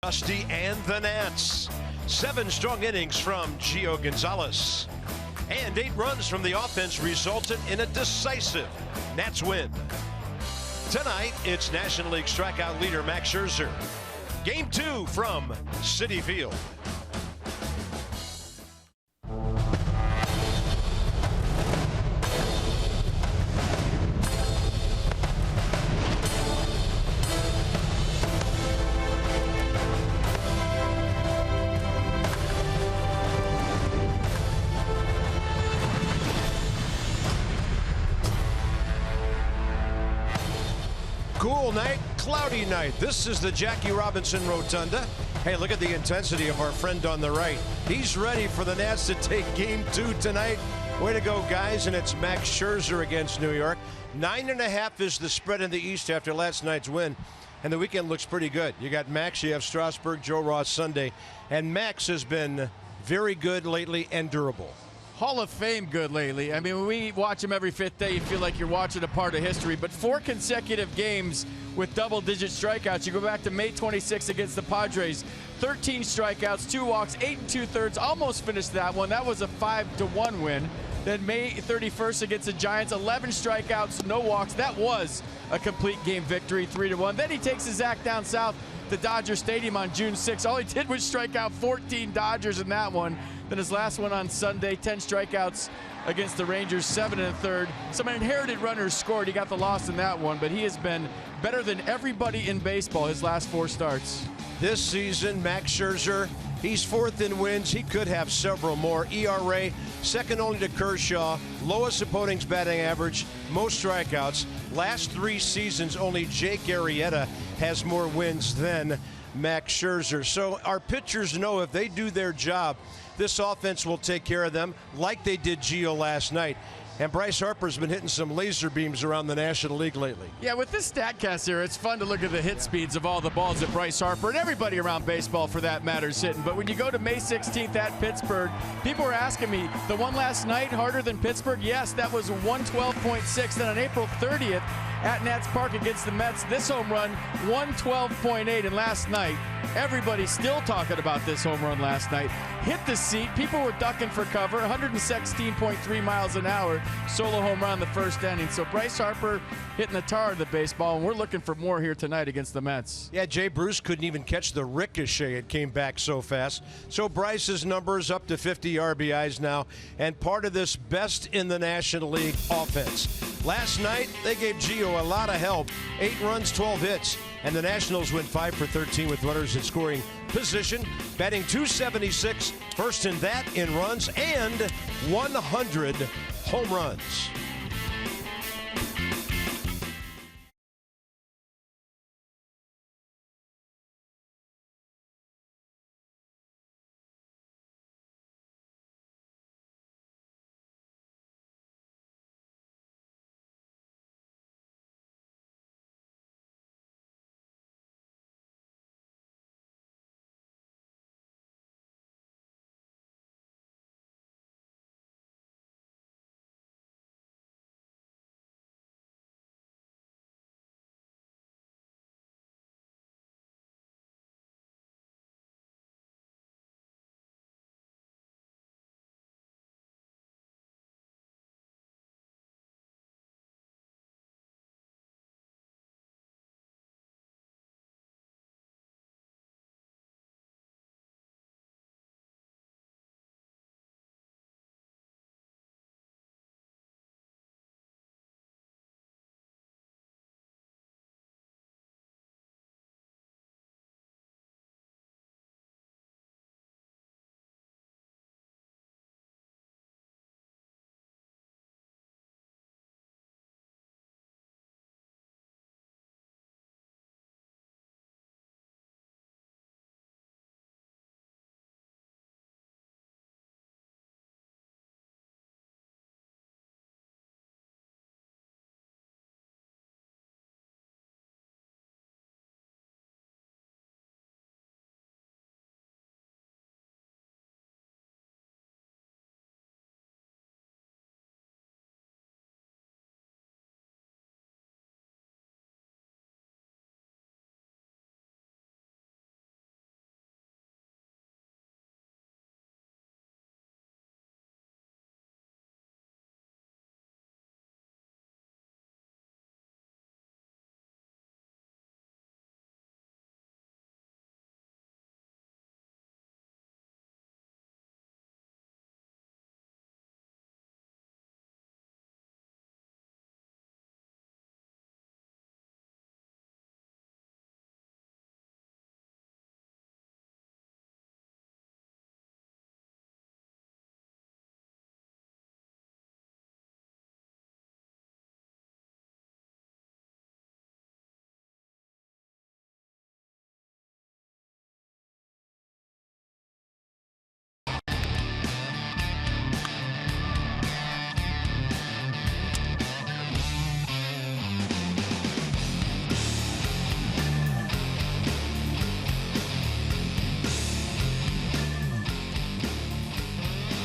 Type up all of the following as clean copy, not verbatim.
Dusty and the Nats. 7 strong innings from Gio Gonzalez. And 8 runs from the offense resulted in a decisive Nats win. Tonight, it's National League strikeout leader Max Scherzer. Game 2 from Citi Field. Cool night, cloudy night. This is the Jackie Robinson Rotunda. Hey, look at the intensity of our friend on the right. He's ready for the Nats to take game 2 tonight. Way to go, guys. And it's Max Scherzer against New York. 9.5 is the spread in the East after last night's win. And the weekend looks pretty good. You got Max, you have Strasburg, Joe Ross Sunday. And Max has been very good lately and durable. Hall of Fame good lately. I mean, when we watch him every 5th day, you feel like you're watching a part of history. But 4 consecutive games with double-digit strikeouts. You go back to May 26 against the Padres, 13 strikeouts, 2 walks, 8 2/3, almost finished that one. That was a 5-1 win. Then May 31st against the Giants, 11 strikeouts, no walks. That was a complete game victory, 3-1. Then he takes his act down south to Dodger Stadium on June 6. All he did was strike out 14 Dodgers in that one. Then his last one on Sunday, 10 strikeouts against the Rangers, 7 1/3. Some inherited runners scored. He got the loss in that one, but he has been better than everybody in baseball his last 4 starts. This season, Max Scherzer, he's 4th in wins. He could have several more. ERA, second only to Kershaw. Lowest opponent's batting average, most strikeouts. Last 3 seasons, only Jake Arrieta has more wins than Max Scherzer. So our pitchers know if they do their job, this offense will take care of them like they did Gio last night. And Bryce Harper's been hitting some laser beams around the National League lately. Yeah, with this StatCast here, it's fun to look at the hit speeds of all the balls that Bryce Harper and everybody around baseball for that matter is hitting. But when you go to May 16th at Pittsburgh, people were asking me, the one last night harder than Pittsburgh? Yes, that was 112.6. Then on April 30th at Nats Park against the Mets, this home run, 112.8. And last night, everybody's still talking about this home run last night. Hit the seat. People were ducking for cover. 116.3 miles an hour. Solo home run in the first inning. So Bryce Harper hitting the tar of the baseball, and we're looking for more here tonight against the Mets. Yeah, Jay Bruce couldn't even catch the ricochet. It came back so fast. So Bryce's numbers up to 50 RBIs now, and part of this best in the National League offense. Last night, they gave Gio a lot of help. 8 runs, 12 hits, and the Nationals went 5 for 13 with runners in scoring position, batting .276, first in that in runs and 100 home runs.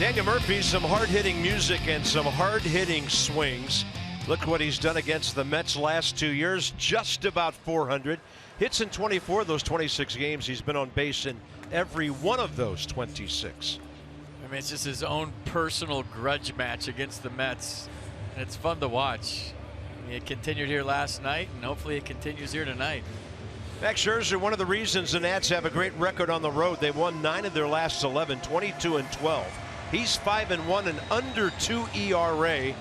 Daniel Murphy, some hard-hitting music and some hard-hitting swings. Look what he's done against the Mets last 2 years, just about 400. Hits in 24 of those 26 games. He's been on base in every one of those 26. I mean, it's just his own personal grudge match against the Mets. And it's fun to watch. I mean, it continued here last night, and hopefully it continues here tonight. Max Scherzer, one of the reasons the Nats have a great record on the road. They won 9 of their last 11, 22-12. He's 5-1 and under 2 ERA,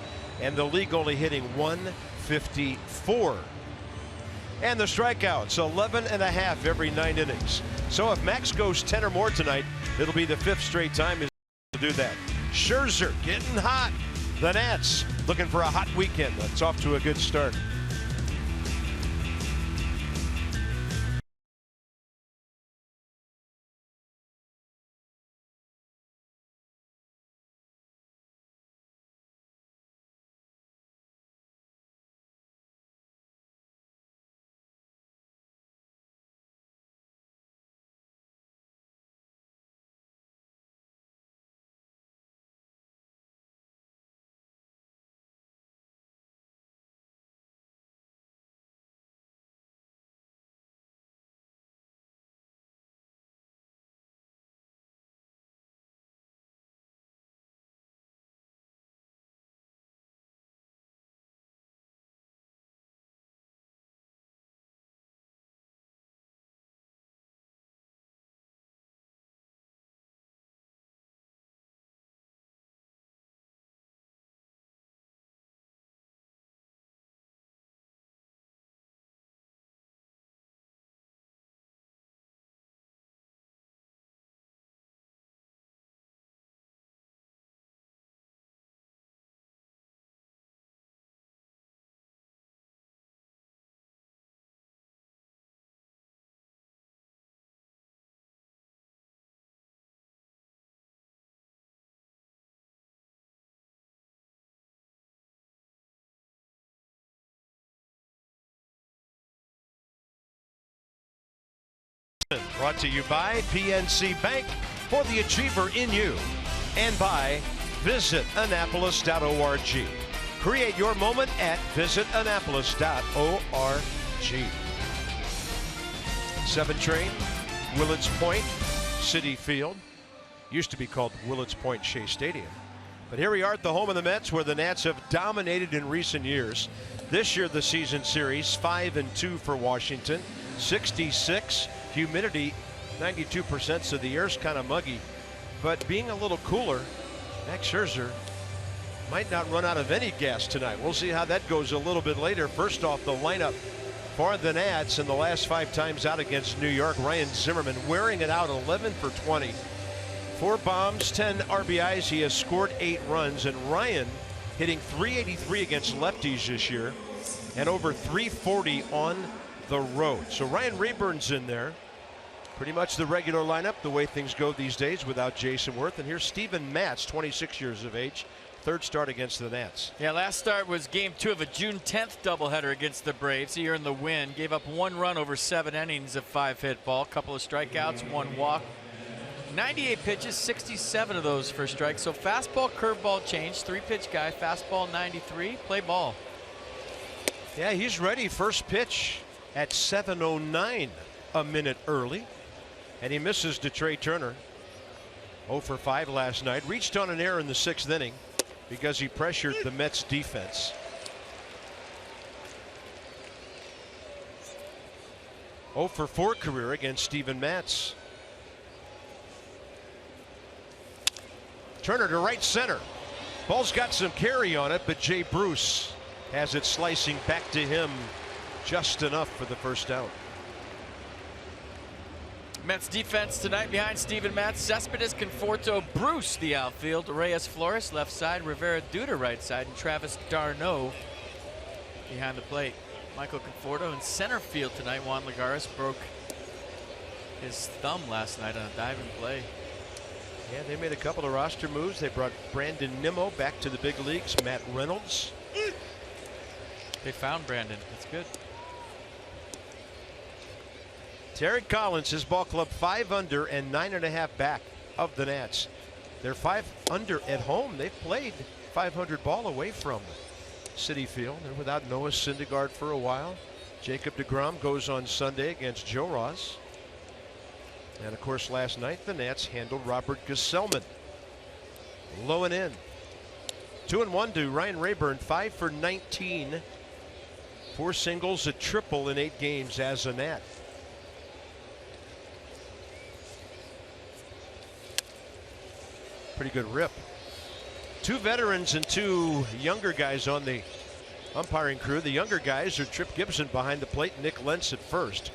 and the league only hitting 154. And the strikeouts, 11.5 every 9 innings. So if Max goes 10 or more tonight, it'll be the 5th straight time he's to do that. Scherzer getting hot. The Nats looking for a hot weekend. That's off to a good start. Brought to you by PNC Bank, for the achiever in you, and by visitannapolis.org. Create your moment at visitannapolis.org. 7 train, Willets Point, Citi Field. Used to be called Willets Point Shea Stadium. But here we are at the home of the Mets, where the Nats have dominated in recent years. This year, the season series, 5-2 for Washington, 66. Humidity 92%, so the air's kind of muggy. But being a little cooler, Max Scherzer might not run out of any gas tonight. We'll see how that goes a little bit later. First off, the lineup for the Nats in the last 5 times out against New York. Ryan Zimmerman wearing it out, 11 for 20. 4 bombs, 10 RBIs. He has scored 8 runs. And Ryan hitting .383 against lefties this year and over .340 on the road. So Ryan Rayburn's in there. Pretty much the regular lineup, the way things go these days without Jason Worth. And here's Steven Matz, 26 years of age. 3rd start against the Nats. Yeah, last start was game 2 of a June 10th doubleheader against the Braves. He earned the win, gave up 1 run over 7 innings of 5-hit ball, couple of strikeouts, 1 walk. 98 pitches, 67 of those for strikes. So fastball, curveball change, 3-pitch guy, fastball 93, play ball. Yeah, he's ready. First pitch at 7:09, a minute early, and he misses to Trey Turner. 0 for 5 last night. Reached on an error in the 6th inning because he pressured the Mets defense. 0 for 4 career against Steven Matz. Turner to right center. Ball's got some carry on it, but Jay Bruce has it slicing back to him just enough for the first out. Mets defense tonight behind Steven Matz, Cespedes, Conforto, Bruce the outfield, Reyes Flores left side, Rivera Duda right side, and Travis d'Arnaud behind the plate. Michael Conforto in center field tonight. Juan Lagares broke his thumb last night on a diving play. Yeah, they made a couple of roster moves. They brought Brandon Nimmo back to the big leagues. Matt Reynolds. They found Brandon. That's good. Terry Collins, his ball club 5 under and 9.5 back of the Nats. They're 5 under at home. They've played 500 ball away from Citi Field. They're without Noah Syndergaard for a while. Jacob deGrom goes on Sunday against Joe Ross. And of course, last night the Nats handled Robert Gesellman. Low and in. 2-1 to Ryan Rayburn, 5 for 19. 4 singles, a triple in 8 games as a Nat. Pretty good rip. 2 veterans and 2 younger guys on the umpiring crew. The younger guys are Trip Gibson behind the plate, Nick Lentz at first.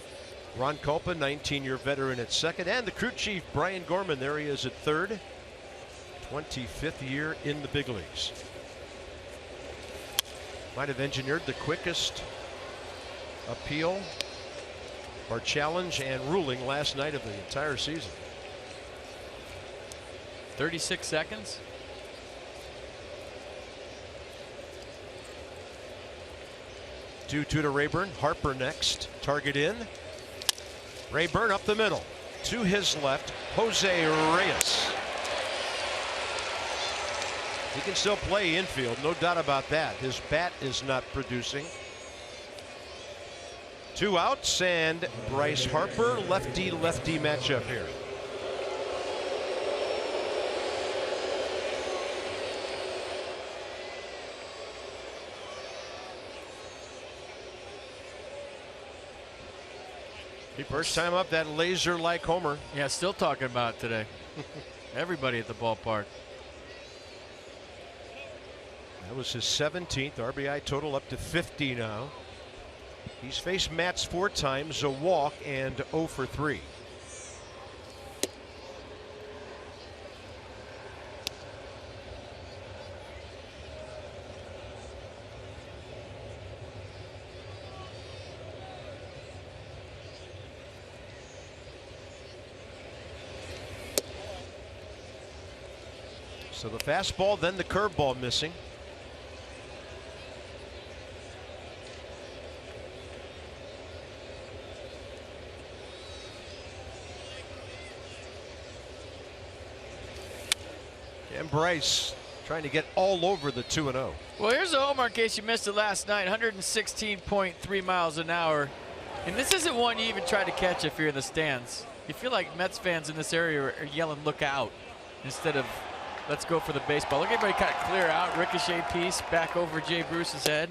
Ron Kulpa, 19-year veteran at second, and the crew chief Brian Gorman, there he is at third. 25th year in the big leagues. Might have engineered the quickest appeal or challenge and ruling last night of the entire season. 36 seconds. Two to Rayburn. Harper next. Target in. Rayburn up the middle. To his left, Jose Reyes. He can still play infield, no doubt about that. His bat is not producing. 2 outs and Bryce Harper, lefty-lefty matchup here. First time up that laser-like homer. Yeah, still talking about it today. Everybody at the ballpark. That was his 17th RBI total, up to 50 now. He's faced Mats 4 times, a walk, and 0 for 3. So the fastball, then the curveball missing. And Bryce trying to get all over the 2-0. Well, here's a homer in case you missed it last night. 116.3 miles an hour. And this isn't one you even try to catch if you're in the stands. You feel like Mets fans in this area are yelling, "Look out," instead of let's go for the baseball. Look at everybody kind of clear out. Ricochet piece back over Jay Bruce's head.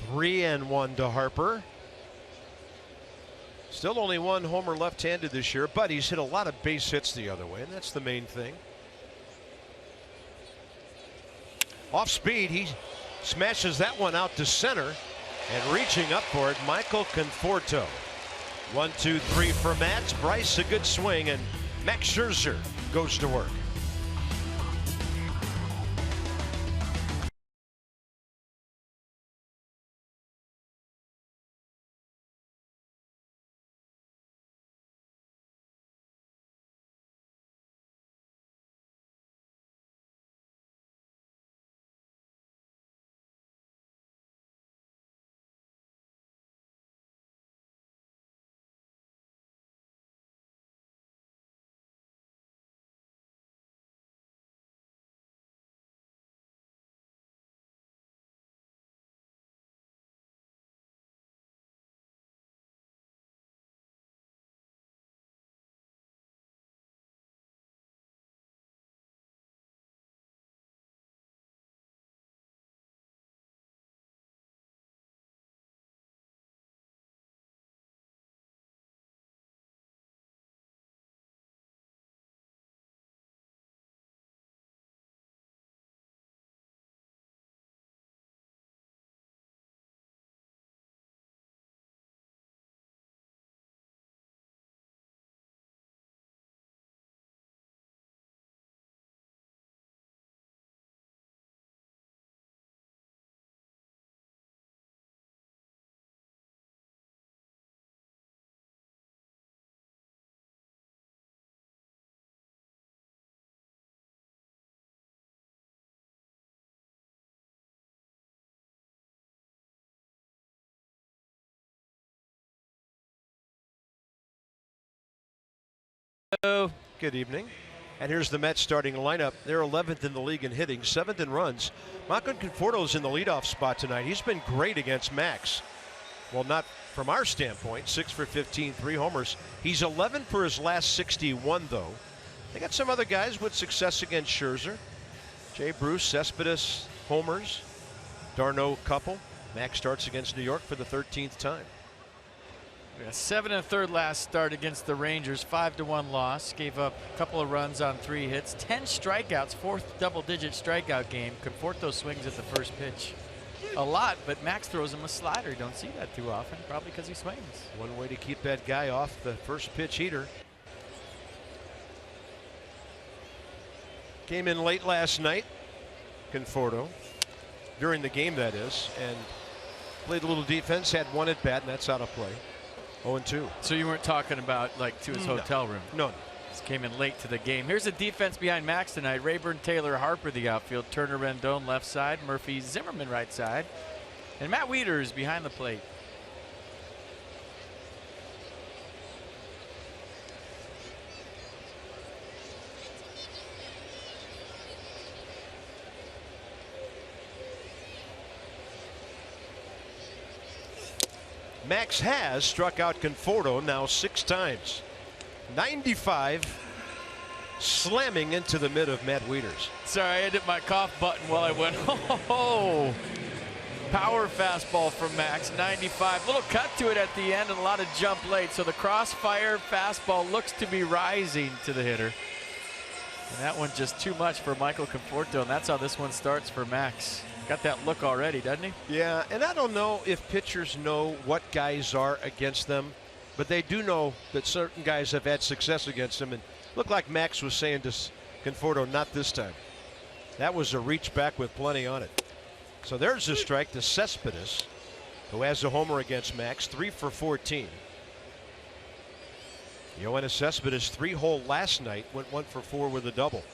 3-1 to Harper. Still only 1 homer left-handed this year, but he's hit a lot of base hits the other way, and that's the main thing. Off speed, he smashes that one out to center, and reaching up for it, Michael Conforto. 1-2-3 for Mats. Bryce, a good swing, and Max Scherzer goes to work. Good evening. And here's the Mets starting lineup. They're 11th in the league in hitting, 7th in runs. Michael Conforto's in the leadoff spot tonight. He's been great against Max. Well, not from our standpoint. 6 for 15, 3 homers. He's 11 for his last 61, though. They got some other guys with success against Scherzer. Jay Bruce, Cespedes, homers. Darno, couple. Max starts against New York for the 13th time. Yeah, 7 1/3 last start against the Rangers. 5-1 loss. Gave up a couple of runs on 3 hits. 10 strikeouts. 4th double-digit strikeout game. Conforto swings at the first pitch a lot, but Max throws him a slider. You don't see that too often, probably because he swings. One way to keep that guy off the first pitch heater. Came in late last night, Conforto, during the game that is, and played a little defense, had 1 at bat, and that's out of play. 0-2. So you weren't talking about like to his hotel room? No. Just came in late to the game. Here's the defense behind Max tonight. Rayburn, Taylor, Harper the outfield. Turner, Rendon left side. Murphy, Zimmerman right side. And Matt Wieters behind the plate. Max has struck out Conforto now 6 times. 95, slamming into the mid of Matt Wieters. Sorry, I hit my cough button while I went, oh, power fastball from Max, 95. Little cut to it at the end and a lot of jump late. So the crossfire fastball looks to be rising to the hitter. And that one just too much for Michael Conforto, and that's how this one starts for Max. Got that look already, doesn't he? Yeah, and I don't know if pitchers know what guys are against them, but they do know that certain guys have had success against them. And looked like Max was saying to Conforto, not this time. That was a reach back with plenty on it. So there's a strike to Cespedes, who has a homer against Max, 3 for 14. Yoenis Cespedes 3-hole last night, went 1 for 4 with a double.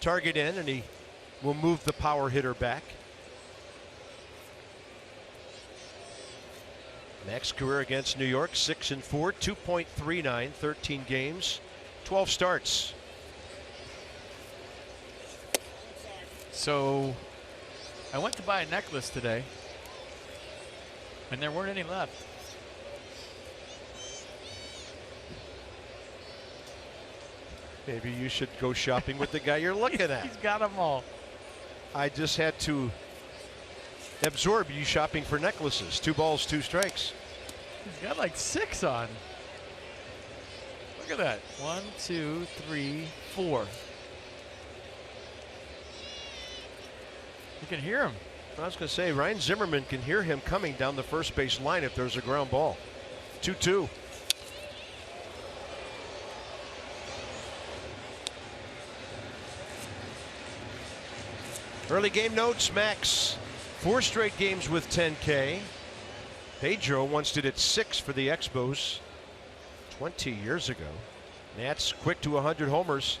Target in, and he will move the power hitter back. Max career against New York, 6-4, 2.39, 13 games, 12 starts. So I went to buy a necklace today, and there weren't any left. Maybe you should go shopping with the guy you're looking at. He's got them all. I just had to absorb you shopping for necklaces. 2 balls, 2 strikes. He's got like 6 on. Look at that. 1, 2, 3, 4. You can hear him. I was going to say, Ryan Zimmerman can hear him coming down the first base line if there's a ground ball. 2-2. Early game notes, Max 4 straight games with 10K. Pedro once did it 6 for the Expos 20 years ago. Nats quick to 100 homers.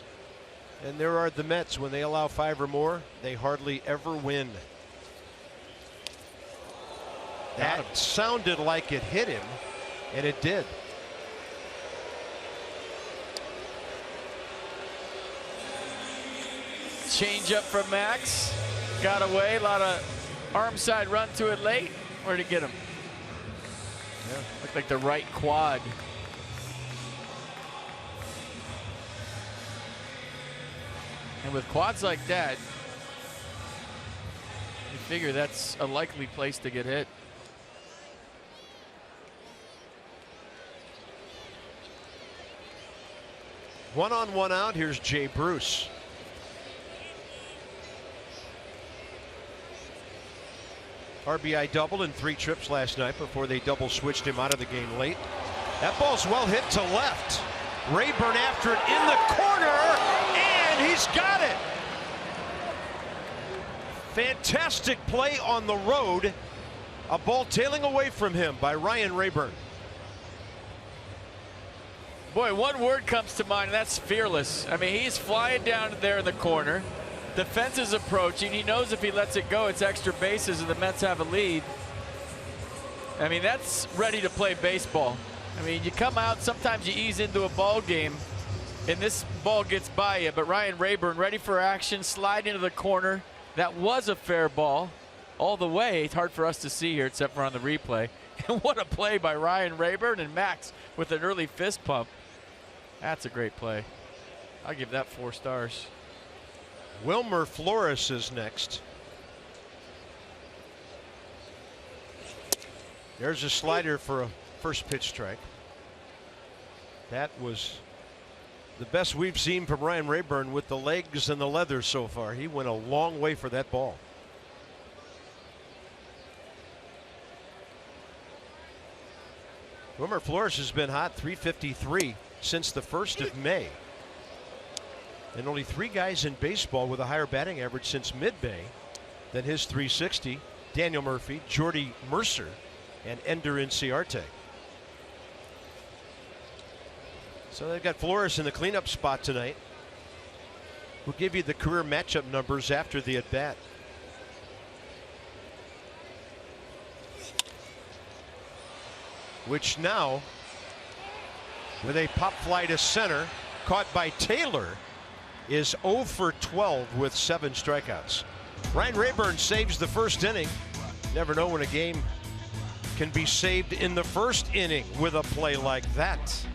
And there are the Mets. When they allow 5 or more, they hardly ever win. That sounded like it hit him, and it did. Change up from Max. Got away. A lot of arm side run to it late. Where'd it get him? Yeah. Looked like the right quad. And with quads like that, you figure that's a likely place to get hit. One on, one out. Here's Jay Bruce. RBI double and 3 trips last night before they double switched him out of the game late. That ball's well hit to left. Rayburn after it in the corner, and he's got it. Fantastic play on the road. A ball tailing away from him by Ryan Rayburn. Boy, one word comes to mind, and that's fearless. I mean, he's flying down there in the corner. The fence is approaching. He knows if he lets it go, it's extra bases, and the Mets have a lead. I mean, that's ready to play baseball. I mean, you come out, sometimes you ease into a ball game, and this ball gets by you. But Ryan Rayburn ready for action, slide into the corner. That was a fair ball all the way. It's hard for us to see here except for on the replay. And what a play by Ryan Rayburn, and Max with an early fist pump. That's a great play. I'll give that 4 stars. Wilmer Flores is next. There's a slider for a first pitch strike. That was the best we've seen from Ryan Rayburn with the legs and the leather so far. He went a long way for that ball. Wilmer Flores has been hot, 353 since the 1st of May. And only 3 guys in baseball with a higher batting average since mid-May than his 360. Daniel Murphy, Jordy Mercer, and Ender Inciarte. So they've got Flores in the cleanup spot tonight. We'll give you the career matchup numbers after the at-bat. Which now, with a pop fly to center, caught by Taylor, is 0 for 12 with 7 strikeouts. Ryan Rayburn saves the first inning. Never know when a game can be saved in the first inning with a play like that.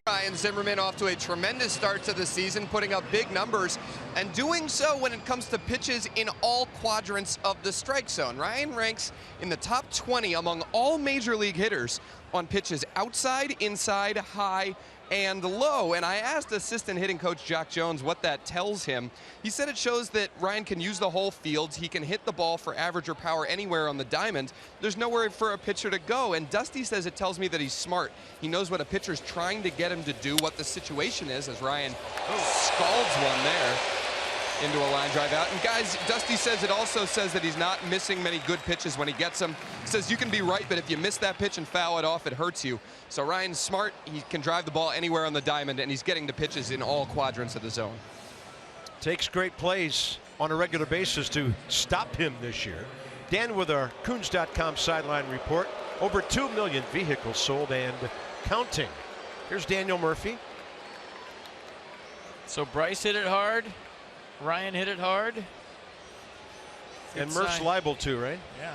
Ryan Zimmerman off to a tremendous start to the season, putting up big numbers and doing so when it comes to pitches in all quadrants of the strike zone. Ryan ranks in the top 20 among all major league hitters on pitches outside, inside, high, and low. And I asked assistant hitting coach Jack Jones what that tells him. He said it shows that Ryan can use the whole field. He can hit the ball for average or power anywhere on the diamond. There's nowhere for a pitcher to go. And Dusty says it tells me that he's smart. He knows what a pitcher's trying to get him to do, what the situation is, as Ryan scalds one there into a line drive out. And guys, Dusty says it also says that he's not missing many good pitches when he gets them. He says you can be right, but if you miss that pitch and foul it off, it hurts you. So Ryan's smart. He can drive the ball anywhere on the diamond, and he's getting the pitches in all quadrants of the zone. Takes great plays on a regular basis to stop him this year. Dan with our Coons.com sideline report. Over 2 million vehicles sold and counting. Here's Daniel Murphy. So Bryce hit it hard. Ryan hit it hard. And Murph's liable to, right? Yeah.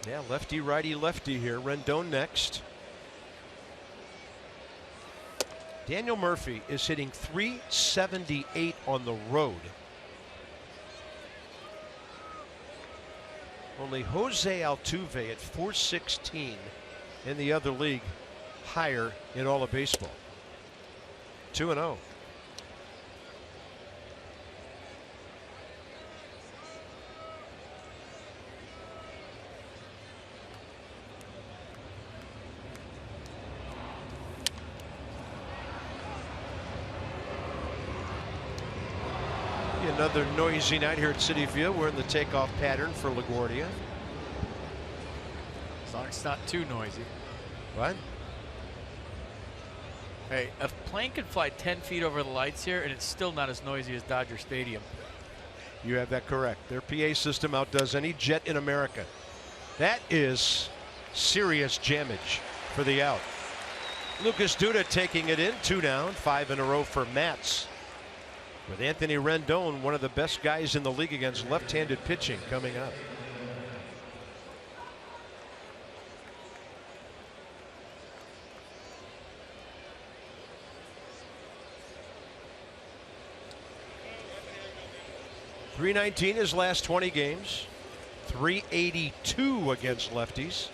Yeah, lefty, righty, lefty here. Rendon next. Daniel Murphy is hitting .378 on the road. Only Jose Altuve at .416 in the other league higher in all of baseball. 2-0. Another noisy night here at Citi Field. We're in the takeoff pattern for LaGuardia. As long as it's not too noisy. What? Hey, a plane can fly 10 feet over the lights here, and it's still not as noisy as Dodger Stadium. You have that correct. Their PA system outdoes any jet in America. That is serious jammage for the out. Lucas Duda taking it in, 2 down, 5 in a row for Mats. With Anthony Rendon, one of the best guys in the league against left-handed pitching, coming up. .319 his last 20 games. .382 against lefties.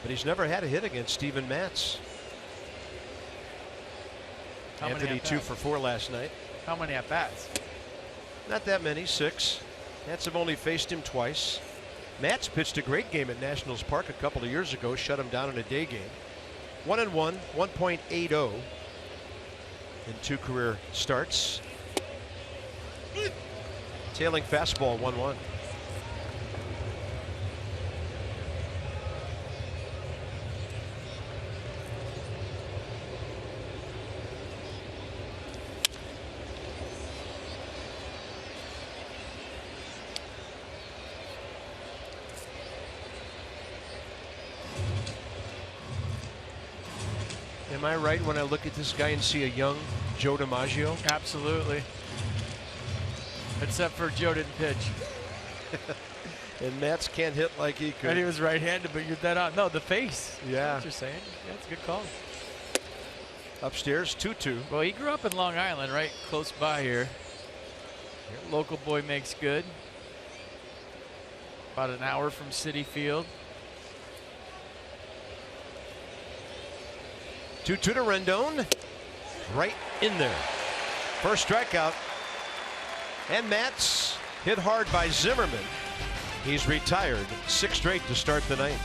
But he's never had a hit against Steven Matz. Anthony 2 for 4 last night. How many at bats? Not that many, 6. Nats have only faced him twice. Matz pitched a great game at Nationals Park a couple of years ago, shut him down in a day game. 1-1, 1.80 in 2 career starts. Tailing fastball, 1-1. Am I right when I look at this guy and see a young Joe DiMaggio? Absolutely. Except for Joe didn't pitch. And Mats can't hit like he could. And he was right-handed, but you're dead on. No, the face. Yeah. What you're saying. Yeah, it's a good call. Upstairs, 2-2. Well, he grew up in Long Island, right close by here. Local boy makes good. About an hour from Citi Field. 2-2 to Rendon. Right in there. First strikeout. And Mats hit hard by Zimmerman. He's retired. 6 straight to start the night.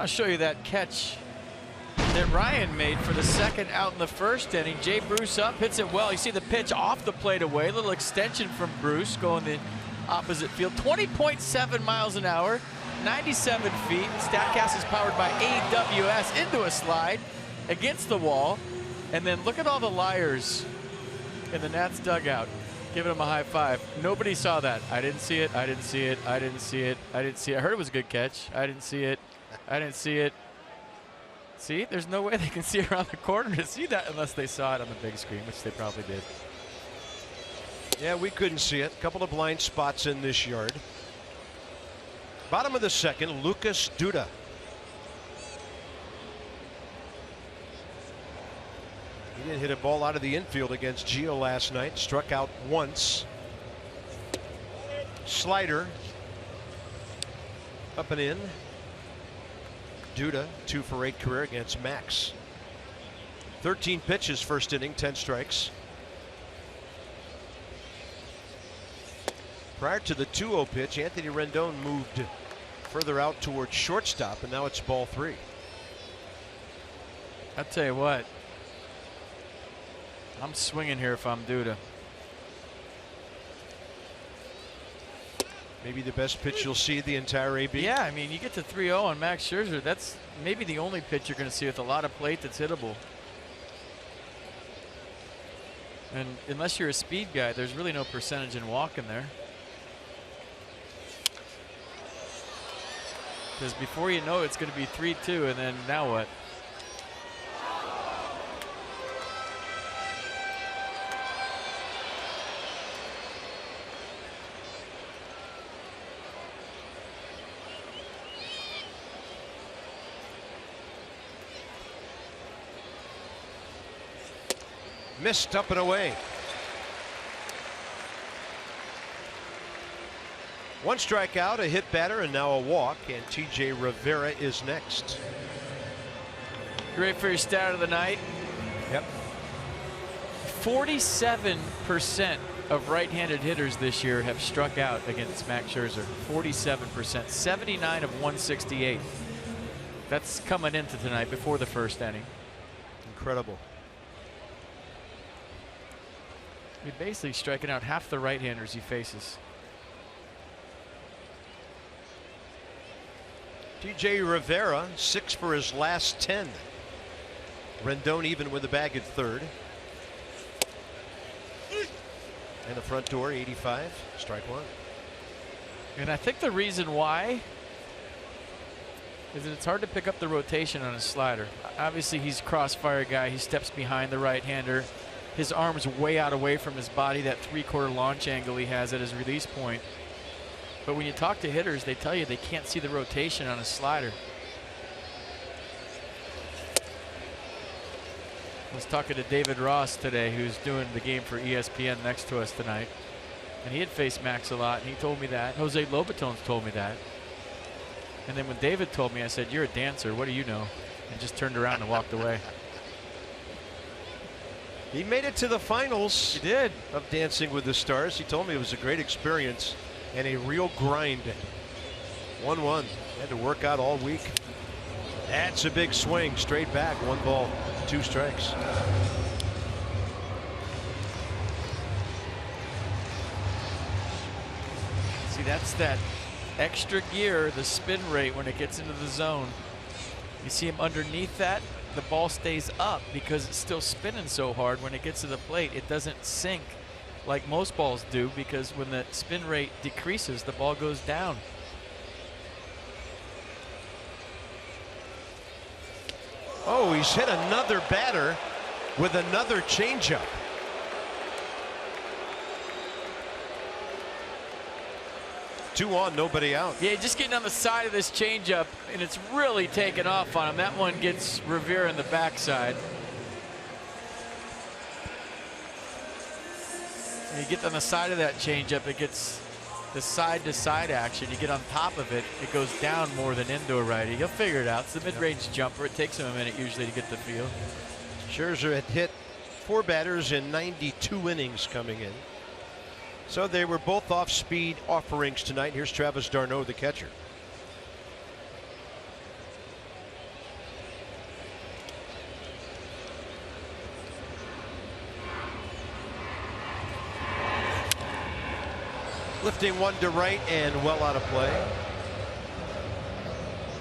I'll show you that catch that Ryan made for the second out in the first inning. Jay Bruce up, hits it well. You see the pitch off the plate away. A little extension from Bruce going the opposite field. 20.7 miles an hour, 97 feet. StatCast is powered by AWS into a slide against the wall. And then look at all the liars in the Nats dugout giving him a high five. Nobody saw that. I didn't see it. I didn't see it. I didn't see it. I didn't see it. I heard it was a good catch. I didn't see it. I didn't see it. See, there's no way they can see around the corner to see that unless they saw it on the big screen, which they probably did. Yeah, we couldn't see it. A couple of blind spots in this yard. Bottom of the second, Lucas Duda. He did hit a ball out of the infield against Gio last night. Struck out once. Slider Up and in. Duda, 2 for 8 career against Max. 13 pitches, first inning, 10 strikes. Prior to the 2-0 pitch, Anthony Rendon moved further out towards shortstop, and now it's ball 3. I'll tell you what, I'm swinging here if I'm Duda. Maybe the best pitch you'll see the entire AB. Yeah, I mean, you get to 3-0 on Max Scherzer. That's maybe the only pitch you're going to see with a lot of plate that's hittable. And unless you're a speed guy, there's really no percentage in walking there. Because before you know it, it's going to be 3-2, and then now what? Missed up and away. 1 strikeout, a hit batter, and now a walk. And T.J. Rivera is next. Great for your stat of the night. Yep. 47% of right-handed hitters this year have struck out against Max Scherzer. 47%. 79 of 168. That's coming into tonight before the first inning. Incredible. He's basically striking out half the right-handers he faces. T.J. Rivera, 6 for his last 10. Rendon even with the bag at third. And the front door, 85, strike 1. And I think the reason why is that it's hard to pick up the rotation on a slider. Obviously, he's a crossfire guy. He steps behind the right-hander. His arm's way out away from his body, that 3/4 launch angle he has at his release point. But when you talk to hitters, they tell you they can't see the rotation on a slider. I was talking to David Ross today, who's doing the game for ESPN next to us tonight. And he had faced Max a lot, and he told me that. Jose Lobatone's told me that. And then when David told me, I said, "You're a dancer, what do you know?" And just turned around and walked away. He made it to the finals. He did. Of Dancing with the Stars. He told me it was a great experience and a real grind. 1-1. Had to work out all week. That's a big swing. Straight back. 1 ball, 2 strikes. See, that's that extra gear, the spin rate when it gets into the zone. You see him underneath that, the ball stays up because it's still spinning so hard. When it gets to the plate, it doesn't sink like most balls do, because when the spin rate decreases, the ball goes down. Oh, he's hit another batter with another changeup. Two on, nobody out. Yeah, just getting on the side of this changeup, and it's really taken off on him. That one gets Rivera in the backside. And you get on the side of that changeup, it gets the side-to-side action. You get on top of it, it goes down more than into a righty. He'll figure it out. It's the mid-range jumper. It takes him a minute usually to get the feel. Scherzer had hit 4 batters in 92 innings coming in. So they were both off-speed offerings tonight. Here's Travis d'Arnaud, the catcher. Lifting one to right and well out of play.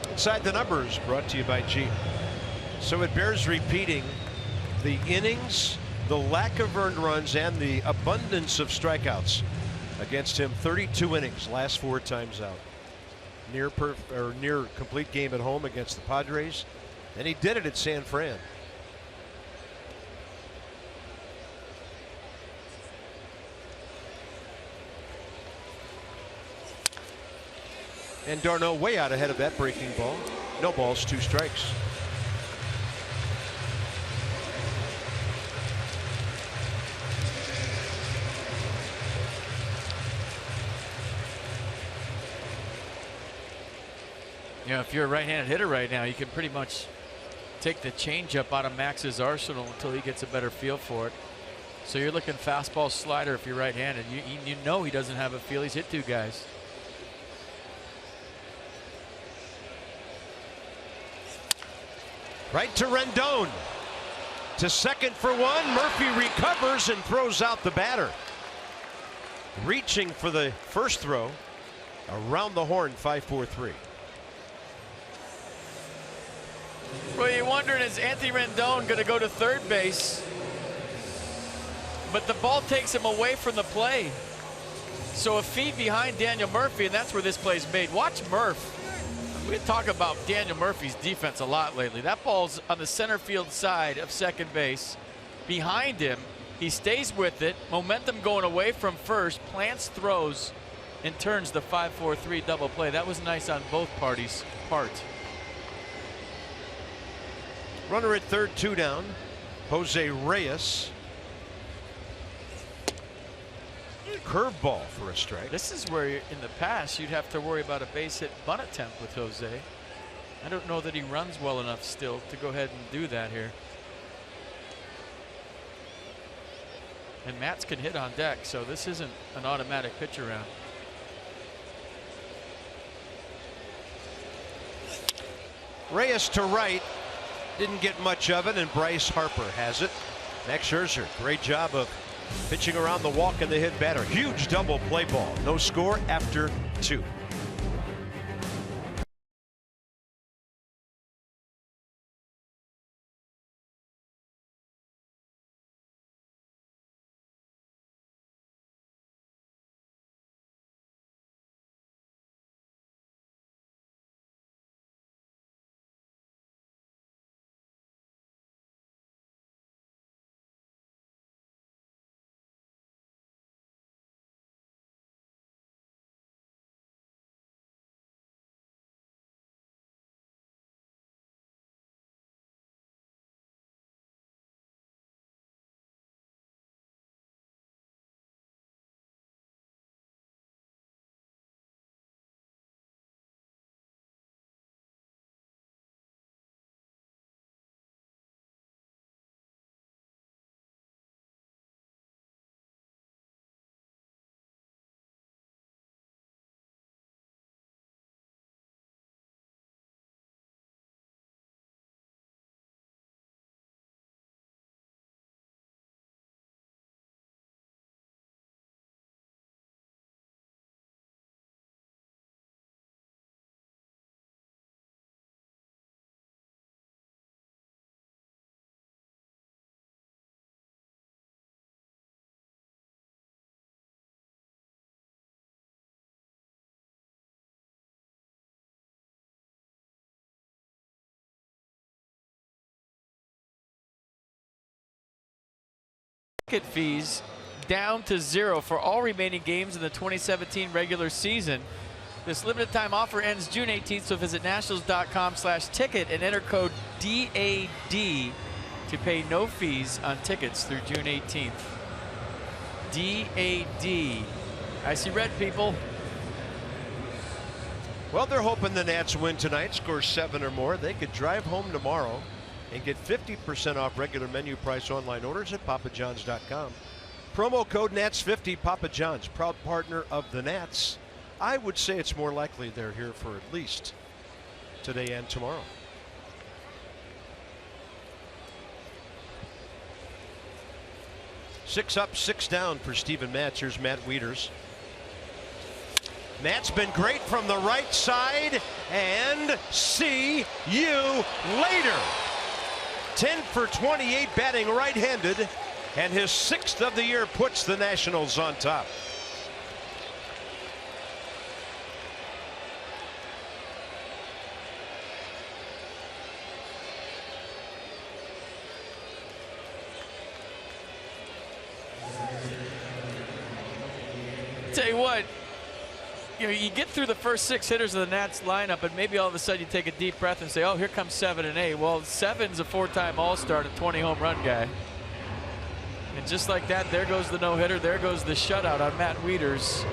Inside the Numbers, brought to you by Jeep. So it bears repeating, the innings, the lack of earned runs, and the abundance of strikeouts against him. 32 innings, last 4 times out. Near complete game at home against the Padres, and he did it at San Fran. And d'Arnaud way out ahead of that breaking ball. No balls, 2 strikes. You know, if you're a right-handed hitter right now, you can pretty much take the changeup out of Max's arsenal until he gets a better feel for it. So you're looking fastball slider if you're right-handed. You know he doesn't have a feel. He's hit 2 guys. Right to Rendon. To second for 1. Murphy recovers and throws out the batter. Reaching for the first throw. Around the horn, 5-4-3. Well, you're wondering, is Anthony Rendon going to go to third base? But the ball takes him away from the play. So a feed behind Daniel Murphy, and that's where this play's made. Watch Murph. We talk about Daniel Murphy's defense a lot lately. That ball's on the center field side of second base. Behind him, he stays with it. Momentum going away from first. Plants throws and turns the 5-4-3 double play. That was nice on both parties' part. Runner at third, 2 down. Jose Reyes. Curveball for a strike. This is where in the past you'd have to worry about a base hit bunt attempt with Jose. I don't know that he runs well enough still to go ahead and do that here. And Matz can hit on deck, so this isn't an automatic pitch around. Reyes to right. Didn't get much of it, and Bryce Harper has it. Max Scherzer, great job of pitching around the walk and the hit batter. Huge double play ball. No score after 2. Ticket fees down to 0 for all remaining games in the 2017 regular season. This limited time offer ends June 18th, so visit nationals.com/ticket and enter code DAD to pay no fees on tickets through June 18th. DAD. I see red, people. Well, they're hoping the Nats win tonight, score 7 or more. They could drive home tomorrow and get 50% off regular menu price online orders at papajohns.com. Promo code NATS50. Papa John's, proud partner of the Nats. I would say it's more likely they're here for at least today and tomorrow. Six up, 6 down for Steven Matz. Here's Matt Wieters. Matt's been great from the right side, and see you later. 10 for 28 batting right-handed, and his 6th of the year puts the Nationals on top. Tell you what, you get through the first 6 hitters of the Nats lineup, and maybe all of a sudden you take a deep breath and say, oh, here comes 7 and 8. Well, 7's a 4-time All-Star and a 20 home run guy. And just like that, there goes the no-hitter. There goes the shutout on Matt Wieters.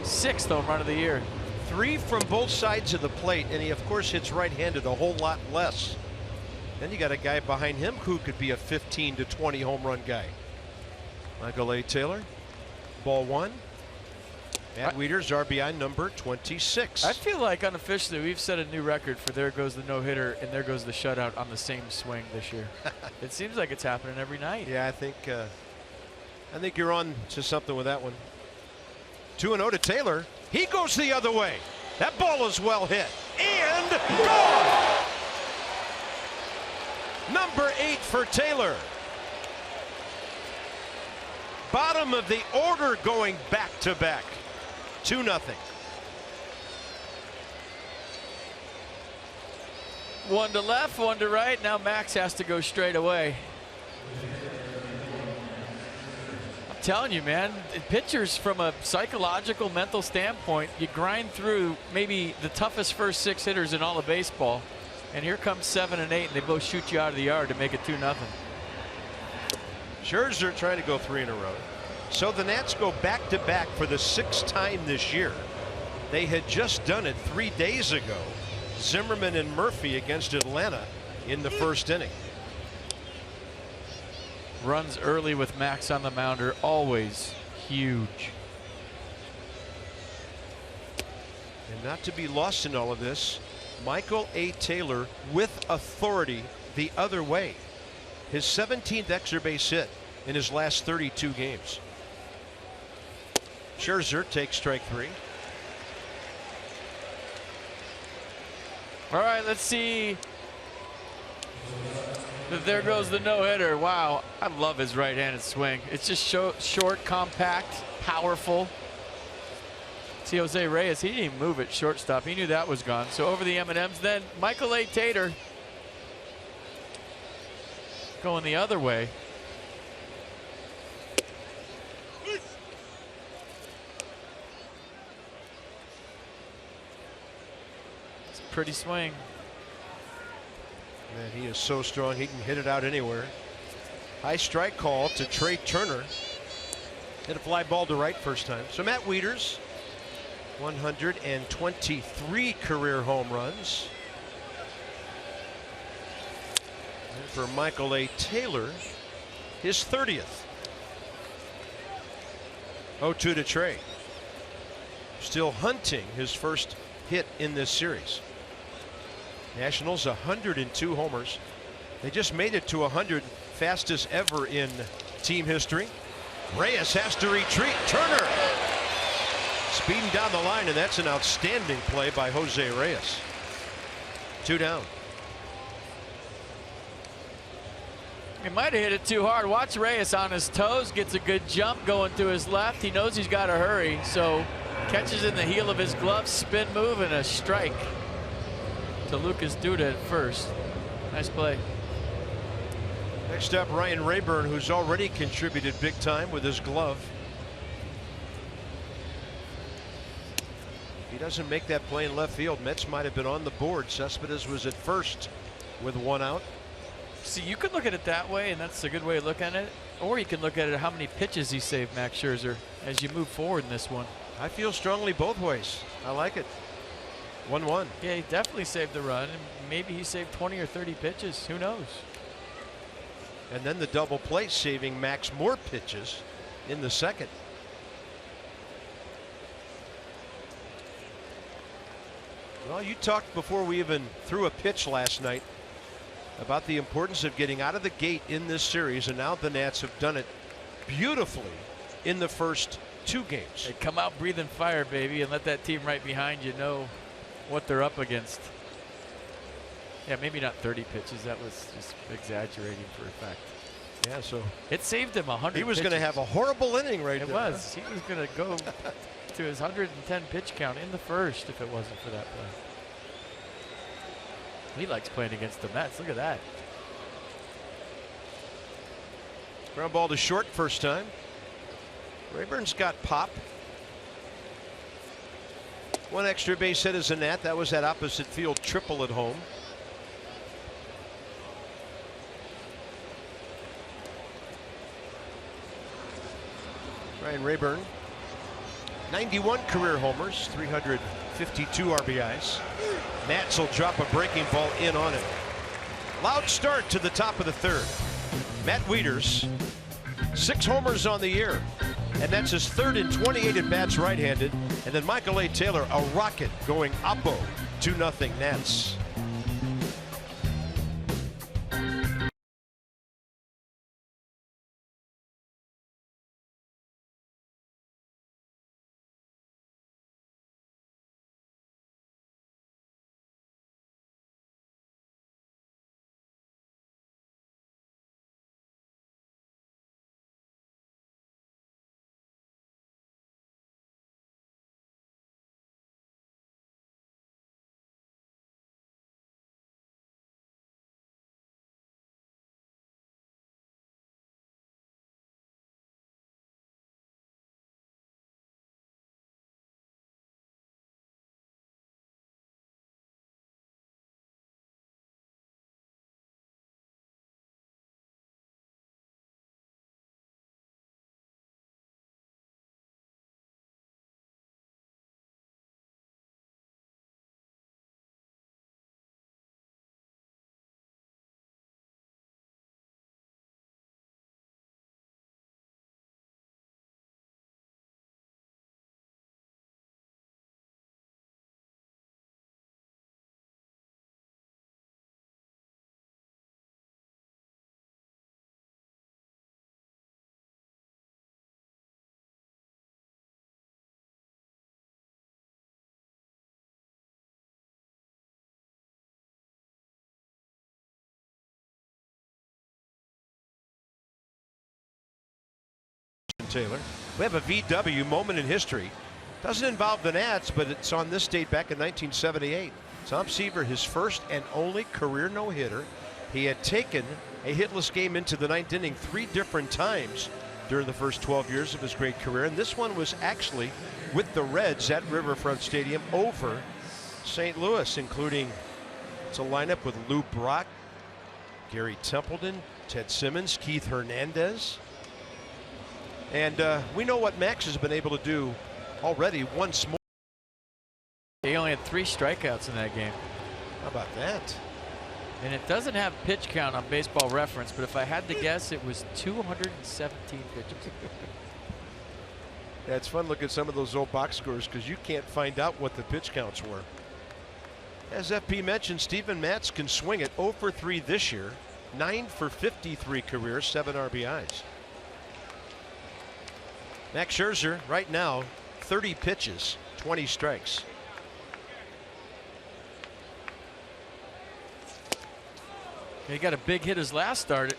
6th home run of the year. 3 from both sides of the plate, and he of course hits right-handed a whole lot less. Then you got a guy behind him who could be a 15 to 20 home run guy. Michael A. Taylor, ball 1. Matt Wieters, RBI number 26. I feel like unofficially we've set a new record for there goes the no-hitter and there goes the shutout on the same swing this year. It seems like it's happening every night. Yeah, I think you're on to something with that one. 2-0 to Taylor. He goes the other way. That ball is well hit and gone. Number 8 for Taylor. Bottom of the order going back to back. 2-0. One to left, one to right. Now Max has to go straight away. I'm telling you, man, pitchers from a psychological, mental standpoint, you grind through maybe the toughest first 6 hitters in all of baseball. And here comes 7 and 8, and they both shoot you out of the yard to make it 2-0. Scherzer trying to go 3 in a row. So the Nats go back to back for the 6th time this year. They had just done it 3 days ago. Zimmerman and Murphy against Atlanta in the 1st inning. Runs early with Max on the mound are always huge. And not to be lost in all of this, Michael A. Taylor with authority the other way. His 17th extra base hit in his last 32 games. Scherzer takes strike 3. All right, let's see. There goes the no-hitter. Wow, I love his right-handed swing. It's just short, compact, powerful. See Jose Reyes, he didn't even move at shortstop. He knew that was gone. So over the M&Ms. Then Michael A. Taylor going the other way. It's a pretty swing. Man, he is so strong. He can hit it out anywhere. High strike call to Trey Turner. Hit a fly ball to right first time. So Matt Wieters, 123 career home runs. And for Michael A. Taylor, his 30th. 0-2 to Trey. Still hunting his first hit in this series. Nationals 102 homers. They just made it to 100, fastest ever in team history. Reyes has to retreat. Turner speeding down the line, and that's an outstanding play by Jose Reyes. 2 down. He might have hit it too hard. Watch Reyes on his toes, gets a good jump going to his left. He knows he's got to hurry, so catches in the heel of his glove, spin move, and a strike to Lucas Duda at first. Nice play. Next up, Ryan Rayburn, who's already contributed big time with his glove. If he doesn't make that play in left field, Mets might have been on the board. Cespedes was at first with 1 out. See, you could look at it that way, and that's a good way of looking at it. Or you can look at it how many pitches he saved, Max Scherzer, as you move forward in this one. I feel strongly both ways. I like it. 1-1. Yeah, he definitely saved the run, and maybe he saved 20 or 30 pitches. Who knows? And then the double play saving Max more pitches in the 2nd. Well, you talked before we even threw a pitch last night about the importance of getting out of the gate in this series, and now the Nats have done it beautifully in the first 2 games. They come out breathing fire, baby, and let that team right behind you know what they're up against. Yeah, maybe not 30 pitches. That was just exaggerating for effect. Yeah, so it saved him 100. He was going to have a horrible inning right there. It was. He was going to go to his 110 pitch count in the first if it wasn't for that play. He likes playing against the Mets. Look at that. Ground ball to short first time. Rayburn's got pop. 1 extra base hit as a Nat. That was that opposite field triple at home. Ryan Rayburn 91 career homers, 352 RBIs. Nats will drop a breaking ball in on it. Loud start to the top of the third. Matt Wieters, 6 homers on the year, and that's his third in 28 at-bats right-handed. And then Michael A. Taylor, a rocket going oppo, 2-0 Nats. Taylor. We have a VW moment in history. Doesn't involve the Nats, but it's on this date back in 1978. Tom Seaver, his first and only career no-hitter. He had taken a hitless game into the 9th inning 3 different times during the first 12 years of his great career, and this one was actually with the Reds at Riverfront Stadium over St. Louis, including it's a lineup with Lou Brock, Gary Templeton, Ted Simmons, Keith Hernandez. And we know what Max has been able to do already once more. He only had 3 strikeouts in that game. How about that? And it doesn't have pitch count on Baseball Reference, but if I had to guess, it was 217 pitches. Yeah, it's fun looking at some of those old box scores because you can't find out what the pitch counts were. As FP mentioned, Steven Matz can swing it 0 for 3 this year, 9 for 53 career, 7 RBIs. Max Scherzer right now 30 pitches, 20 strikes. He got a big hit his last start.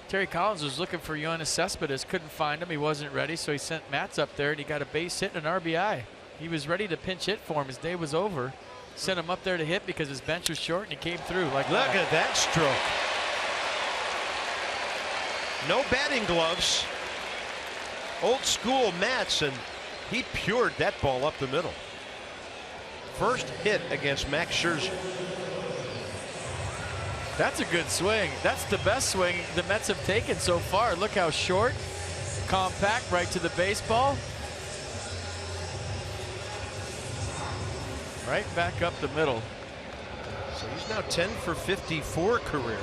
Terry Collins was looking for Yoenis Cespedes, couldn't find him. He wasn't ready, so he sent Matz up there, and he got a base hit and an RBI. He was ready to pinch hit for him. His day was over. Sent him up there to hit because his bench was short, and he came through. Like look at that stroke. No batting gloves. Old school Matz, and he pured that ball up the middle. First hit against Max Scherzer. That's a good swing. That's the best swing the Mets have taken so far. Look how short, compact, right to the baseball. Right back up the middle. So he's now 10 for 54 career.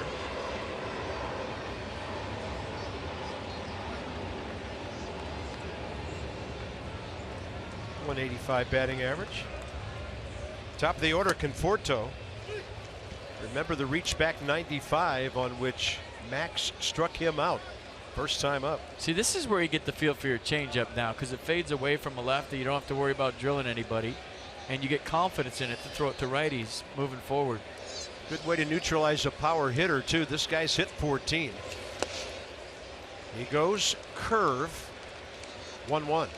.185 batting average. Top of the order, Conforto. Remember the reach back 95 on which Max struck him out first time up. See, this is where you get the feel for your changeup now, because it fades away from a lefty. You don't have to worry about drilling anybody, and you get confidence in it to throw it to righties moving forward. Good way to neutralize a power hitter too. This guy's hit 14. He goes curve, 1-1.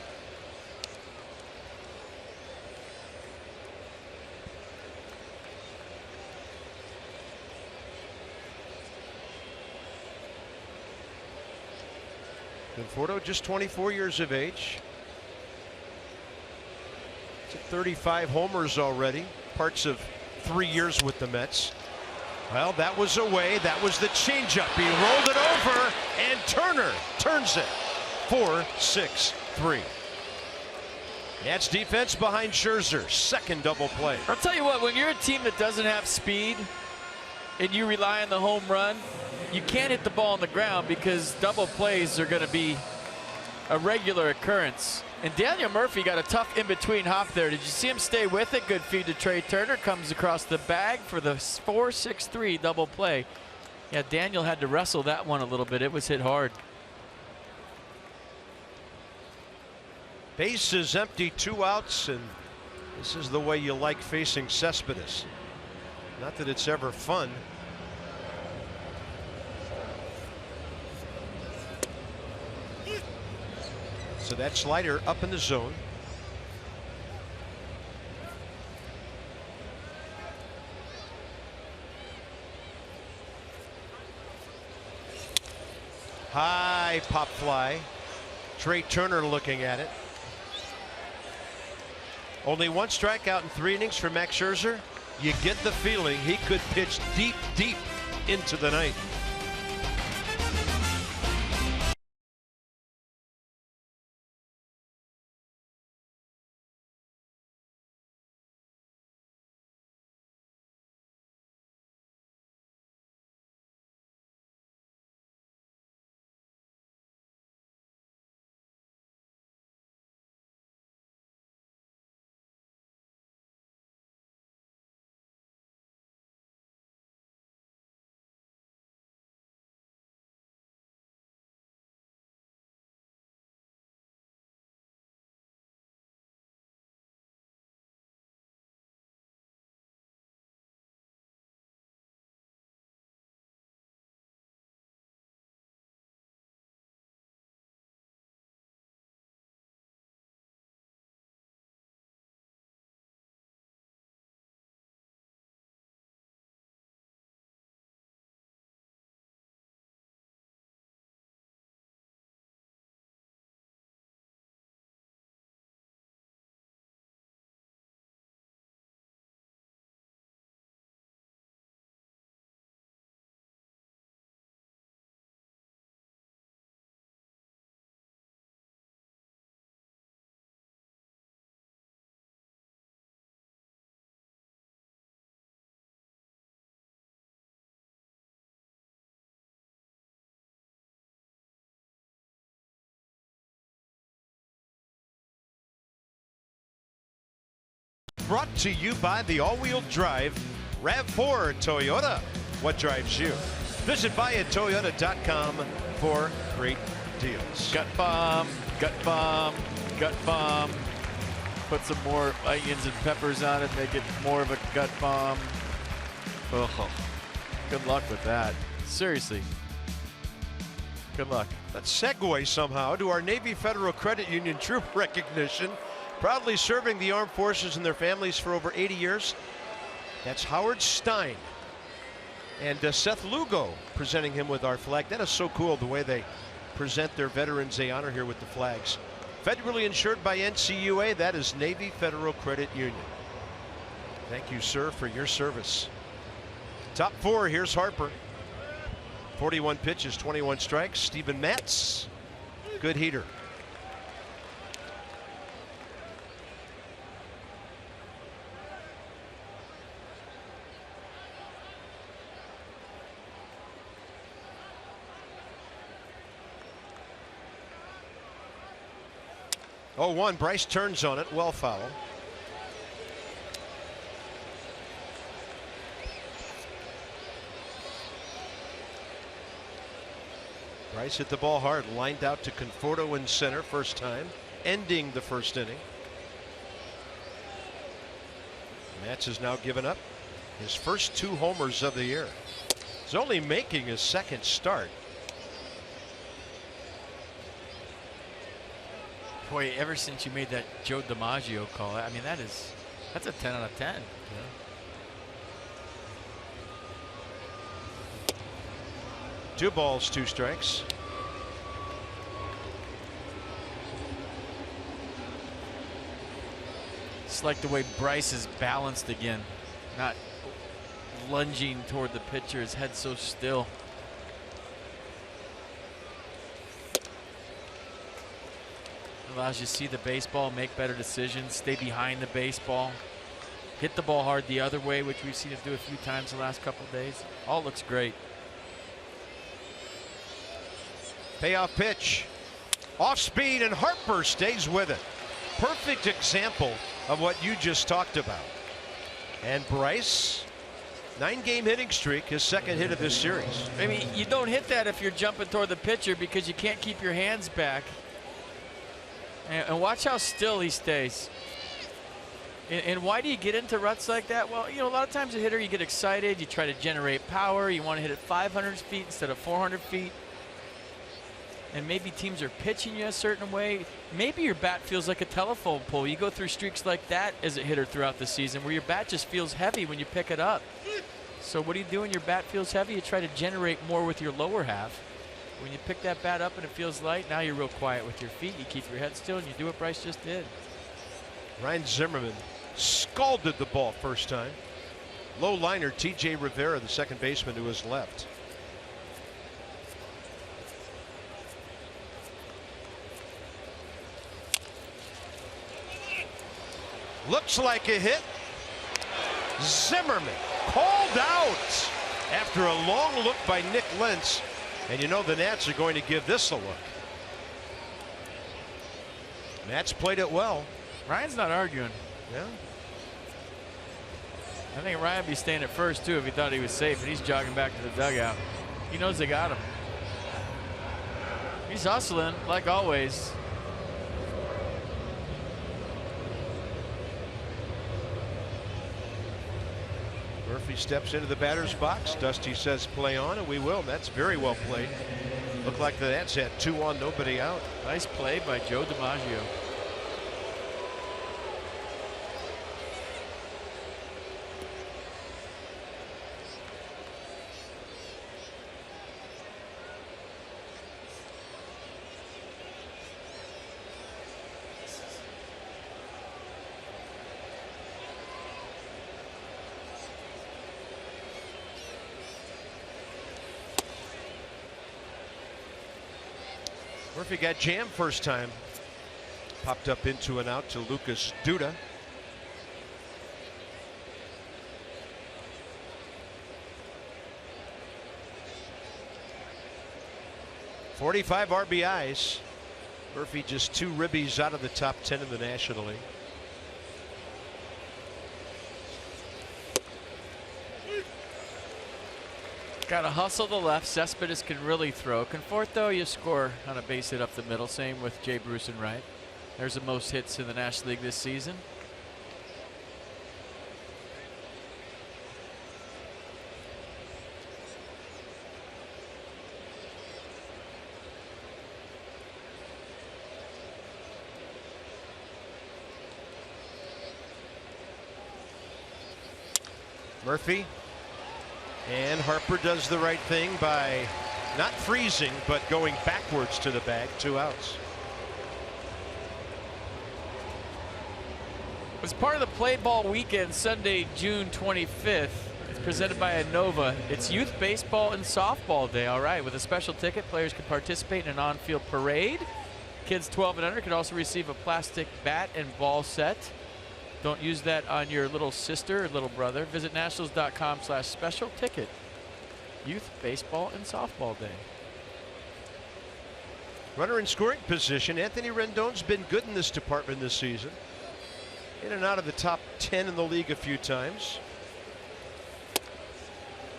Conforto just 24 years of age. It's at 35 homers already. Parts of 3 years with the Mets. Well, that was away. That was the changeup. He rolled it over, and Turner turns it. 4-6-3. That's defense behind Scherzer. Second double play. I'll tell you what, when you're a team that doesn't have speed and you rely on the home run, you can't hit the ball on the ground because double plays are going to be a regular occurrence. And Daniel Murphy got a tough in-between hop there. Did you see him stay with it? Good feed to Trey Turner. Comes across the bag for the 4-6-3 double play. Yeah, Daniel had to wrestle that one a little bit. It was hit hard. Base is empty, 2 outs, and this is the way you like facing Cespedes. Not that it's ever fun. So that slider up in the zone. High pop fly. Trey Turner looking at it. Only 1 strikeout in 3 innings for Max Scherzer. You get the feeling he could pitch deep, deep into the night. Brought to you by the all-wheel drive RAV4 Toyota. What drives you? Visit buyatoyota.com for great deals. Gut bomb, gut bomb, gut bomb. Put some more onions and peppers on it, make it more of a gut bomb. Oh, good luck with that. Seriously. Good luck. Let's segue somehow to our Navy Federal Credit Union troop recognition. Proudly serving the armed forces and their families for over 80 years. That's Howard Stein. And Seth Lugo presenting him with our flag. That is so cool, the way they present their veterans they honor here with the flags. Federally insured by NCUA, that is Navy Federal Credit Union. Thank you, sir, for your service. Top 4, here's Harper. 41 pitches, 21 strikes. Steven Matz, good heater. Oh, 1, Bryce turns on it, well foul. Bryce hit the ball hard, lined out to Conforto in center first time, ending the first inning. Matz has now given up his first 2 homers of the year. He's only making his 2nd start. Boy, ever since you made that Joe DiMaggio call, I mean, that's a 10 out of 10. Yeah. 2 balls, 2 strikes. It's like the way Bryce is balanced again, not lunging toward the pitcher, his head so still. allows you to see the baseball, make better decisions, stay behind the baseball, hit the ball hard the other way, which we've seen him do a few times the last couple of days. All looks great. Payoff pitch. Off speed, and Harper stays with it. Perfect example of what you just talked about. And Bryce, 9-game hitting streak, his second hit of this series. I mean, you don't hit that if you're jumping toward the pitcher because you can't keep your hands back. And watch how still he stays. And why do you get into ruts like that? Well, you know, a lot of times a hitter, you get excited, you try to generate power, you want to hit it 500 feet instead of 400 feet. And maybe teams are pitching you a certain way. Maybe your bat feels like a telephone pole. You go through streaks like that as a hitter throughout the season where your bat just feels heavy when you pick it up. So what do you do when your bat feels heavy? You try to generate more with your lower half. When you pick that bat up and it feels light, now you're real quiet with your feet. You keep your head still and you do what Bryce just did. Ryan Zimmerman scalded the ball first time. Low liner T.J. Rivera, the second baseman, to his left. Looks like a hit. Zimmerman called out after a long look by Nick Lentz. And you know the Nats are going to give this a look. Nats played it well. Ryan's not arguing. Yeah. I think Ryan would be staying at first too if he thought he was safe, and he's jogging back to the dugout. He knows they got him. He's hustling like always. Murphy steps into the batter's box. Dusty says play on, and we will. That's very well played. Looked like the Nats had 2 on, nobody out. Nice play by Joe DiMaggio. Murphy got jammed first time. Popped up into and out to Lucas Duda. .45 RBIs. Murphy just 2 ribbies out of the top 10 in the National League. Got to hustle the left. Cespedes can really throw. Conforto, you score on a base hit up the middle. Same with Jay Bruce and Wright. There's the most hits in the National League this season. Murphy. And Harper does the right thing by not freezing, but going backwards to the bag. 2 outs. As part of the Play Ball Weekend, Sunday, June 25th, it's presented by Innova. It's Youth Baseball and Softball Day. All right, with a special ticket, players can participate in an on-field parade. Kids 12 and under can also receive a plastic bat and ball set. Don't use that on your little sister or little brother. Visit nationals.com/special ticket. Youth Baseball and Softball Day. Runner in scoring position. Anthony Rendon's been good in this department this season. In and out of the top 10 in the league a few times.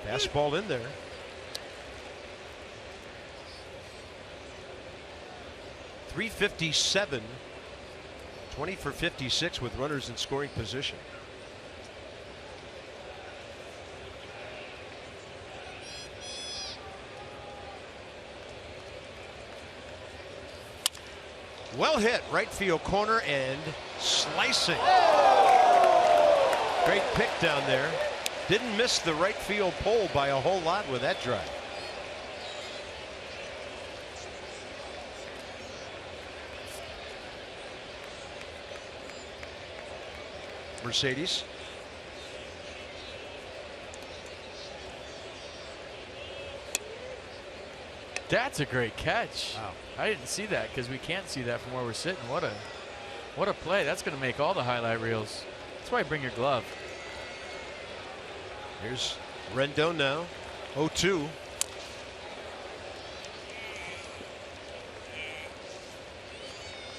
Fastball in there. .357. 20 for 56 with runners in scoring position. Well hit, right field corner, and slicing. Great pick down there. Didn't miss the right field pole by a whole lot with that drive. Mercedes. That's a great catch. Wow. I didn't see that because we can't see that from where we're sitting. What a play. That's going to make all the highlight reels. That's why I bring your glove. Here's Rendon now. 0-2.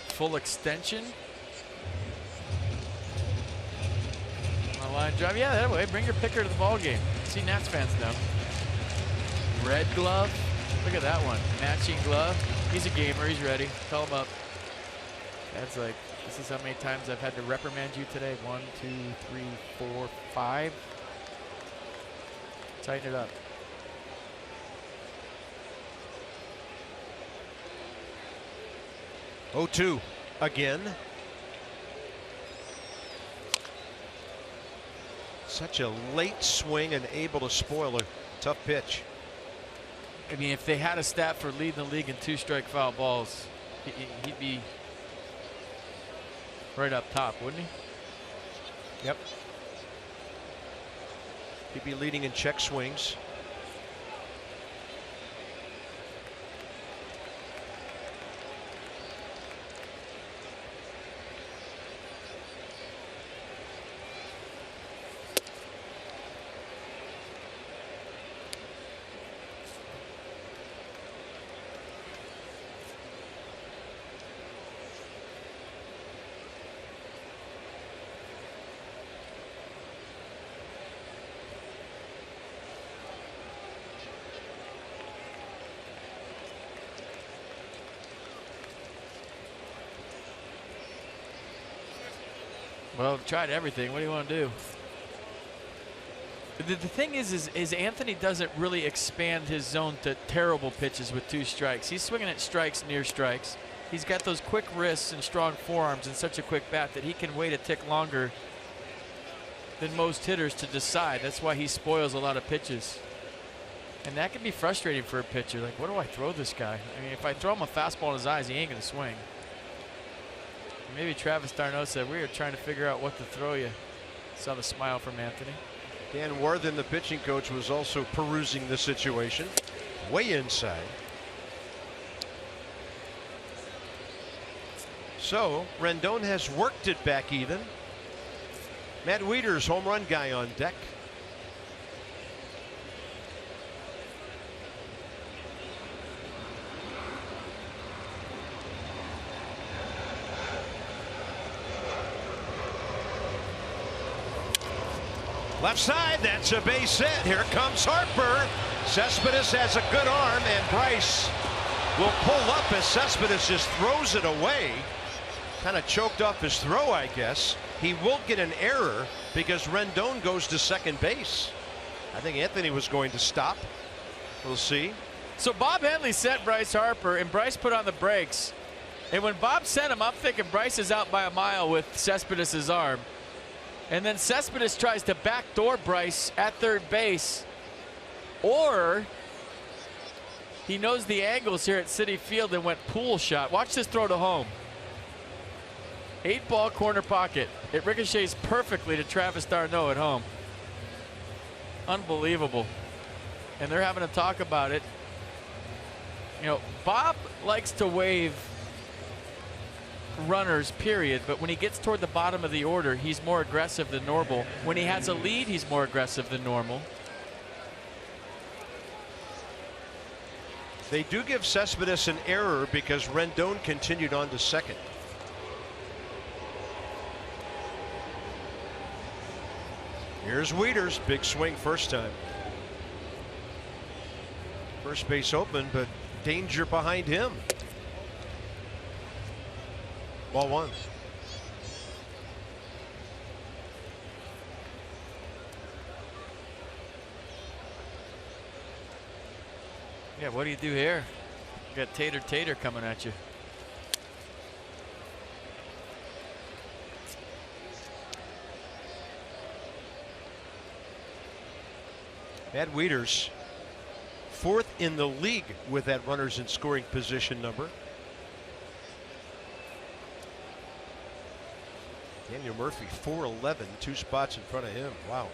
Full extension. On a line drive. Yeah, that way. Bring your picker to the ball game. See Nats fans now. Red glove. Look at that one. Matching glove. He's a gamer. He's ready. Call him up. That's like, this is how many times I've had to reprimand you today. 1, 2, 3, 4, 5. Tighten it up. Oh, 2 again. Such a late swing and able to spoil a tough pitch. I mean, if they had a stat for leading the league in 2-strike foul balls, he'd be right up top, wouldn't he? Yep. He'd be leading in check swings. Well, tried everything. What do you want to do? The thing is Anthony doesn't really expand his zone to terrible pitches with 2 strikes. He's swinging at strikes, near strikes. He's got those quick wrists and strong forearms and such a quick bat that he can wait a tick longer than most hitters to decide. That's why he spoils a lot of pitches. And that can be frustrating for a pitcher. Like, what do I throw this guy? I mean, if I throw him a fastball in his eyes, he ain't going to swing. Maybe Travis d'Arnaud said, we are trying to figure out what to throw you. Saw the smile from Anthony. Dan Worthen, the pitching coach, was also perusing the situation. Way inside. So Rendon has worked it back even. Matt Wieters, home run guy, on deck. Left side, that's a base hit. Here comes Harper. Cespedes has a good arm, and Bryce will pull up as Cespedes just throws it away. Kind of choked off his throw, I guess. He will get an error because Rendon goes to second base. I think Anthony was going to stop. We'll see. So Bob Henley sent Bryce Harper, and Bryce put on the brakes. And when Bob sent him, I'm thinking Bryce is out by a mile with Cespedes' arm. And then Cespedes tries to backdoor Bryce at third base. Or he knows the angles here at Citi Field and went pool shot. Watch this throw to home. 8-ball corner pocket. It ricochets perfectly to Travis d'Arnaud at home. Unbelievable. And they're having a talk about it. You know, Bob likes to wave runners, period, but when he gets toward the bottom of the order, he's more aggressive than normal. When he has a lead, he's more aggressive than normal. They do give Cespedes an error because Rendon continued on to second. Here's Wieters, big swing first time. First base open, but danger behind him. Ball 1. Yeah, what do you do here? You got Tater coming at you. Matt Wieters, 4th in the league with that runners in scoring position number. Daniel Murphy, 4'11", 2 spots in front of him. Wow.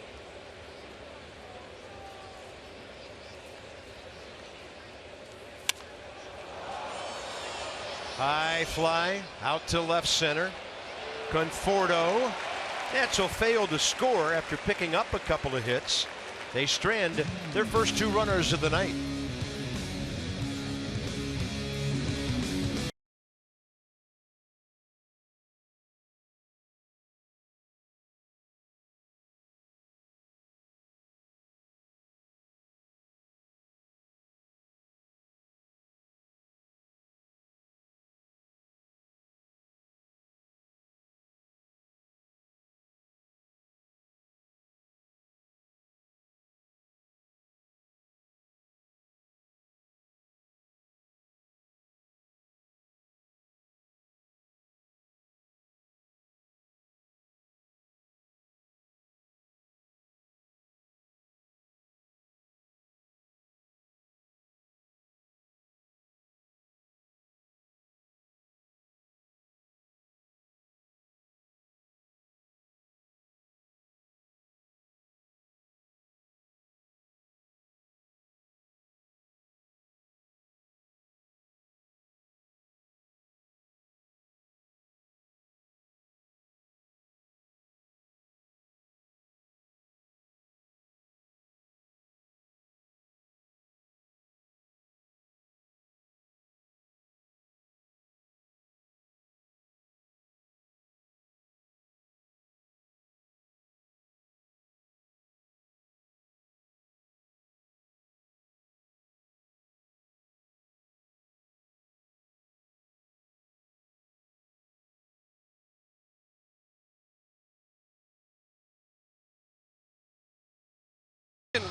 High fly out to left center. Conforto. Natso failed to score after picking up a couple of hits. They strand their first 2 runners of the night.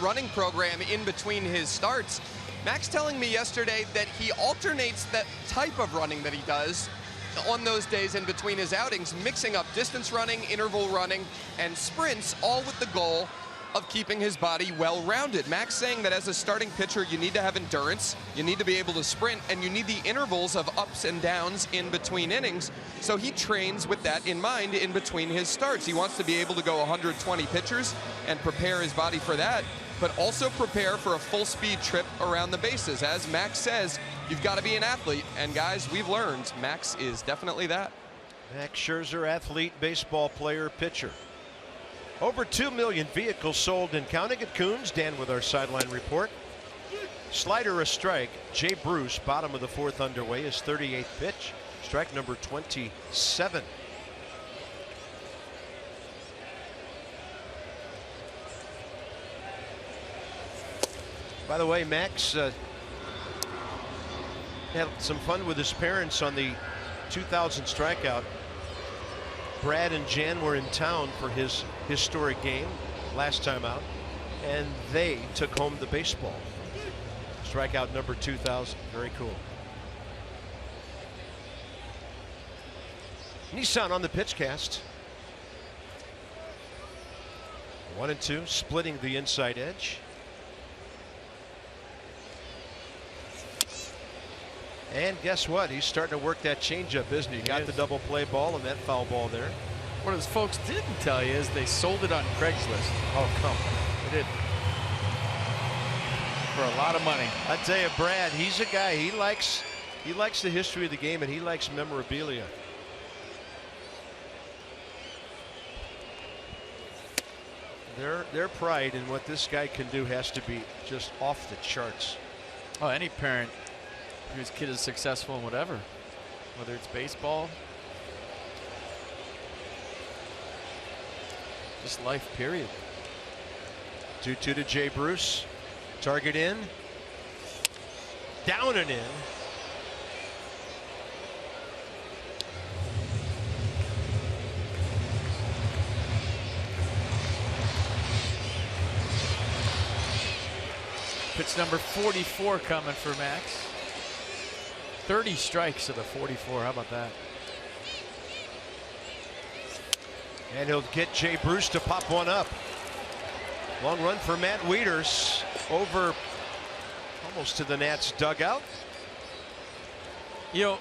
Running program in between his starts. Max telling me yesterday that he alternates that type of running that he does on those days in between his outings, mixing up distance running, interval running, and sprints, all with the goal of keeping his body well-rounded. Max saying that as a starting pitcher, you need to have endurance, you need to be able to sprint, and you need the intervals of ups and downs in between innings. So he trains with that in mind in between his starts. He wants to be able to go 120 pitchers and prepare his body for that, but also prepare for a full-speed trip around the bases. As Max says, you've got to be an athlete, and guys, we've learned Max is definitely that. Max Scherzer, athlete, baseball player, pitcher. Over 2 million vehicles sold and counting at Coons. Dan with our sideline report. Slider a strike. Jay Bruce, bottom of the 4th underway, his 38th pitch. Strike number 27. By the way, Max had some fun with his parents on the 2000 strikeout. Brad and Jan were in town for his historic game last time out, and they took home the baseball. Strikeout number 2000. Very cool. Nissan on the pitch cast. 1-2, splitting the inside edge. And guess what? He's starting to work that changeup, isn't he? Got the double play ball and that foul ball there. What his folks didn't tell you is they sold it on Craigslist. Oh, come on. They did. For a lot of money. I tell you, Brad, he's a guy, he likes the history of the game, and he likes memorabilia. Their pride in what this guy can do has to be just off the charts. Oh, any parent whose kid is successful in whatever, whether it's baseball, just life, period. 2-2 to Jay Bruce. Target in. Down and in. Pitch number 44 coming for Max. 30 strikes to the 44. How about that? And he'll get Jay Bruce to pop one up. Long run for Matt Wieters over almost to the Nats dugout. You know,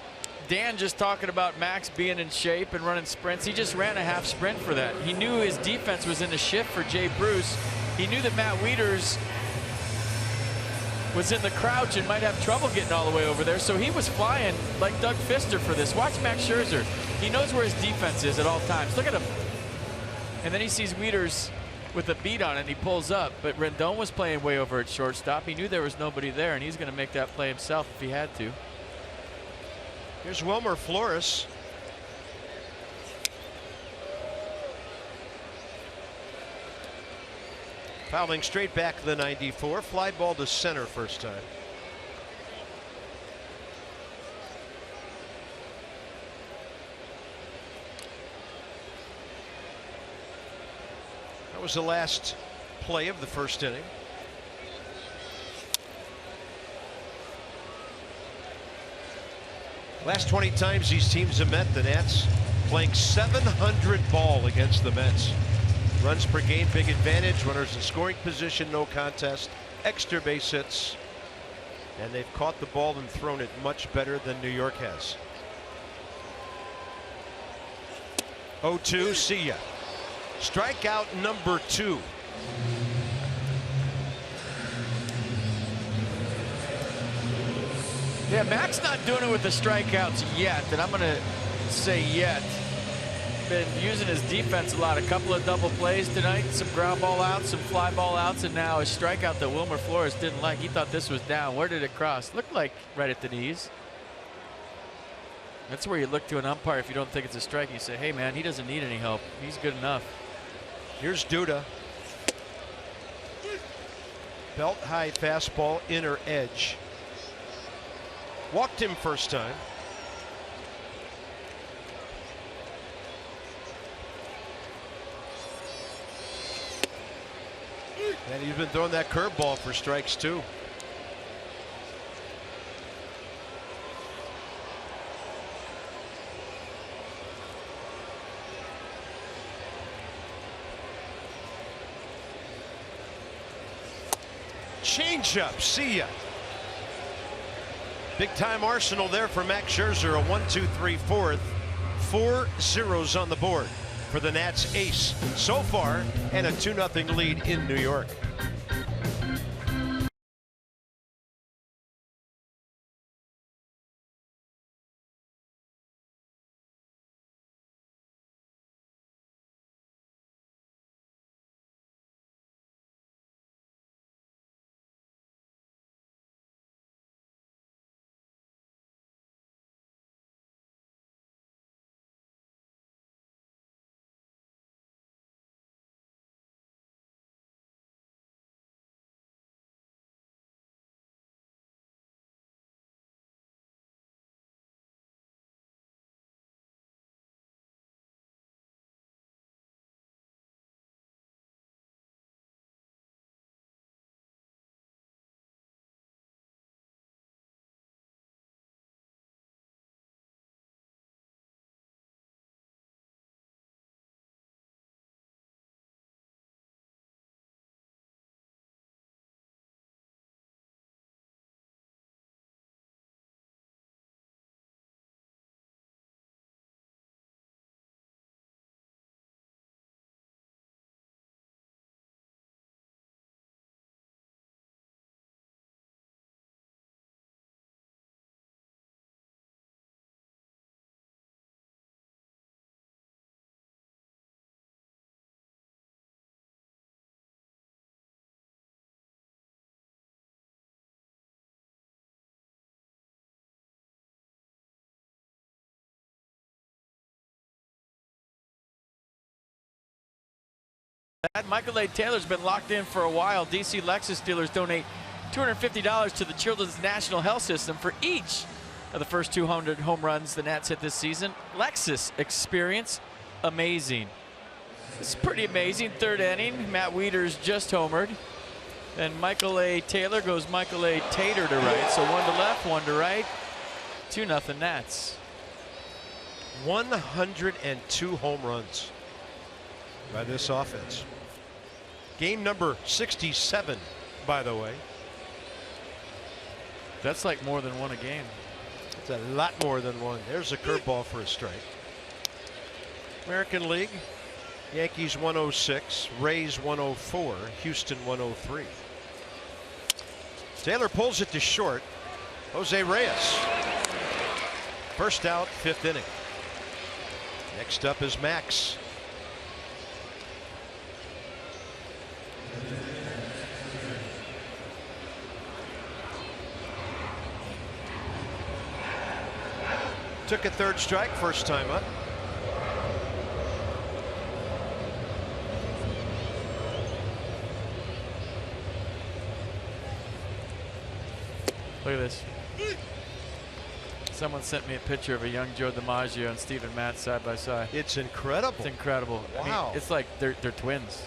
Dan just talking about Max being in shape and running sprints. He just ran a half sprint for that. He knew his defense was in a shift for Jay Bruce. He knew that Matt Wieters was in the crouch and might have trouble getting all the way over there. So he was flying like Doug Fister for this. Watch Max Scherzer. He knows where his defense is at all times. Look at him. And then he sees Wieters with a beat on it, and he pulls up. But Rendon was playing way over at shortstop. He knew there was nobody there, and he's going to make that play himself if he had to. Here's Wilmer Flores. Fouling straight back to the 94. Fly ball to center first time. That was the last play of the first inning. Last 20 times these teams have met, the Nats playing .700 ball against the Mets. Runs per game, big advantage. Runners in scoring position, no contest. Extra base hits. And they've caught the ball and thrown it much better than New York has. 0-2, see ya. Strikeout number 2. Yeah, Mac's not doing it with the strikeouts yet, and I'm going to say yet. Been using his defense a lot. A couple of double plays tonight, some ground ball outs, some fly ball outs, and now a strikeout that Wilmer Flores didn't like. He thought this was down. Where did it cross? Looked like right at the knees. That's where you look to an umpire if you don't think it's a strike. You say, hey man, he doesn't need any help. He's good enough. Here's Duda. Belt high fastball, inner edge. Walked him first time. And he's been throwing that curveball for strikes too. Changeup, see ya. Big time arsenal there for Max Scherzer. A 1-2-3-4. 4 zeros on the board for the Nats ace so far, and a 2-0 lead in New York. Michael A. Taylor's been locked in for a while. DC Lexus dealers donate $250 to the Children's National Health System for each of the first 200 home runs the Nats hit this season. Lexus experience, amazing. This is pretty amazing. Third inning, Matt Wieters just homered. Then Michael A. Taylor goes Michael A. Tater to right. So 1 to left, 1 to right. 2-0 Nats. 102 home runs by this offense. Game number 67, by the way. That's like more than one a game. It's a lot more than one. There's a curveball for a strike. American League, Yankees 106, Rays 104, Houston 103. Taylor pulls it to short. Jose Reyes. First out, 5th inning. Next up is Max. Took a 3rd strike, first time up. Look at this. Someone sent me a picture of a young Joe DiMaggio and Steven Matz side by side. It's incredible. It's incredible. Wow. I mean, it's like they're twins.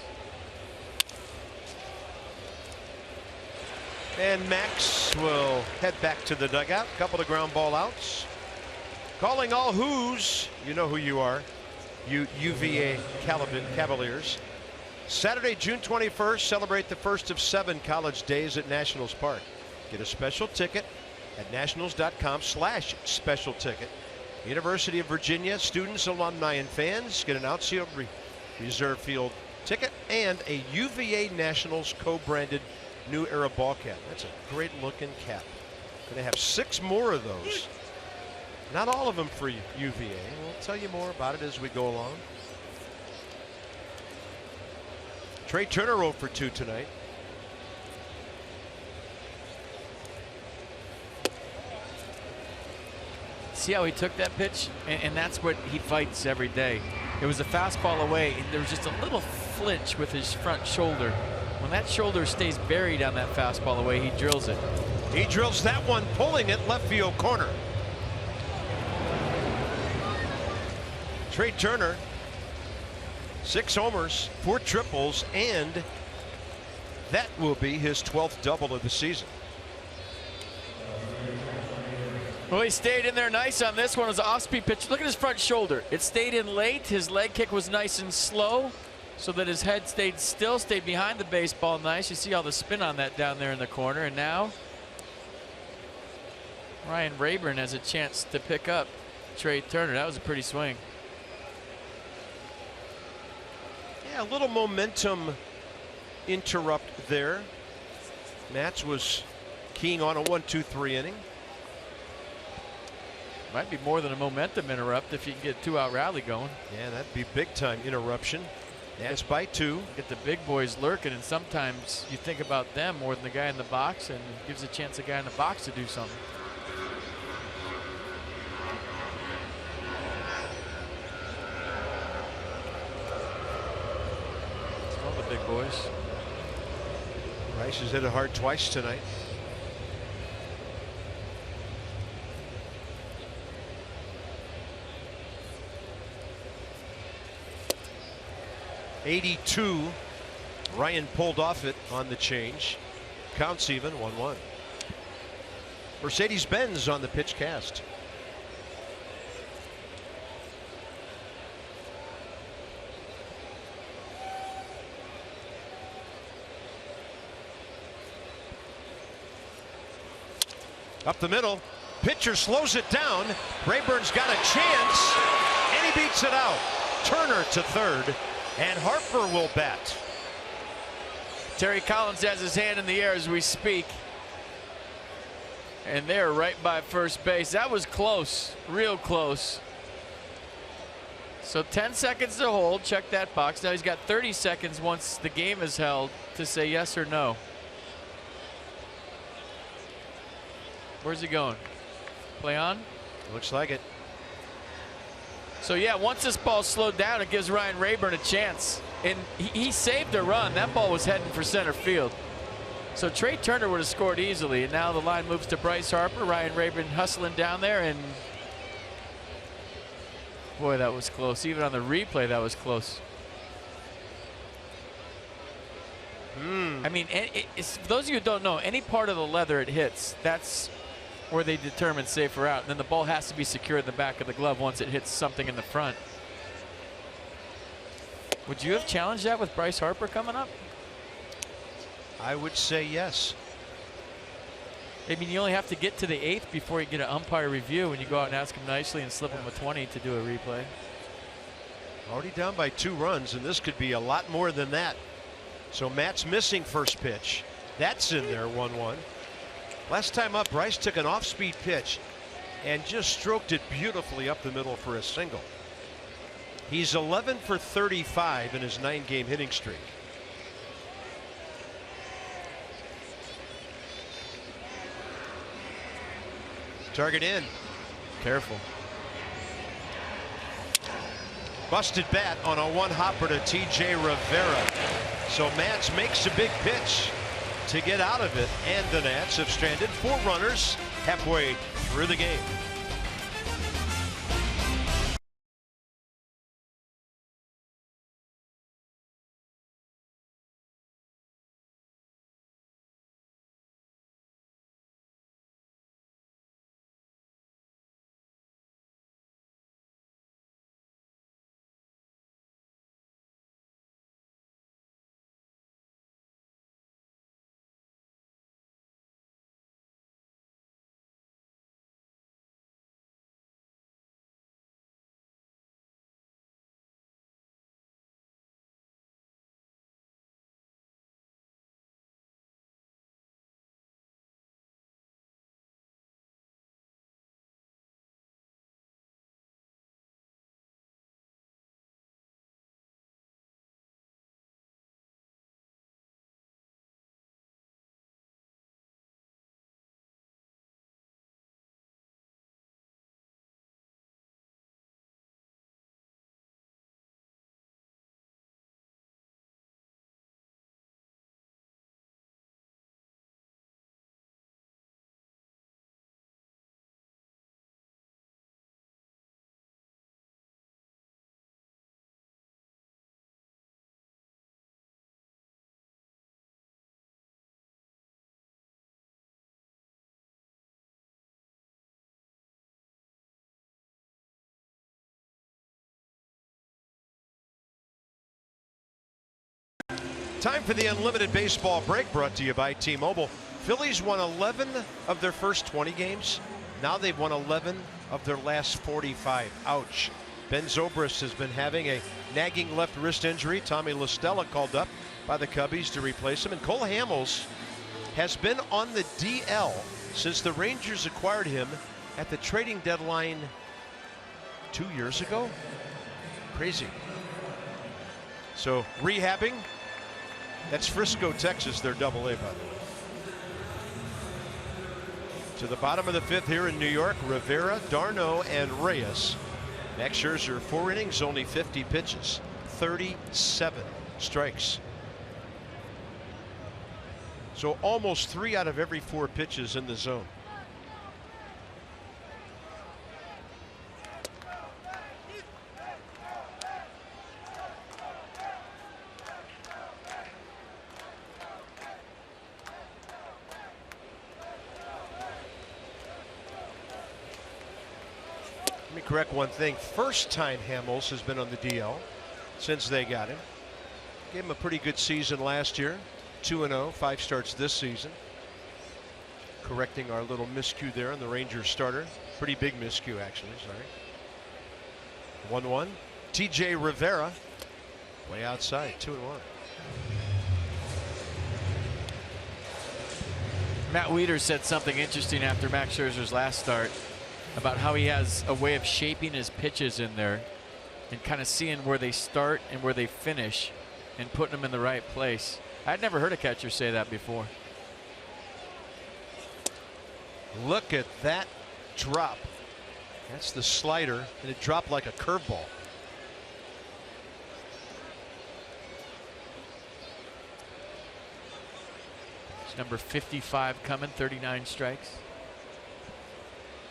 And Max will head back to the dugout. Couple of ground ball outs. Calling all Who's. You know who you are. You UVA Cavaliers. Saturday, June 21st, celebrate the first of 7 college days at Nationals Park. Get a special ticket at nationals.com/special ticket. University of Virginia students, alumni, and fans get an outfield reserve field ticket and a UVA Nationals co-branded new era ball cap. That's a great looking cap. Going to have 6 more of those. Not all of them for UVA. We'll tell you more about it as we go along. Trey Turner 0 for 2 tonight. See how he took that pitch? And that's what he fights every day. It was a fastball away, and there was just a little flinch with his front shoulder. When that shoulder stays buried on that fastball away, he drills it. He drills that one, pulling it left field corner. Trey Turner, 6 homers, 4 triples, and that will be his 12th double of the season. Well, he stayed in there nice on this one. It was an off-speed pitch. Look at his front shoulder. It stayed in late. His leg kick was nice and slow so that his head stayed still, stayed behind the baseball nice. You see all the spin on that down there in the corner. And now Ryan Rayburn has a chance to pick up Trey Turner. That was a pretty swing. Yeah, a little momentum interrupt there. Matz was keying on a 1-2-3 inning. Might be more than a momentum interrupt if you can get a 2-out rally going. Yeah, that'd be big time interruption. That's by 2. Get the big boys lurking, and sometimes you think about them more than the guy in the box, and it gives a chance the guy in the box to do something. It's one of the big boys. Rice has hit it hard twice tonight. '82. Ryan pulled off it on the change. Counts even, 1-1. Mercedes-Benz on the pitch cast. Up the middle. Pitcher slows it down. Rayburn's got a chance, and he beats it out. Turner to third. And Harper will bat. Terry Collins has his hand in the air as we speak. And they're right by first base. That was close, real close. So 10 seconds to hold, check that box. Now he's got 30 seconds once the game is held to say yes or no. Where's he going? Play on? Looks like it. So yeah, once this ball slowed down, it gives Ryan Rayburn a chance. And he saved a run. That ball was heading for center field. So Trey Turner would have scored easily. And now the line moves to Bryce Harper. Ryan Rayburn hustling down there. And boy, that was close. Even on the replay, that was close. I mean, for those of you who don't know, any part of the leather it hits, that's where they determine safe or out. And then the ball has to be secured in the back of the glove once it hits something in the front. Would you have challenged that with Bryce Harper coming up? I would say yes. I mean, you only have to get to the 8th before you get an umpire review, and you go out and ask him nicely and slip him a 20 to do a replay. Already down by 2 runs, and this could be a lot more than that. So Matt's missing first pitch. That's in there, 1-1. Last time up, Bryce took an off-speed pitch and just stroked it beautifully up the middle for a single. He's 11 for 35 in his 9-game hitting streak. Target in. Careful. Busted bat on a one-hopper to T.J. Rivera. So Matz makes a big pitch to get out of it, and the Nats have stranded 4 runners halfway through the game. Time for the Unlimited Baseball break, brought to you by T-Mobile. Phillies won 11 of their first 20 games. Now they've won 11 of their last 45. Ouch. Ben Zobrist has been having a nagging left wrist injury. Tommy La Stella called up by the Cubbies to replace him. And Cole Hamels has been on the DL since the Rangers acquired him at the trading deadline 2 years ago. Crazy. So rehabbing. That's Frisco, Texas, their Double A, by the way. To the bottom of the 5th here in New York, Rivera, d'Arnaud, and Reyes. Max Scherzer, 4 innings, only 50 pitches, 37 strikes. So almost 3 out of every 4 pitches in the zone. Correct one thing. First time Hamels has been on the DL since they got him. Gave him a pretty good season last year. 2-0, 5 starts this season. Correcting our little miscue there on the Rangers starter. Pretty big miscue, actually. Sorry. 1-1. T.J. Rivera way outside. 2-1. Matt Wieters said something interesting after Max Scherzer's last start about how he has a way of shaping his pitches in there and kind of seeing where they start and where they finish and putting them in the right place. I'd never heard a catcher say that before. Look at that drop. That's the slider, and it dropped like a curveball. It's number 55 coming, 39 strikes.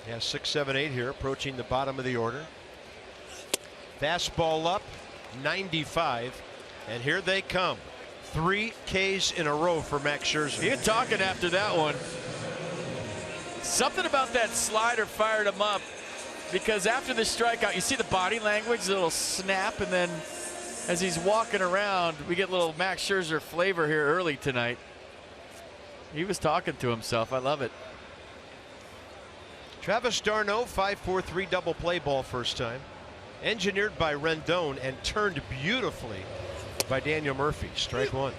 Yeah, 6, 7, 8 here, approaching the bottom of the order. Fastball up, 95, and here they come. 3 Ks in a row for Max Scherzer. You're talking after that one. Something about that slider fired him up, because after the strikeout, you see the body language, the little snap, and then as he's walking around, we get a little Max Scherzer flavor here early tonight. He was talking to himself. I love it. Travis d'Arnaud, 5-4-3 double play ball first time. Engineered by Rendon and turned beautifully by Daniel Murphy. Strike 1.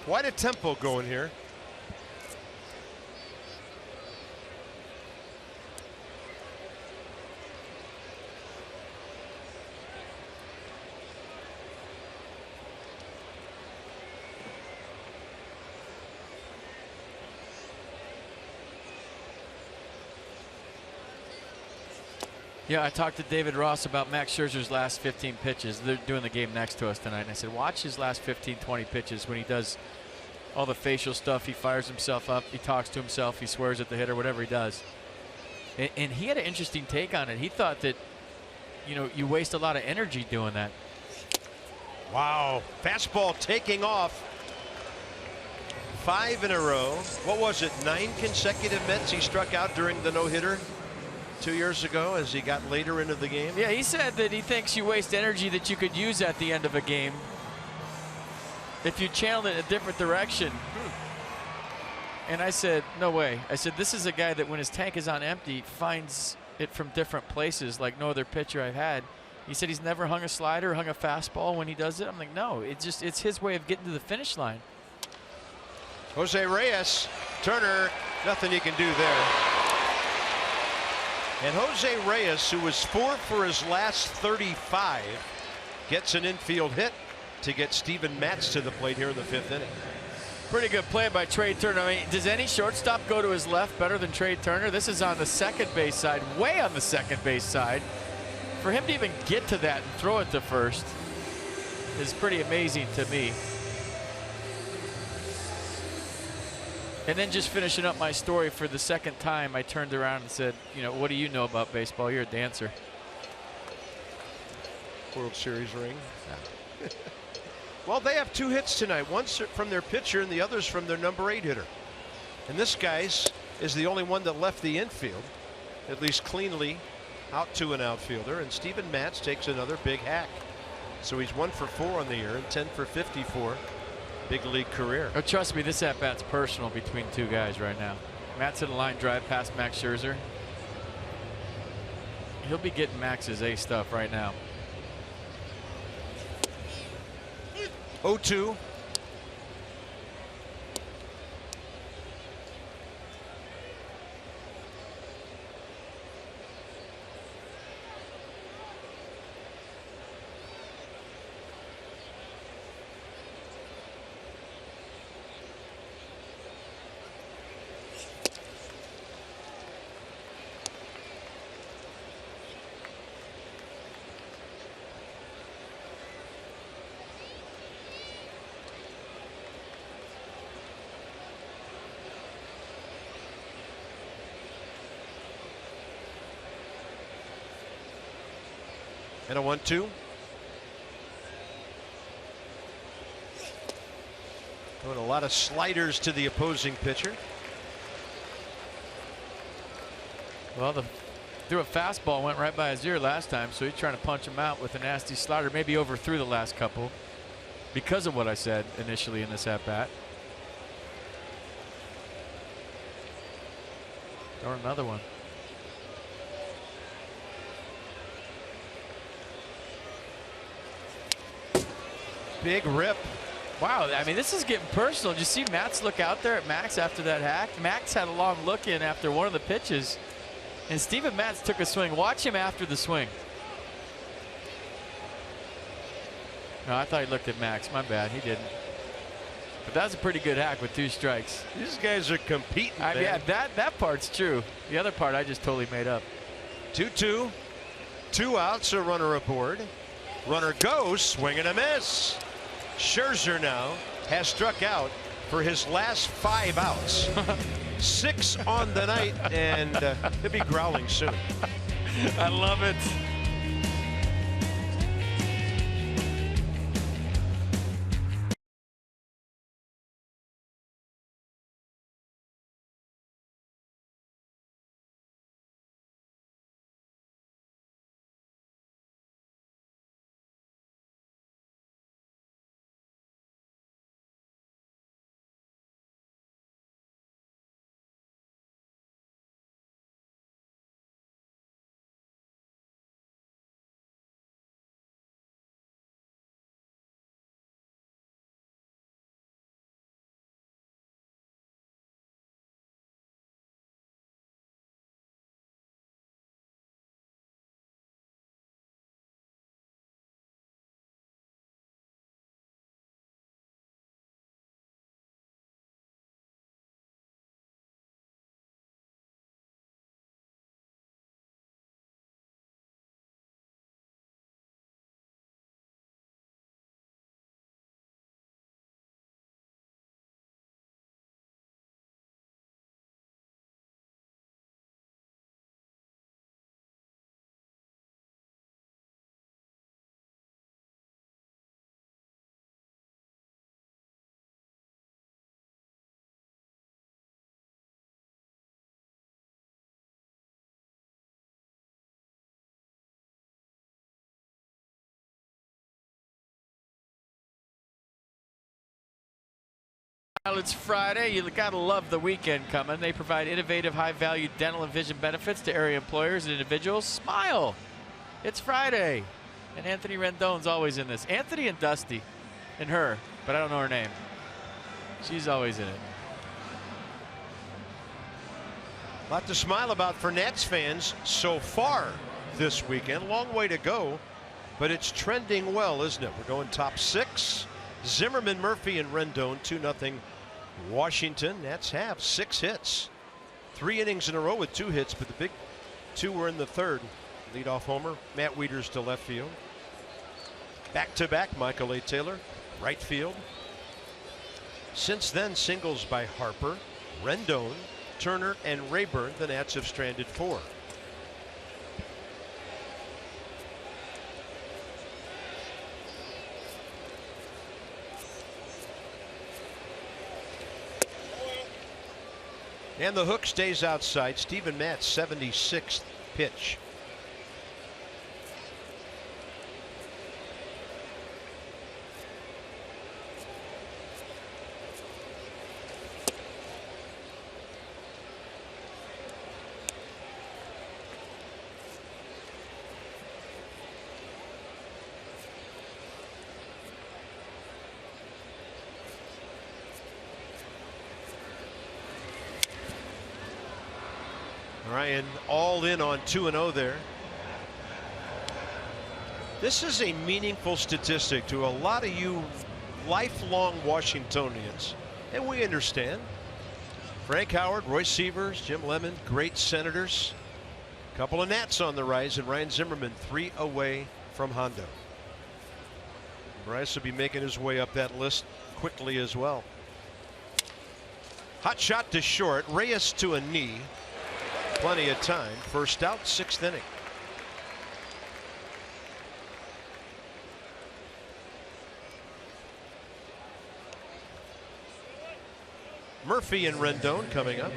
Quite a tempo going here. Yeah, I talked to David Ross about Max Scherzer's last 15 pitches. They're doing the game next to us tonight. And I said, watch his last 15, 20 pitches when he does all the facial stuff. He fires himself up. He talks to himself. He swears at the hitter, whatever he does. And he had an interesting take on it. He thought that, you know, you waste a lot of energy doing that. Wow. Fastball taking off. 5 in a row. What was it? 9 consecutive Mets he struck out during the no-hitter 2 years ago as he got later into the game. Yeah, he said that he thinks you waste energy that you could use at the end of a game if you channeled it in a different direction. And I said, no way. I said, this is a guy that when his tank is on empty finds it from different places like no other pitcher I've had. He said he's never hung a slider, hung a fastball when he does it. I'm like, no, it's his way of getting to the finish line. Jose Reyes, Turner, nothing you can do there. And Jose Reyes, who was 4 for his last 35, gets an infield hit to get Steven Matz to the plate here in the 5th inning. Pretty good play by Trey Turner. I mean, does any shortstop go to his left better than Trey Turner? This is on the second base side, way on the second base side. For him to even get to that and throw it to first is pretty amazing to me. And then just finishing up my story for the second time, I turned around and said, you know, what do you know about baseball? You're a dancer. World Series ring. Well, they have 2 hits tonight. One's from their pitcher and the other's from their number 8 hitter. And this guy's is the only one that left the infield, at least cleanly, out to an outfielder. And Steven Matz takes another big hack. So he's 1 for 4 on the year and 10 for 54. Big league career. Oh, trust me, this at-bat's personal between 2 guys right now. Matt's hit a line drive past Max Scherzer. He'll be getting Max's A stuff right now. 0-2. And a 1-2. Throwing a lot of sliders to the opposing pitcher. Well, threw a fastball, went right by his ear last time, so he's trying to punch him out with a nasty slider. Maybe overthrew the last couple because of what I said initially in this at-bat. Or another one. Big rip. Wow, I mean, this is getting personal. Did you see Matz look out there at Max after that hack? Max had a long look in after one of the pitches, and Steven Matz took a swing. Watch him after the swing. No, I thought he looked at Max. My bad, he didn't. But that was a pretty good hack with 2 strikes. These guys are competing. Yeah, that part's true. The other part I just totally made up. 2-2. 2 outs, a runner aboard. Runner goes, swing and a miss. Scherzer now has struck out for his last 5 outs. 6 on the night, and he'll be growling soon. I love it. Well, it's Friday. You gotta love the weekend coming. They provide innovative, high-value dental and vision benefits to area employers and individuals. Smile. It's Friday. And Anthony Rendon's always in this. Anthony and Dusty. And her. But I don't know her name. She's always in it. A lot to smile about for Nats fans so far this weekend. Long way to go. But it's trending well, isn't it? We're going top 6. Zimmerman, Murphy, and Rendon, 2-0 Washington. Nats have 6 hits. 3 innings in a row with 2 hits, but the big 2 were in the third. Leadoff homer, Matt Wieters to left field. Back-to-back, Michael A. Taylor, right field. Since then, singles by Harper, Rendon, Turner, and Rayburn. The Nats have stranded 4. And the hook stays outside. Steven Matt's 76th pitch. Ryan all in on 2-0 there. This is a meaningful statistic to a lot of you lifelong Washingtonians, and we understand. Frank Howard, Roy Sievers, Jim Lemon, great Senators. A couple of Nats on the rise, and Ryan Zimmerman 3 away from Hondo. Bryce will be making his way up that list quickly as well. Hot shot to short. Reyes to a knee. Plenty of time. First out, 6th inning. Murphy and Rendon coming up.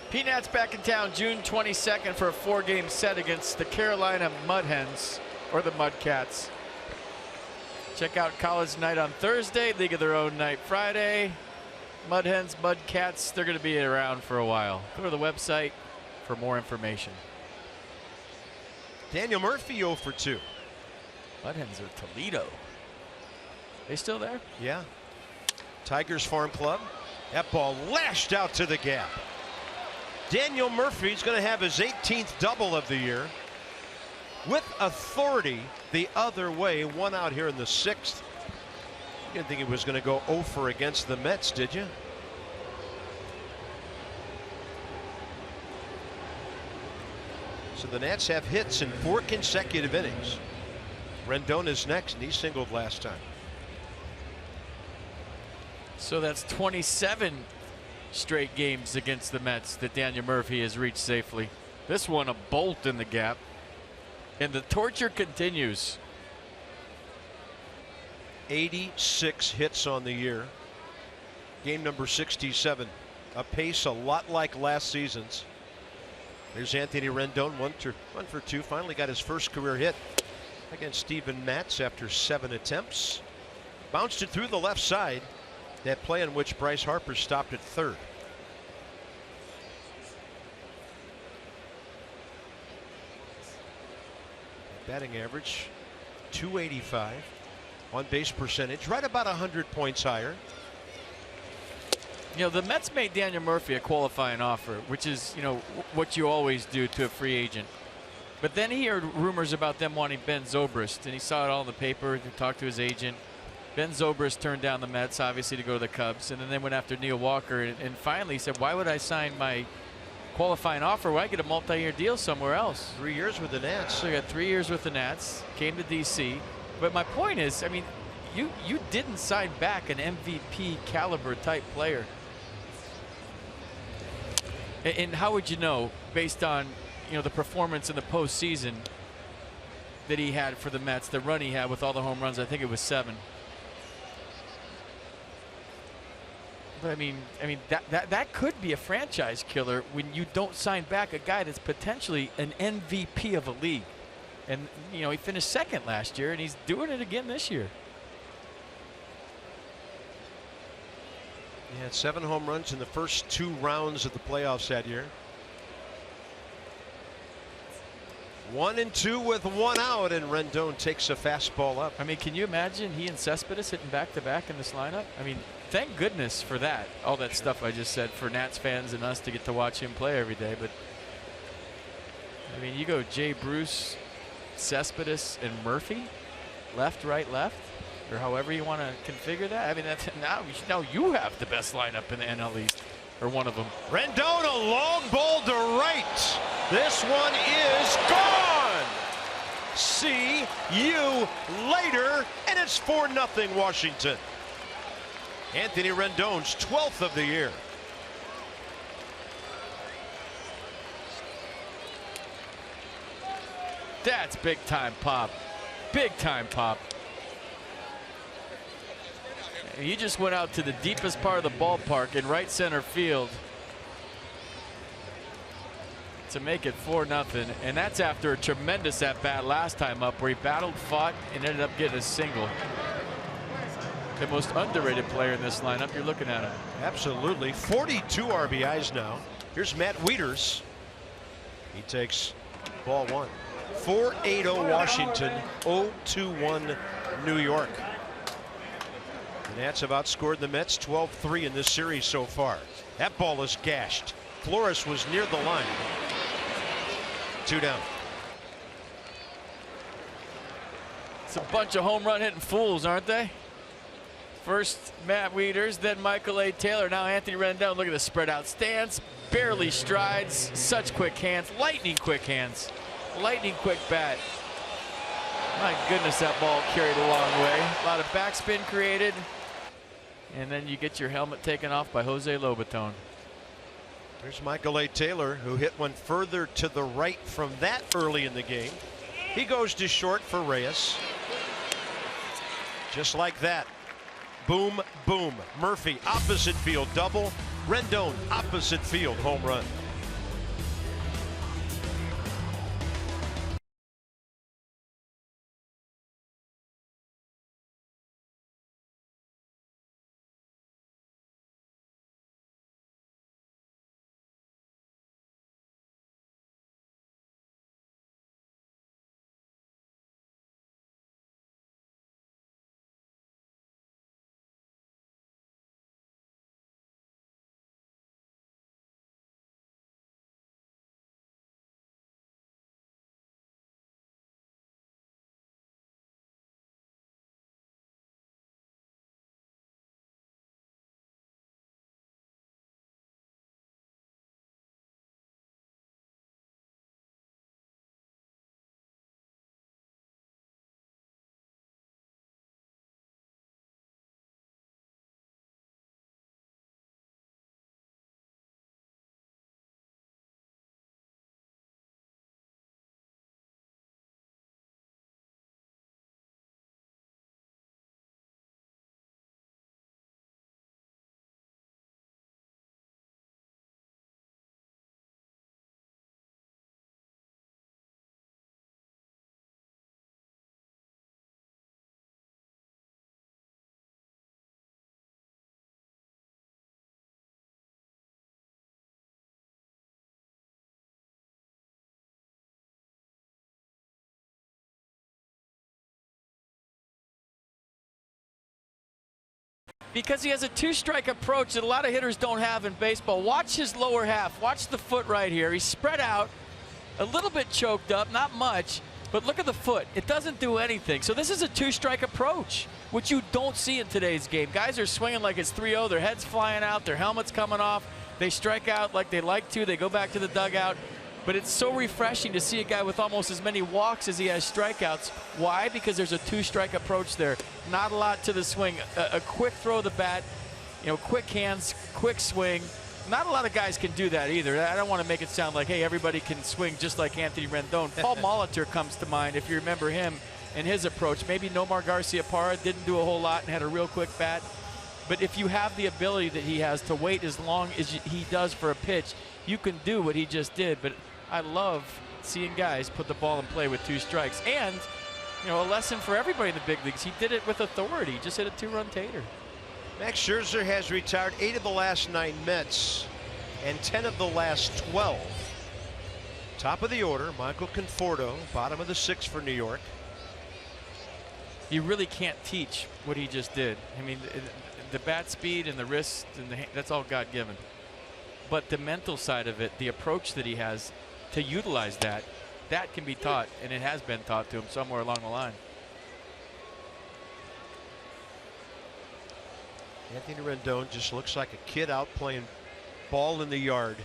Peanuts back in town June 22nd for a 4-game set against the Carolina Mud Hens, or the Mudcats. Check out College Night on Thursday, League of Their Own Night Friday. Mud Hens, Mudcats, they're going to be around for a while. Go to the website for more information. Daniel Murphy 0 for 2. Mud Hens are Toledo. They still there? Yeah. Tigers Farm Club. That ball lashed out to the gap. Daniel Murphy's going to have his 18th double of the year. With authority the other way. 1 out here in the 6th. You didn't think he was going to go 0 for against the Mets, did you? So the Nats have hits in 4 consecutive innings. Rendon is next, and he singled last time. So that's 27 straight games against the Mets that Daniel Murphy has reached safely. This one a bolt in the gap. And the torture continues. 86 hits on the year. Game number 67. A pace a lot like last season's. There's Anthony Rendon, 1 for 2. Finally got his first career hit against Steven Matz after 7 attempts. Bounced it through the left side. That play in which Bryce Harper stopped at third. Batting average .285. On base percentage right about 100 points higher. You know, the Mets made Daniel Murphy a qualifying offer, which is, you know, what you always do to a free agent. But then he heard rumors about them wanting Ben Zobrist, and he saw it all in the paper. He talked to his agent. Ben Zobrist turned down the Mets, obviously, to go to the Cubs, and then they went after Neil Walker. And finally he said, why would I sign my qualifying offer? Why get a multi-year deal somewhere else? 3 years with the Nats. So he got 3 years with the Nats, came to D.C. But my point is, I mean, you didn't sign back an MVP caliber type player. And how would you know, based on, you know, the performance in the postseason that he had for the Mets, the run he had with all the home runs? I think it was 7. But I mean that could be a franchise killer when you don't sign back a guy that's potentially an MVP of a league. And you know, he finished 2nd last year, and he's doing it again this year. He had 7 home runs in the first 2 rounds of the playoffs that year. 1-2 with 1 out, and Rendon takes a fastball up. I mean, can you imagine he and Cespedes hitting back-to-back in this lineup? I mean, thank goodness for that. All that stuff I just said for Nats fans and us to get to watch him play every day. But I mean, you go Jay Bruce, Cespedes, and Murphy, left, right, left, or however you want to configure that. I mean, that's now you have the best lineup in the NL East, or one of them. Rendon, a long ball to right. This one is gone. See you later, and it's 4-0 Washington. Anthony Rendon's 12th of the year. That's big time pop. Big time pop. He just went out to the deepest part of the ballpark in right center field to make it 4-0, and that's after a tremendous at-bat last time up where he battled, fought, and ended up getting a single. The most underrated player in this lineup. You're looking at him. Absolutely. 42 RBIs now. Here's Matt Wieters. He takes ball 1. 4-8-0 Washington, 0-2-1 New York. The Nats have outscored the Mets 12-3 in this series so far. That ball is gashed. Flores was near the line. 2 down. It's a bunch of home run hitting fools, aren't they? First Matt Wieters, then Michael A. Taylor, now Anthony Rendon. Look at the spread out stance, barely strides, such quick hands, lightning quick hands, lightning quick bat. My goodness, that ball carried a long way. A lot of backspin created, and then you get your helmet taken off by Jose Lobaton. There's Michael A. Taylor, who hit one further to the right from that early in the game. He goes to short for Reyes. Just like that. Boom, boom. Murphy, opposite field double. Rendon, opposite field home run. Because he has a 2-strike approach that a lot of hitters don't have in baseball. Watch his lower half. Watch the foot right here. He's spread out, a little bit choked up, not much, but look at the foot. It doesn't do anything. So this is a 2-strike approach, which you don't see in today's game. Guys are swinging like it's 3-0. Their heads flying out, their helmets coming off. They strike out like they like to. They go back to the dugout. But it's so refreshing to see a guy with almost as many walks as he has strikeouts. Why? Because there's a 2-strike approach there. Not a lot to the swing. A quick throw of the bat, quick hands, quick swing. Not a lot of guys can do that either. I don't want to make it sound like, hey, everybody can swing just like Anthony Rendon. Paul Molitor comes to mind, if you remember him and his approach. Maybe Nomar Garciaparra didn't do a whole lot and had a real quick bat. But if you have the ability that he has to wait as long as he does for a pitch, you can do what he just did. But I love seeing guys put the ball in play with 2 strikes. And, a lesson for everybody in the big leagues. He did it with authority. Just hit a 2-run tater. Max Scherzer has retired 8 of the last 9 Mets and 10 of the last 12. Top of the order, Michael Conforto, bottom of the 6th for New York. You really can't teach what he just did. I mean, the bat speed and the wrist and that's all God-given. But the mental side of it, the approach that he has to utilize that can be taught, and it has been taught to him somewhere along the line. Anthony Rendon just looks like a kid out playing ball in the yard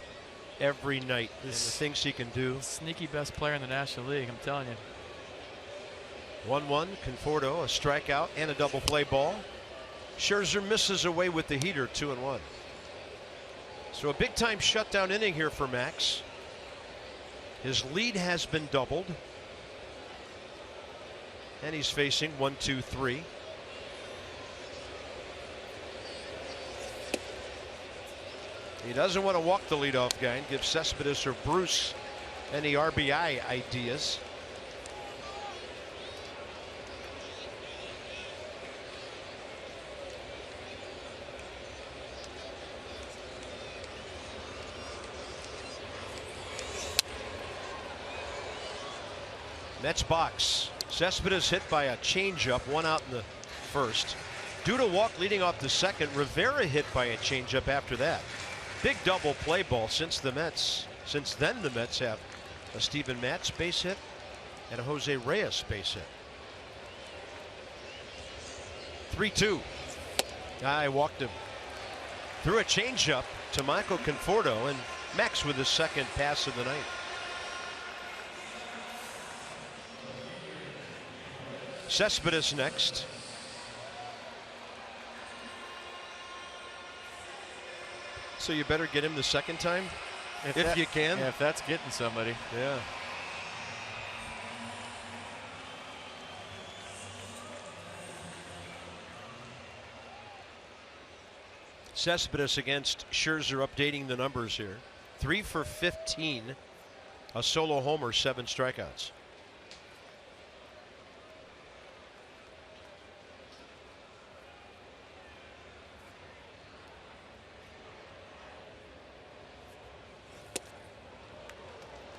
every night. And the things he can do. Sneaky best player in the National League, I'm telling you. 1-1, Conforto, a strikeout and a double play ball. Scherzer misses away with the heater, 2-1. So a big time shutdown inning here for Max. His lead has been doubled. And he's facing 1-2-3. He doesn't want to walk the leadoff guy and give Cespedes or Bruce any RBI ideas. Mets box. Cespedes hit by a changeup, 1 out in the 1st. Due to walk leading off the 2nd. Rivera hit by a changeup after that. Big double play ball since then the Mets have a Steven Matz base hit and a Jose Reyes base hit. 3-2. I walked him. Threw a changeup to Michael Conforto, and Max with his 2nd pass of the night. Cespedes next. So you better get him the 2nd time if you can. Yeah, if that's getting somebody. Yeah. Cespedes against Scherzer, updating the numbers here. 3 for 15, a solo homer, 7 strikeouts.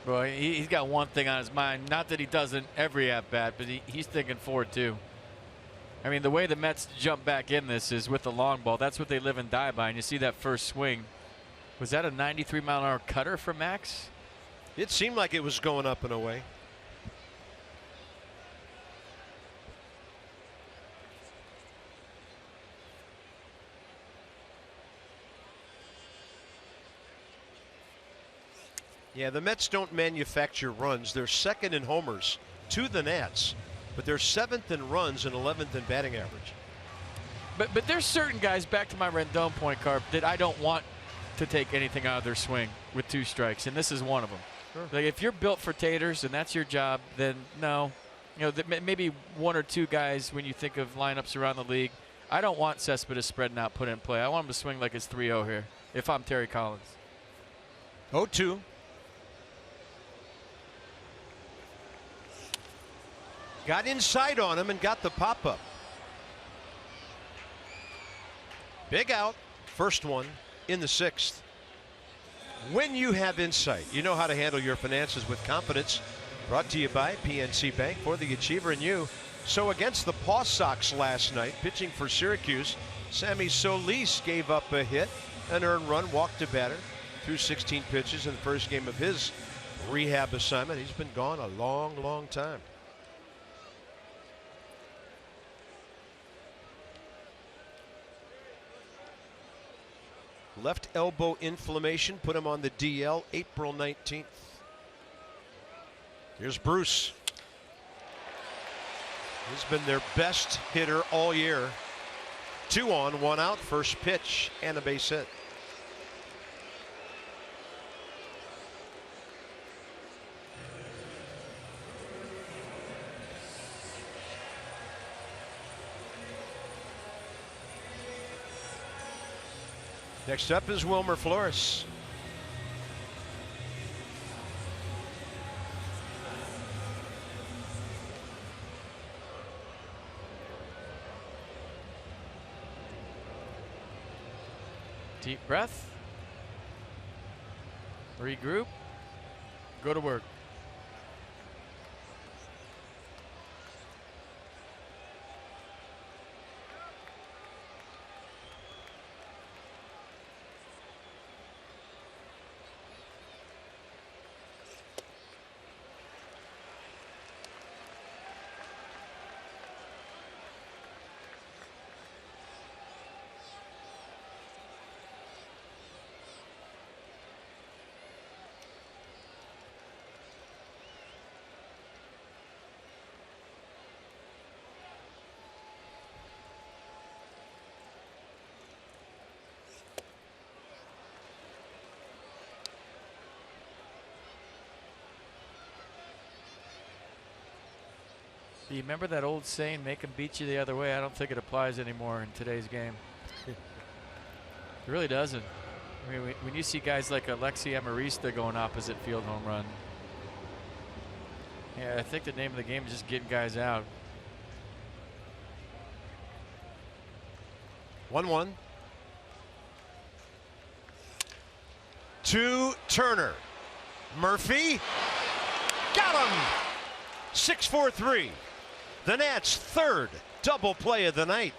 Boy, he's got one thing on his mind. Not that he doesn't every at bat, but he's thinking forward too. I mean, the way the Mets jump back in this is with the long ball. That's what they live and die by. And you see that first swing. Was that a 93-mile-an-hour cutter for Max? It seemed like it was going up and away. Yeah, the Mets don't manufacture runs. They're 2nd in homers to the Nats, but they're 7th in runs and 11th in batting average. But there's certain guys, back to my Rendon point, Carp, that I don't want to take anything out of their swing with 2 strikes, and this is one of them. Sure. Like, if you're built for taters and that's your job, then no. You know, maybe 1 or 2 guys when you think of lineups around the league. I don't want Cespedes spreading out, put in play. I want him to swing like it's 3-0 here if I'm Terry Collins. 0-2. Got inside on him and got the pop-up. Big out. First one in the 6th. When you have insight, you know how to handle your finances with confidence. Brought to you by PNC Bank, for the achiever in you. So against the Paw Sox last night, pitching for Syracuse, Sammy Solis gave up a hit, an earned run, walked a batter, threw 16 pitches in the first game of his rehab assignment. He's been gone a long, long time. Left elbow inflammation put him on the DL April 19th. Here's Bruce. He's been their best hitter all year. 2 on, 1 out, first pitch and a base hit. Next up is Wilmer Flores. Deep breath. Regroup. Go to work. Do you remember that old saying, make them beat you the other way? I don't think it applies anymore in today's game. It really doesn't. I mean, when you see guys like Alexi Amarista going opposite field home run. Yeah, I think the name of the game is just getting guys out. 1-1. To Turner. Murphy. Got him! 6-4-3. The Nats' third double play of the night.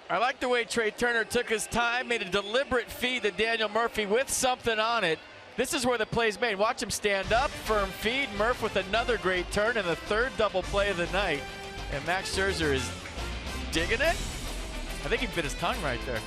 I like the way Trey Turner took his time, made a deliberate feed to Daniel Murphy with something on it. This is where the play's made. Watch him stand up, firm feed. Murph with another great turn and the third double play of the night. And Max Scherzer is digging it. I think he bit his tongue right there.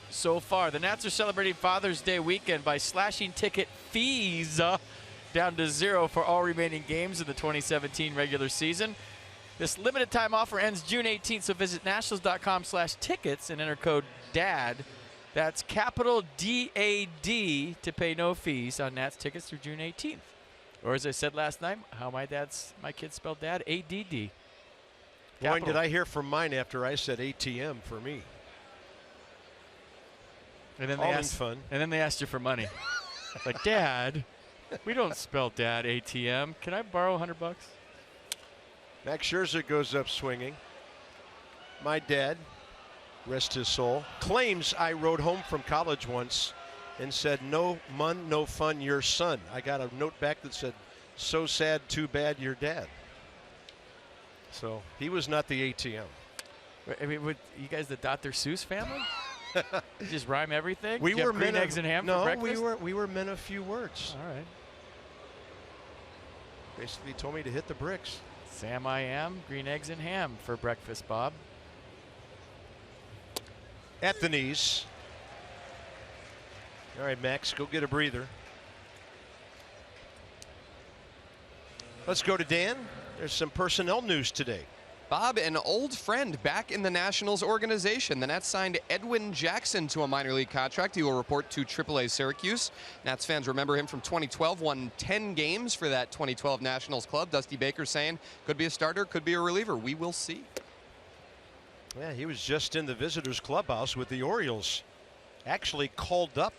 So far, the Nats are celebrating Father's Day weekend by slashing ticket fees down to 0 for all remaining games in the 2017 regular season. This limited time offer ends June 18th, so visit nationals.com/tickets and enter code DAD. That's capital D-A-D to pay no fees on Nats tickets through June 18th. Or as I said last night, how my kids spelled dad, A-D-D. Boy, did I hear from mine after I said ATM for me. And then All in fun. And then they asked you for money. Like, Dad, we don't spell dad ATM. Can I borrow $100? Max Scherzer goes up swinging. My dad, rest his soul, claims I rode home from college once and said, "No mun, no fun, your son." I got a note back that said, "So sad, too bad, your dad." So he was not the ATM. I mean, you guys the Dr. Seuss family? You just rhyme everything? We were green eggs and ham for breakfast? we were men of few words. All right. Basically told me to hit the bricks. Sam I am, green eggs and ham for breakfast, Bob. At the knees. All right, Max, go get a breather. Let's go to Dan. There's some personnel news today. Bob, an old friend back in the Nationals organization. The Nats signed Edwin Jackson to a minor league contract. He will report to AAA Syracuse. Nats fans remember him from 2012, won 10 games for that 2012 Nationals club. Dusty Baker saying, could be a starter, could be a reliever. We will see. Yeah, he was just in the visitors clubhouse with the Orioles. Actually called up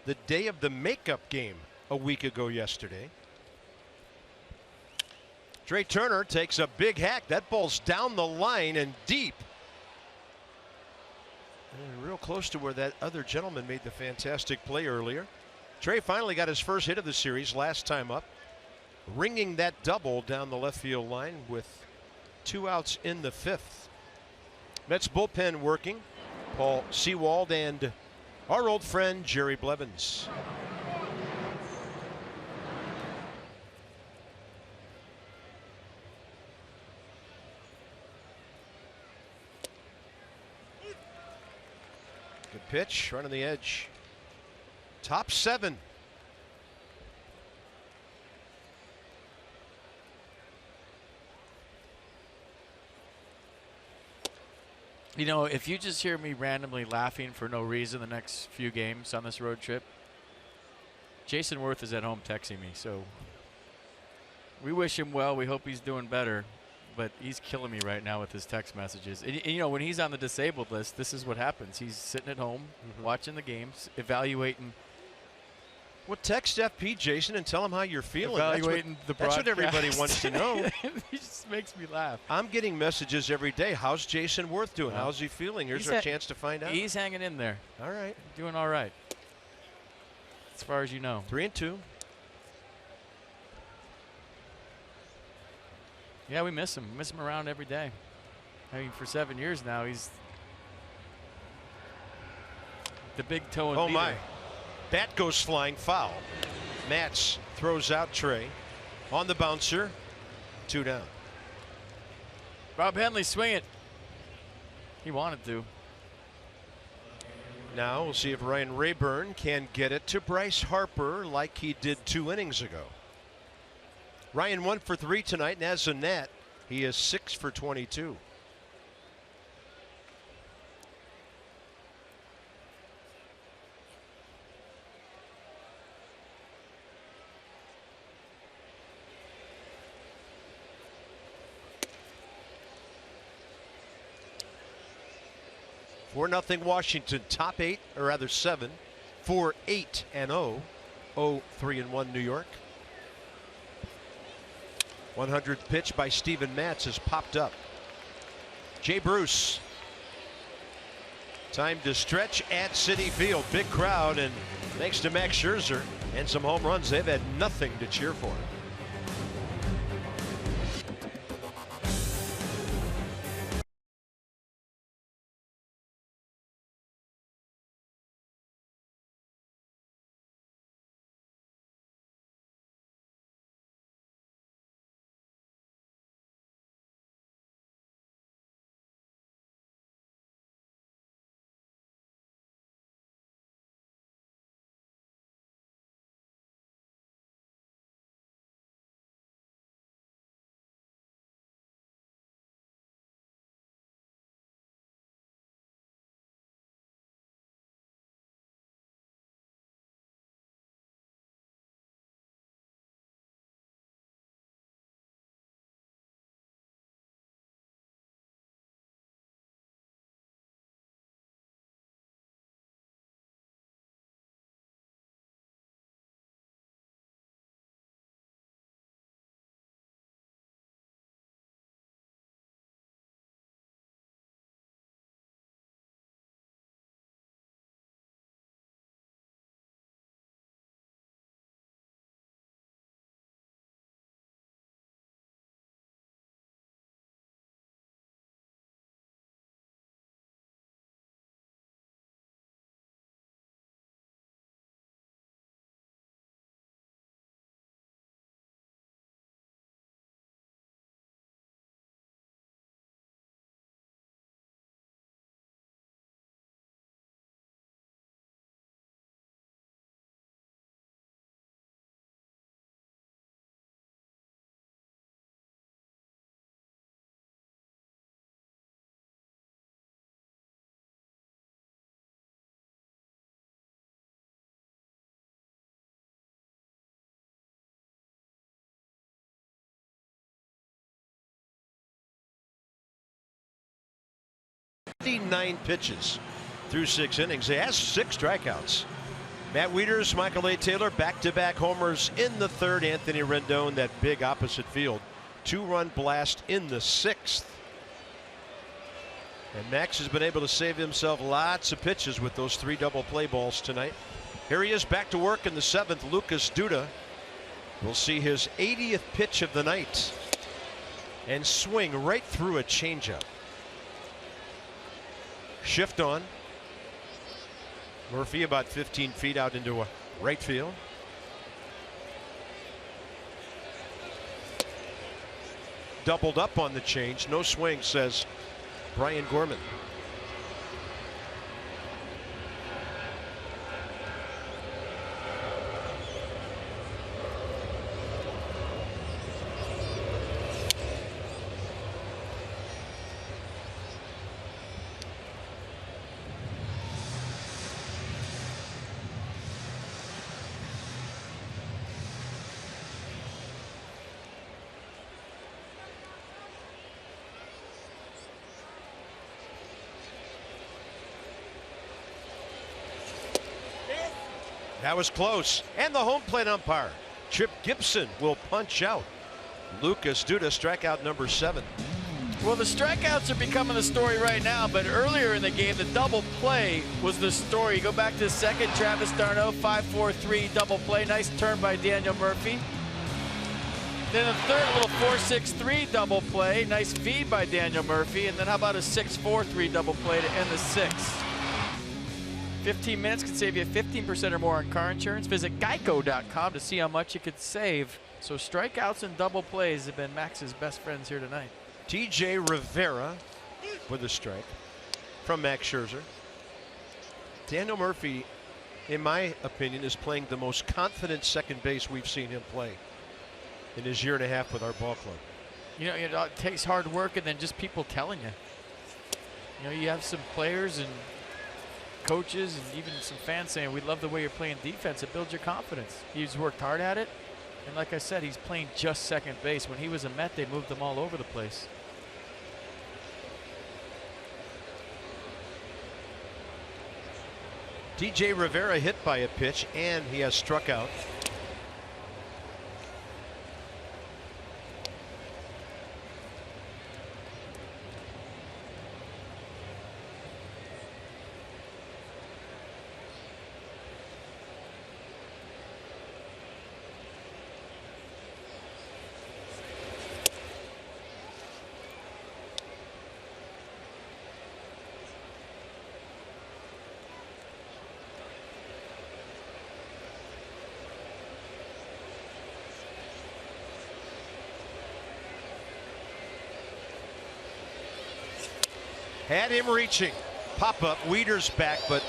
the day of the makeup game a week ago yesterday. Trey Turner takes a big hack. That ball's down the line and deep. And real close to where that other gentleman made the fantastic play earlier. Trey finally got his first hit of the series last time up, ringing that double down the left field line with 2 outs in the 5th. Mets bullpen working. Paul Sewald and our old friend Jerry Blevins. Good pitch, right on the edge. Top 7. You know, if you just hear me randomly laughing for no reason the next few games on this road trip, Jason Worth is at home texting me. So we wish him well. We hope he's doing better. But he's killing me right now with his text messages. And, you know, when he's on the disabled list, this is what happens. He's sitting at home, watching the games, evaluating. Well, text FP, Jason, and tell him how you're feeling. Evaluating the broadcast. That's what everybody wants to know. He just makes me laugh. I'm getting messages every day. How's Jason Worth doing? Well, how's he feeling? Here's our chance to find out. He's hanging in there. All right. Doing all right. As far as you know. 3-2. Yeah, we miss him. We miss him around every day. I mean, for 7 years now, he's the big toe and Oh, leader. my. Bat goes flying foul. Matz throws out Trey. On the bouncer. 2 down. Rob Henley swing it. He wanted to. Now we'll see if Ryan Rayburn can get it to Bryce Harper like he did 2 innings ago. Ryan 1 for 3 tonight, and as a Nat, he is 6 for 22. For nothing Washington, top 8, or rather 7, 4-8-0, 0-3-1 New York. 100th pitch by Steven Matz has popped up. Jay Bruce. Time to stretch at Citi Field. Big crowd, and thanks to Max Scherzer and some home runs, they've had nothing to cheer for. 59 pitches through 6 innings. He has 6 strikeouts. Matt Wieters, Michael A. Taylor, back-to-back homers in the 3rd. Anthony Rendon, that big opposite field 2-run blast in the 6th. And Max has been able to save himself lots of pitches with those 3 double play balls tonight. Here he is back to work in the 7th. Lucas Duda will see his 80th pitch of the night and swing right through a changeup. Shift on. Murphy about 15 feet out into a right field. Doubled up on the change. No swing, says Brian Gorman. That was close. And the home plate umpire, Chip Gibson, will punch out. Lucas Duda, strikeout number 7. Well, the strikeouts are becoming the story right now, but earlier in the game, the double play was the story. You go back to the 2nd, Travis d'Arnaud, 5-4-3 double play. Nice turn by Daniel Murphy. Then the 3rd, a little 4-6-3 double play. Nice feed by Daniel Murphy. And then how about a 6-4-3 double play to end the 6th? 15 minutes can save you 15% or more on car insurance. Visit geico.com to see how much you could save. So strikeouts and double plays have been Max's best friends here tonight. TJ Rivera with a strike from Max Scherzer. Daniel Murphy, in my opinion, is playing the most confident second base we've seen him play in his 1.5 years with our ball club. You know, it takes hard work and then just people telling you. You know, you have some players and coaches and even some fans saying, we love the way you're playing defense. It builds your confidence. He's worked hard at it. And like I said, he's playing just second base. When he was a Met, they moved him all over the place. TJ Rivera hit by a pitch, and he has struck out. Had him reaching. Pop up. Wieters back, but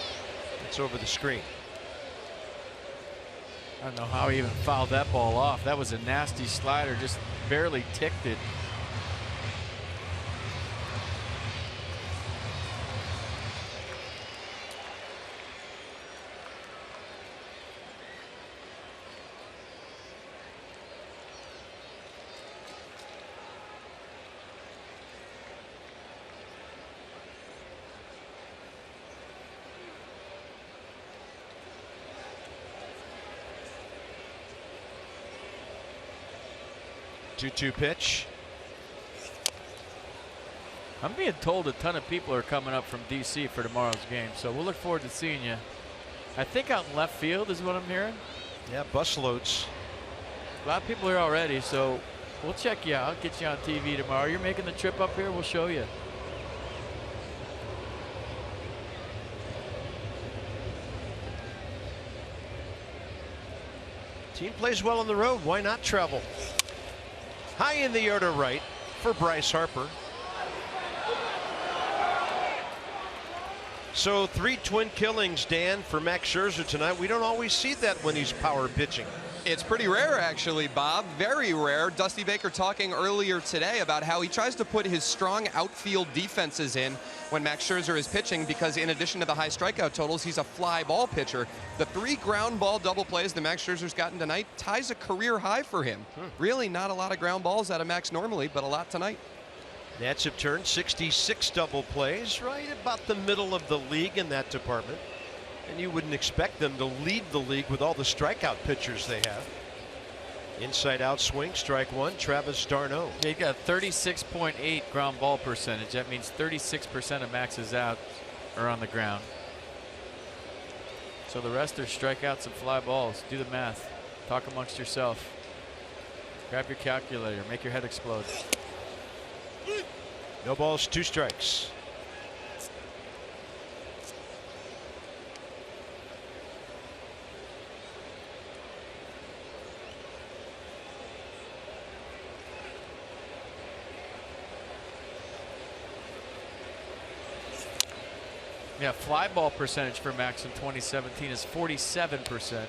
it's over the screen. I don't know how he even fouled that ball off. That was a nasty slider, just barely ticked it. Two-two pitch. I'm being told a ton of people are coming up from DC for tomorrow's game, so we'll look forward to seeing you. I think out in left field is what I'm hearing. Yeah, busloads. A lot of people here already, so we'll check you out, get you on TV tomorrow. You're making the trip up here, we'll show you. Team plays well on the road. Why not travel? High in the air to right for Bryce Harper. So 3 twin killings, Dan, for Max Scherzer tonight. We don't always see that when he's power pitching. It's pretty rare, actually, Bob. Very rare. Dusty Baker talking earlier today about how he tries to put his strong outfield defenses in when Max Scherzer is pitching, because in addition to the high strikeout totals, he's a fly ball pitcher. The 3 ground ball double plays that Max Scherzer's gotten tonight ties a career high for him. Really not a lot of ground balls out of Max normally, but a lot tonight. Nats have turned 66 double plays, right about the middle of the league in that department. And you wouldn't expect them to lead the league with all the strikeout pitchers they have. Inside out swing, strike one, Travis d'Arnaud. He got 36.8 ground ball percentage. That means 36% of Max's outs are on the ground. So the rest are strikeouts and fly balls. Do the math. Talk amongst yourself. Grab your calculator. Make your head explode. No balls, 2 strikes. Yeah, fly ball percentage for Max in 2017 is 47%.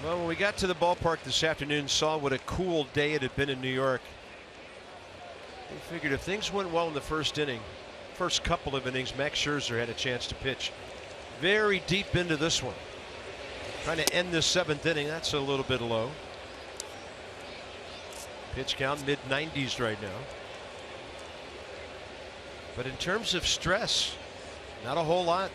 Well, when we got to the ballpark this afternoon, saw what a cool day it had been in New York. We figured if things went well in the first inning, first couple of innings, Max Scherzer had a chance to pitch very deep into this one. Trying to end this 7th inning. That's a little bit low. Pitch count mid-90s right now. But in terms of stress, not a whole lot.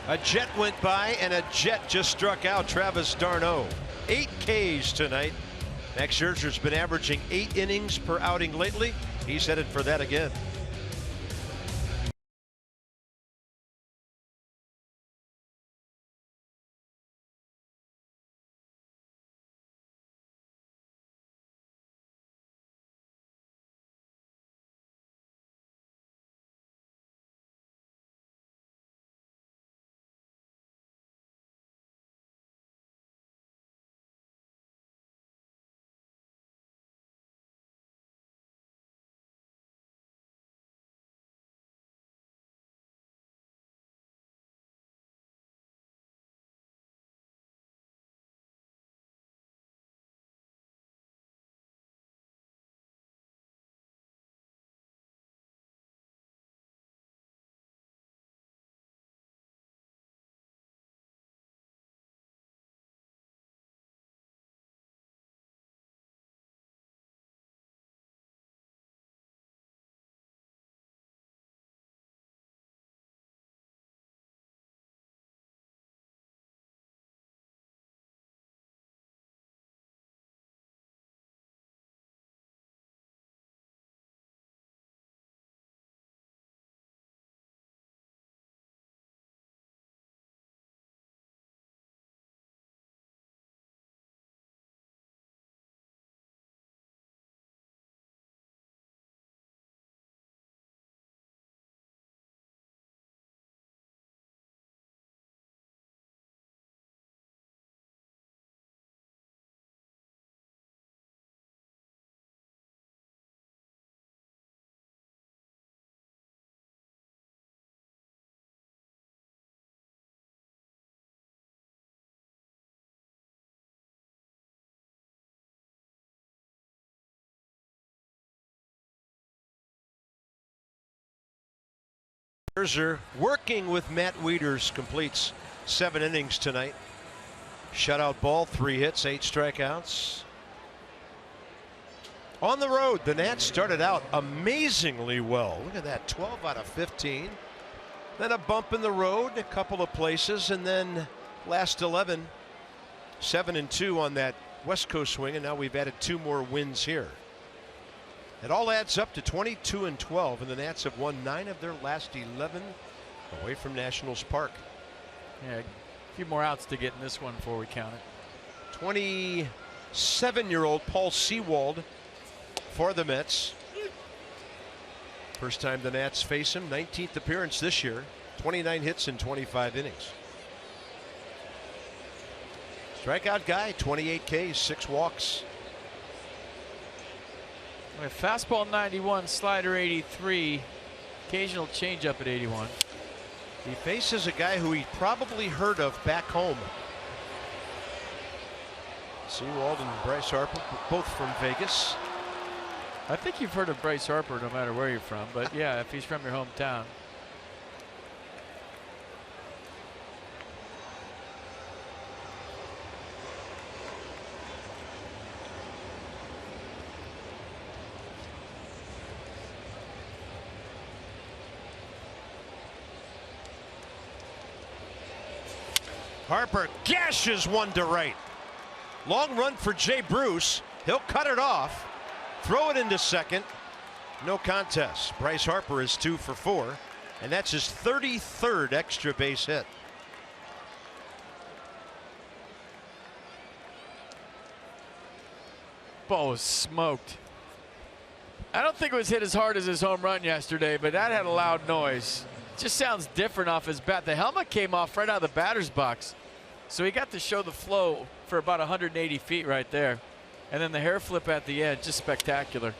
A jet went by and a jet just struck out Travis d'Arnaud. 8 Ks tonight. Max Scherzer's been averaging 8 innings per outing lately. He's headed for that again. Scherzer working with Matt Wieters completes 7 innings tonight. Shutout ball, 3 hits, 8 strikeouts. On the road, the Nats started out amazingly well. Look at that, 12 out of 15. Then a bump in the road, a couple of places, and then last 11, 7-2 on that West Coast swing, and now we've added 2 more wins here. It all adds up to 22-12, and the Nats have won 9 of their last 11 away from Nationals Park. Yeah, a few more outs to get in this one before we count it. 27-year-old Paul Sewald for the Mets. First time the Nats face him, 19th appearance this year, 29 hits in 25 innings. Strikeout guy, 28 Ks, 6 walks. Fastball 91, slider 83, occasional changeup at 81. He faces a guy who he probably heard of back home. Seawald and Bryce Harper, both from Vegas. I think you've heard of Bryce Harper no matter where you're from, but yeah, if he's from your hometown. Harper gashes one to right. Long run for Jay Bruce. He'll cut it off. Throw it into second. No contest. Bryce Harper is 2 for 4, and that's his 33rd extra base hit. Ball was smoked. I don't think it was hit as hard as his home run yesterday, but that had a loud noise. Just sounds different off his bat. The helmet came off right out of the batter's box, so he got to show the flow for about 180 feet right there. And then the hair flip at the end, just spectacular.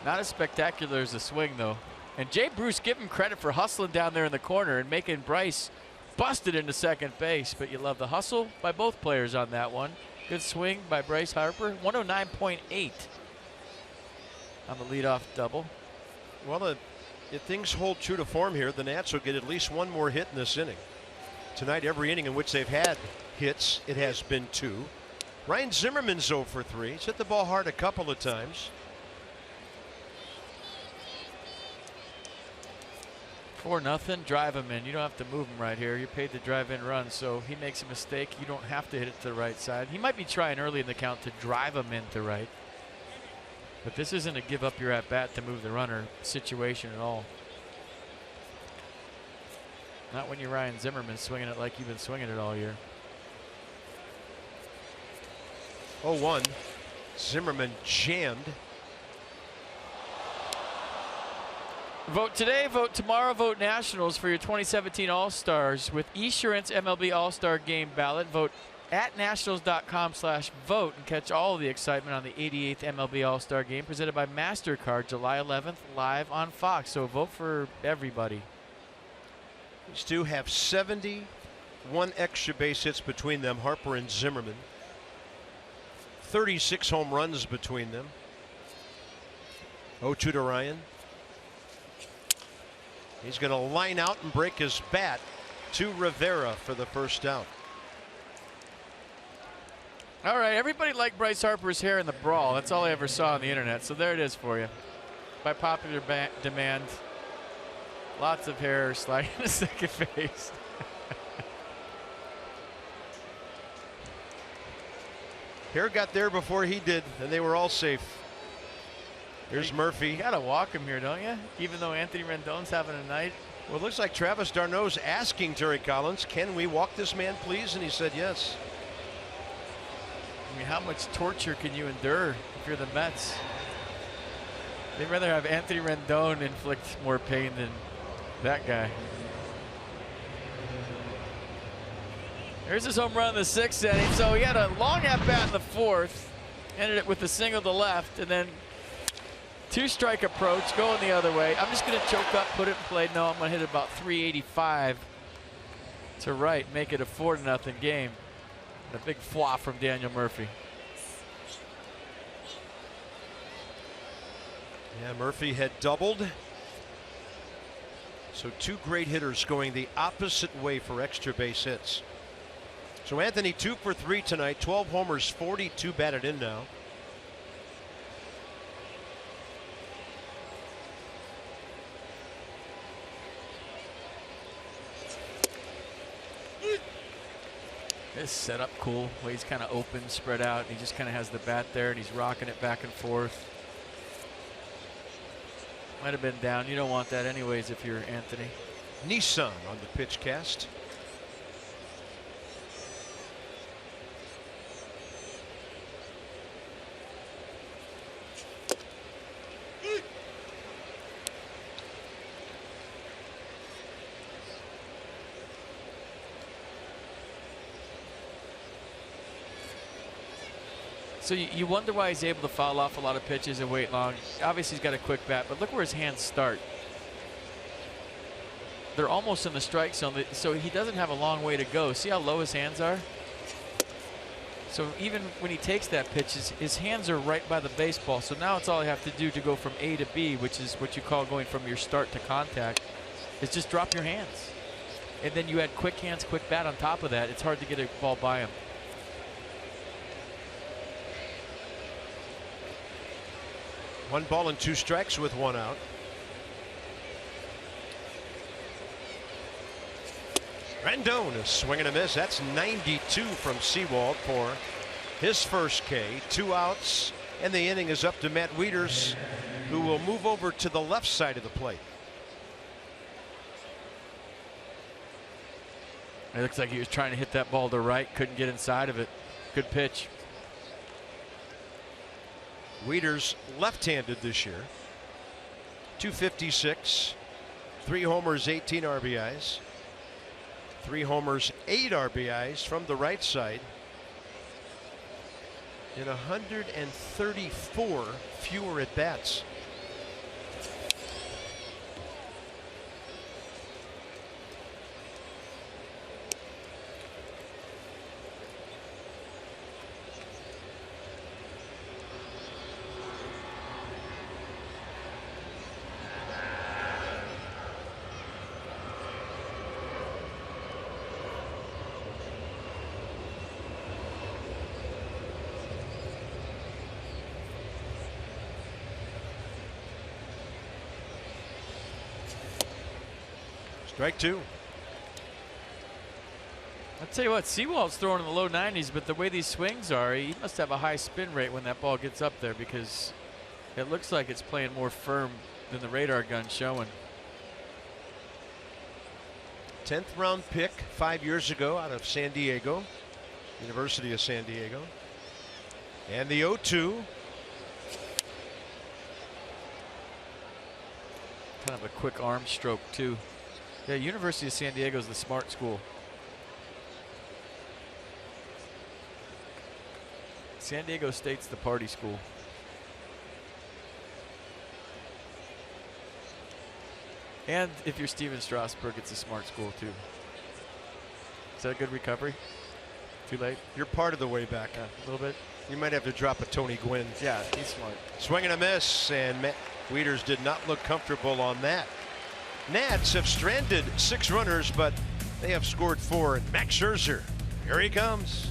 Not as spectacular as the swing, though. And Jay Bruce, give him credit for hustling down there in the corner and making Bryce bust it into second base. But you love the hustle by both players on that one. Good swing by Bryce Harper. 109.8 on the leadoff double. Well, if things hold true to form here, the Nats will get at least one more hit in this inning. Tonight, every inning in which they've had hits, it has been 2. Ryan Zimmerman's 0 for 3. He's hit the ball hard a couple of times. 4-0, drive him in. You don't have to move him right here. You're paid to drive in runs, so he makes a mistake. You don't have to hit it to the right side. He might be trying early in the count to drive him in to right. But this isn't a give up your at bat to move the runner situation at all. Not when you're Ryan Zimmerman swinging it like you've been swinging it all year. 0-1. Zimmerman jammed. Vote today, vote tomorrow, vote Nationals for your 2017 All-Stars with Esurance MLB All-Star Game ballot. Vote at nationals.com/vote and catch all of the excitement on the 88th MLB All-Star Game presented by MasterCard July 11th live on Fox. So vote for everybody. These two have 71 extra base hits between them, Harper and Zimmerman. 36 home runs between them. 0-2 to Ryan. He's going to line out and break his bat to Rivera for the first out. All right, everybody liked Bryce Harper's hair in the brawl. That's all I ever saw on the internet. So there it is for you. By popular demand, lots of hair sliding to second base. Hair got there before he did, and they were all safe. Here's Murphy. You gotta walk him here, don't you? Even though Anthony Rendon's having a night. Well, it looks like Travis d'Arnaud's asking Terry Collins, can we walk this man, please? And he said yes. I mean, how much torture can you endure if you're the Mets? They'd rather have Anthony Rendon inflict more pain than that guy. There's his home run in the 6th inning. So he had a long at-bat in the 4th. Ended it with a single to left, and then 2-strike approach going the other way. I'm just going to choke up, put it in play. No, I'm going to hit it about 385 to right, make it a 4-0 game. And a big flop from Daniel Murphy. Yeah, Murphy had doubled. So 2 great hitters going the opposite way for extra base hits. So Anthony 2 for 3 tonight, 12 homers, 42 batted in now. This setup cool, way he's kind of open, spread out, and he just kind of has the bat there, and he's rocking it back and forth. Might have been down. You don't want that anyways if you're Anthony. Nissan on the pitch cast. So you wonder why he's able to foul off a lot of pitches and wait long. Obviously, he's got a quick bat, but look where his hands start. They're almost in the strike zone, so he doesn't have a long way to go. See how low his hands are? So even when he takes that pitch, his hands are right by the baseball. So now it's all I have to do to go from A to B, which is what you call going from your start to contact, is just drop your hands. And then you add quick hands, quick bat on top of that. It's hard to get a ball by him. One ball and 2 strikes with 1 out. Rendon is swinging a miss. That's 92 from Sewald for his first K. 2 outs, and the inning is up to Matt Wieters, who will move over to the left side of the plate. It looks like he was trying to hit that ball to right, couldn't get inside of it. Good pitch. Wieters left-handed this year. 256, 3 homers, 18 RBIs. 3 homers, 8 RBIs from the right side. In 134 fewer at bats. Strike 2. I'll tell you what, Sewald's throwing in the low 90s, but the way these swings are, he must have a high spin rate when that ball gets up there, because it looks like it's playing more firm than the radar gun showing. 10th round pick 5 years ago out of San Diego, University of San Diego. And the 0-2. Kind of a quick arm stroke too. Yeah, University of San Diego is the smart school. San Diego State's the party school. And if you're Steven Strasburg, it's a smart school too. Is that a good recovery? Too late? You're part of the way back. Yeah, a little bit. You might have to drop a Tony Gwynn. Yeah, he's smart. Swing and a miss, and Matt Wieters did not look comfortable on that. Nats have stranded 6 runners, but they have scored 4. And Max Scherzer, here he comes.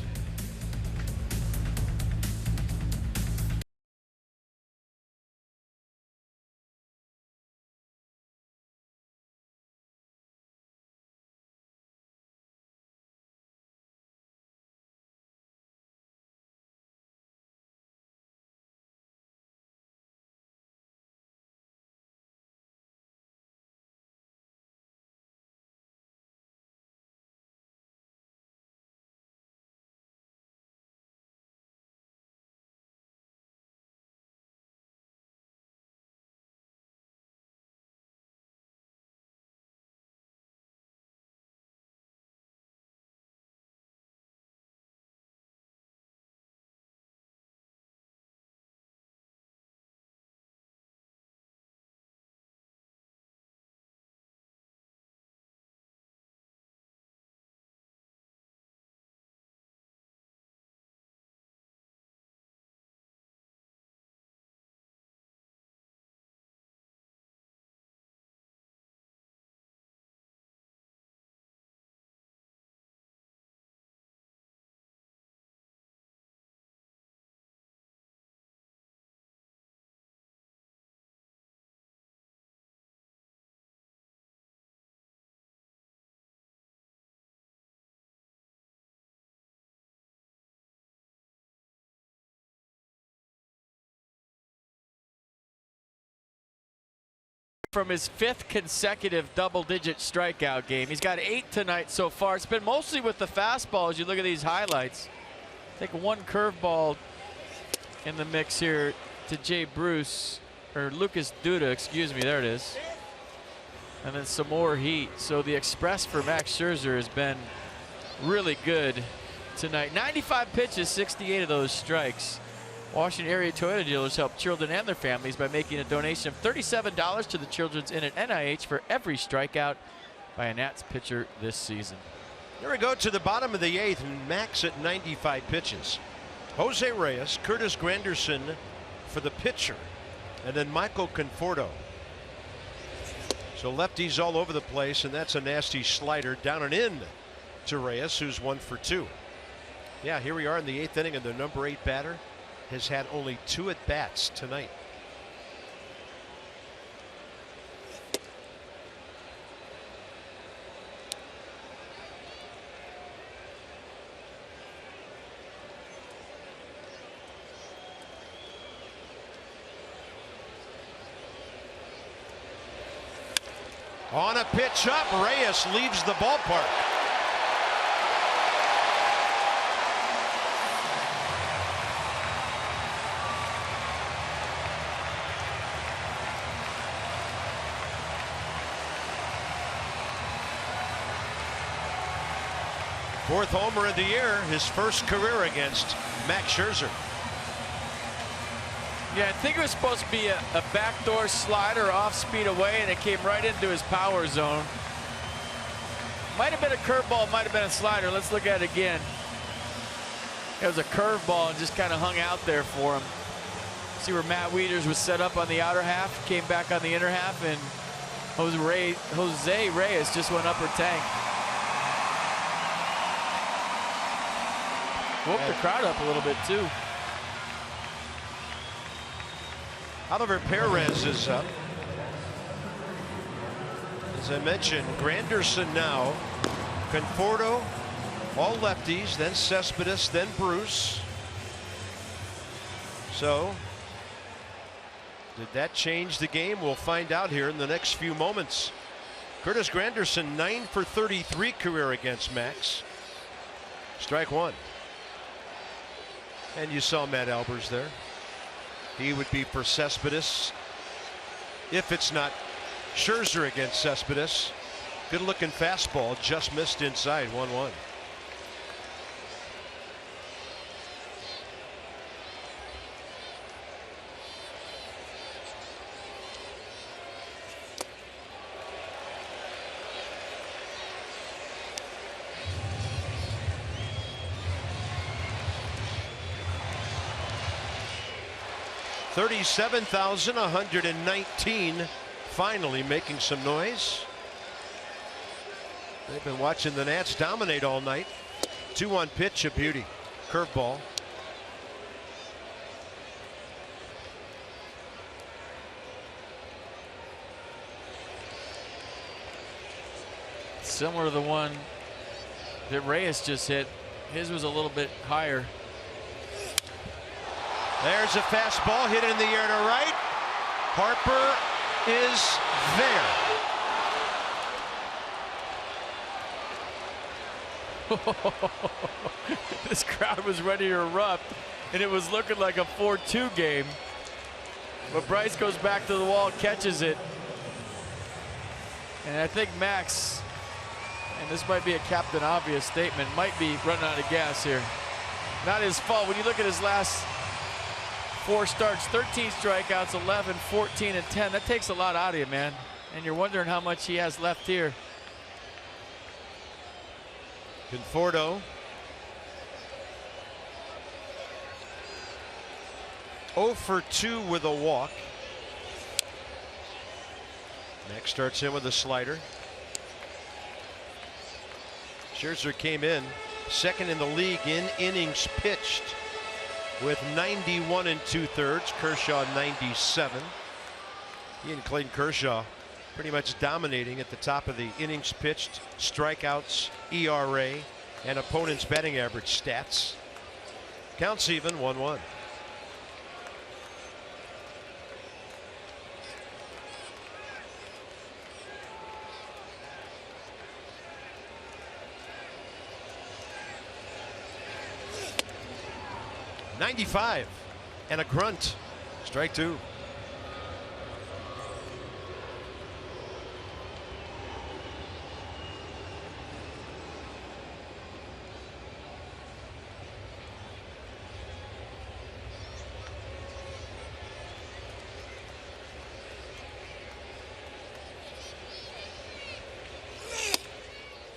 From his 5th consecutive double-digit strikeout game. He's got 8 tonight so far. It's been mostly with the fastball as you look at these highlights. Take 1 curveball in the mix here to Jay Bruce, or Lucas Duda, excuse me, there it is. And then some more heat. So the express for Max Scherzer has been really good tonight. 95 pitches, 68 of those strikes. Washington area Toyota dealers help children and their families by making a donation of $37 to the Children's Inn at NIH for every strikeout by a Nats pitcher this season. Here we go to the bottom of the 8th, and Max at 95 pitches. Jose Reyes, Curtis Granderson for the pitcher, and then Michael Conforto. So lefties all over the place, and that's a nasty slider down and in to Reyes, who's 1 for 2. Yeah, here we are in the 8th inning, and the number 8 batter has had only 2 at-bats tonight. On a pitch up, Reyes leaves the ballpark. Fourth homer of the year, his first career against Max Scherzer. Yeah, I think it was supposed to be a backdoor slider off speed away, and it came right into his power zone. Might have been a curveball, might have been a slider. Let's look at it again. It was a curveball and just kind of hung out there for him. See where Matt Wieters was set up on the outer half, came back on the inner half, and Jose Reyes just went upper tank. Woke the crowd up a little bit too. Oliver Perez is up. As I mentioned, Granderson now, Conforto, all lefties, then Cespedes, then Bruce. So, did that change the game? We'll find out here in the next few moments. Curtis Granderson, 9 for 33 career against Max. Strike 1. And you saw Matt Albers there. He would be for Cespedes. If it's not Scherzer against Cespedes. Good looking fastball, just missed inside, 1-1. $37,119 finally making some noise. They've been watching the Nats dominate all night. 2-1 pitch, a beauty. Curveball. Similar to the one that Reyes just hit. His was a little bit higher. There's a fastball hit in the air to right. Harper is there. This crowd was ready to erupt, and it was looking like a 4-2 game. But Bryce goes back to the wall, catches it. And I think Max, and this might be a Captain Obvious statement, might be running out of gas here. Not his fault. When you look at his last 4 starts, 13 strikeouts, 11, 14, and 10. That takes a lot out of you, man. And you're wondering how much he has left here. Conforto. 0 for 2 with a walk. Next starts in with a slider. Scherzer came in second in the league in innings pitched with 91 2/3. Kershaw 97. He and Clayton Kershaw pretty much dominating at the top of the innings pitched, strikeouts, ERA, and opponent's batting average stats. Counts even, 1-1. .95 and a grunt. Strike 2.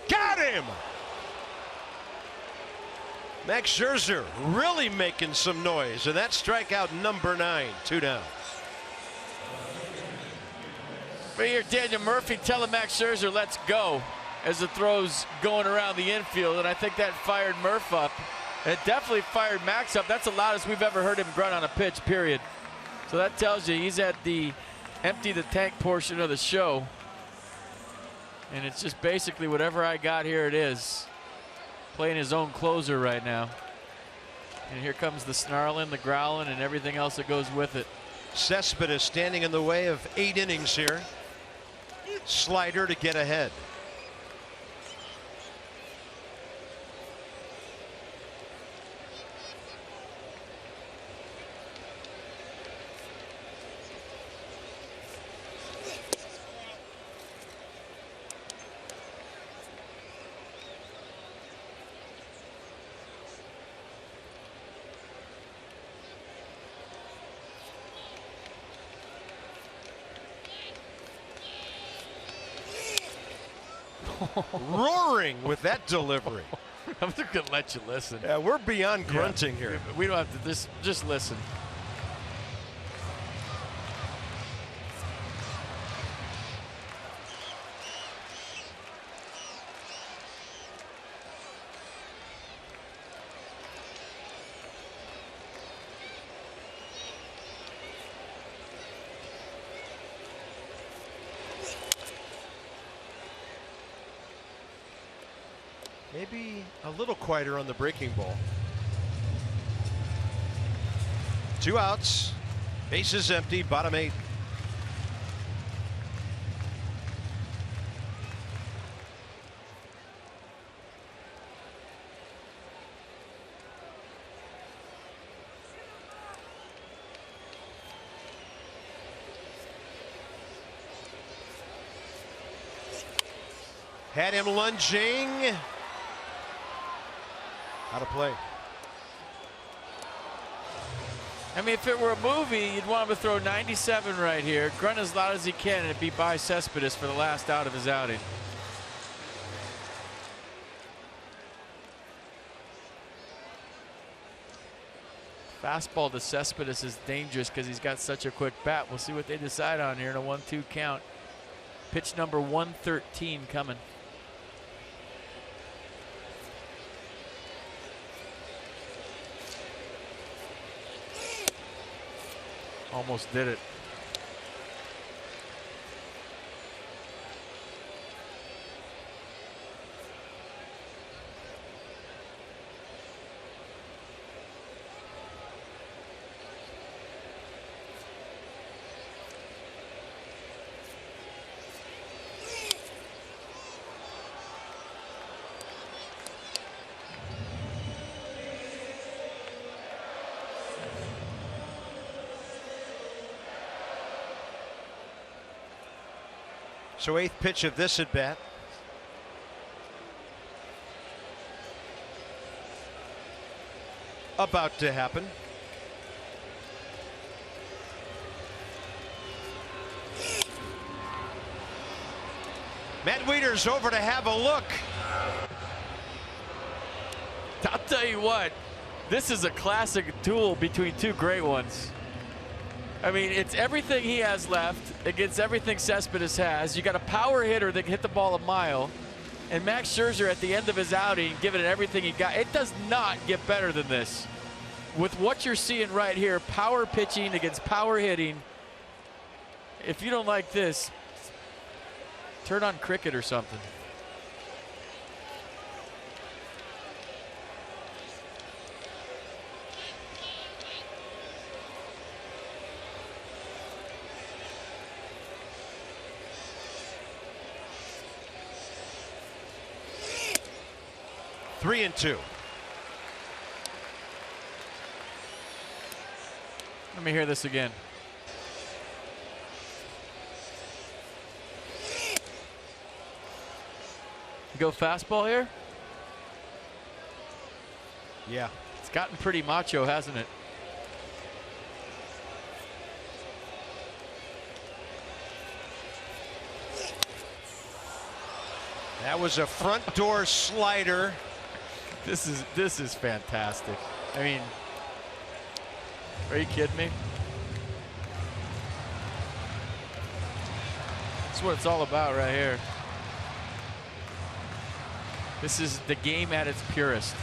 Got him! Max Scherzer really making some noise, and that's strikeout number 9. 2 down. Right here, Daniel Murphy telling Max Scherzer, let's go, as the throw's going around the infield, and I think that fired Murph up. It definitely fired Max up. That's the loudest we've ever heard him grunt on a pitch, period. So that tells you he's at the empty the tank portion of the show. And it's just basically whatever I got, here it is. Playing his own closer right now. And here comes the snarling, the growling, and everything else that goes with it. Cespedes standing in the way of 8 innings here. Slider to get ahead. Roaring with that delivery. I'm just gonna let you listen. Yeah, we're beyond grunting here. We don't have to just listen. Maybe a little quieter on the breaking ball. 2 outs, bases empty, bottom 8. Had him lunging. Out of play. I mean, if it were a movie, you'd want him to throw 97 right here, grunt as loud as he can, and it'd be by Cespedes for the last out of his outing. Fastball to Cespedes is dangerous because he's got such a quick bat. We'll see what they decide on here in a 1-2 count. Pitch number 113 coming. Almost did it. So 8th pitch of this at bat. About to happen. Matt Wieters over to have a look. I'll tell you what, this is a classic duel between two great ones. I mean, it's everything he has left against everything Cespedes has. You got a power hitter that can hit the ball a mile, and Max Scherzer at the end of his outing giving it everything he got. It does not get better than this. With what you're seeing right here, power pitching against power hitting. If you don't like this, turn on cricket or something. Three and two. Let me hear this again. Go fastball here? Yeah. It's gotten pretty macho, hasn't it? That was a front door slider. This is fantastic. I mean, are you kidding me? That's what it's all about right here. This is the game at its purest.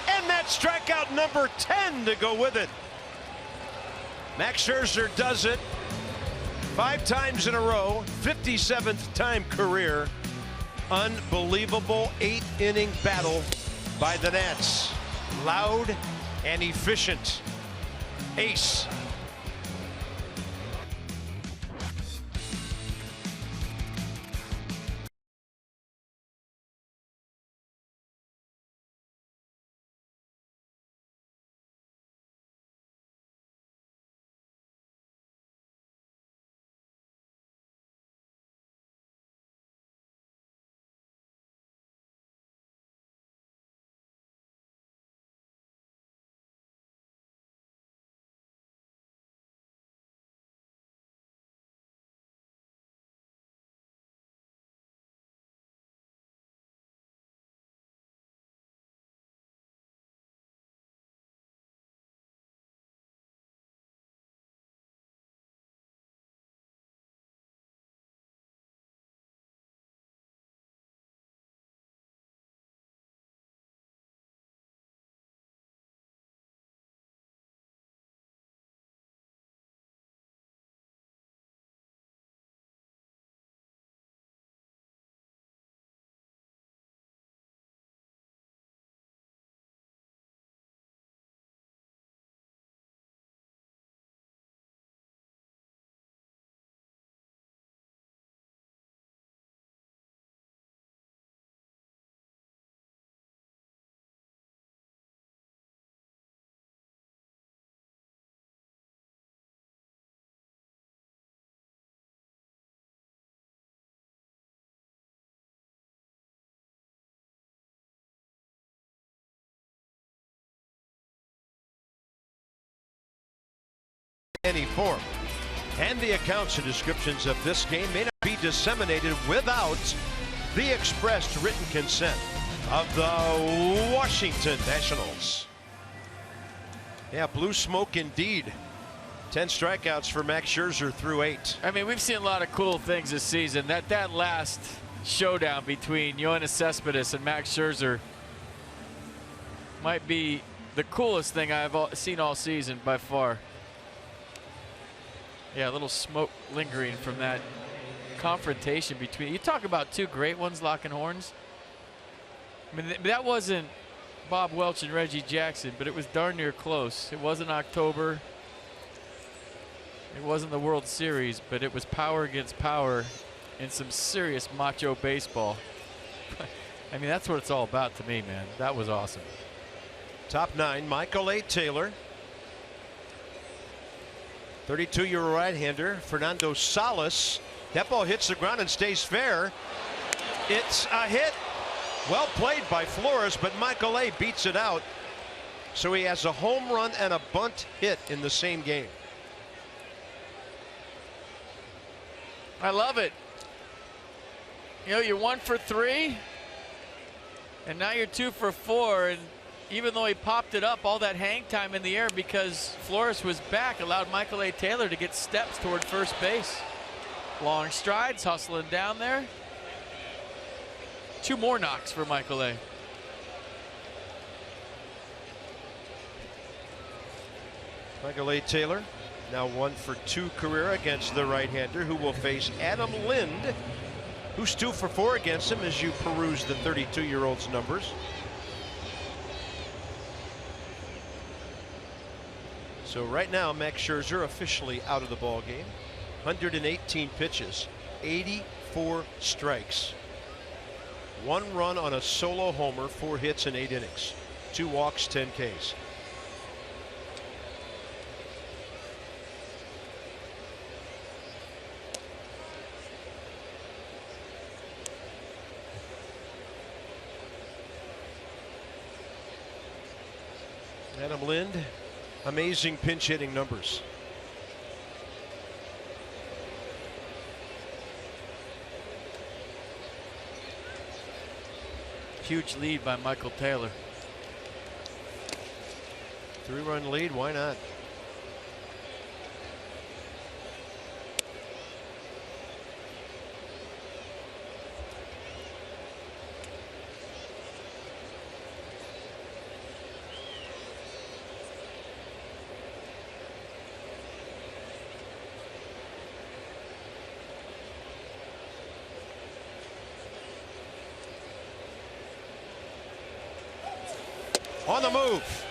And that strikeout number 10 to go with it. Max Scherzer does it 5 times in a row, 57th time career. Unbelievable 8-inning battle by the Nats. Loud and efficient. Ace. Any form. And the accounts and descriptions of this game may not be disseminated without the expressed written consent of the Washington Nationals. Yeah, blue smoke indeed. 10 strikeouts for Max Scherzer through 8. I mean, we've seen a lot of cool things this season. That last showdown between Yoenis Cespedes and Max Scherzer might be the coolest thing I've seen all season by far. Yeah, a little smoke lingering from that confrontation between. You talk about 2 great ones locking horns. I mean, that wasn't Bob Welch and Reggie Jackson, but it was darn near close. It wasn't October. It wasn't the World Series, but it was power against power in some serious macho baseball. I mean, that's what it's all about to me, man. That was awesome. Top 9, Michael A. Taylor. 32-year-old right-hander Fernando Salas. That ball hits the ground and stays fair. It's a hit. Well played by Flores, but Michael A. beats it out. So he has a home run and a bunt hit in the same game. I love it. You know, you're 1 for 3, and now you're 2 for 4, and even though he popped it up, all that hang time in the air because Flores was back allowed Michael A. Taylor to get steps toward first base. Long strides, hustling down there. 2 more knocks for Michael A. Michael A. Taylor now 1 for 2 career against the right-hander, who will face Adam Lind, who's 2 for 4 against him as you peruse the 32-year-old's numbers. So right now, Max Scherzer officially out of the ball game. 118 pitches, 84 strikes. 1 run on a solo homer, 4 hits in 8 innings. 2 walks, 10 Ks. Adam Lind, amazing pinch hitting numbers. Huge lead by Michael Taylor. 3-run lead, why not? On the move.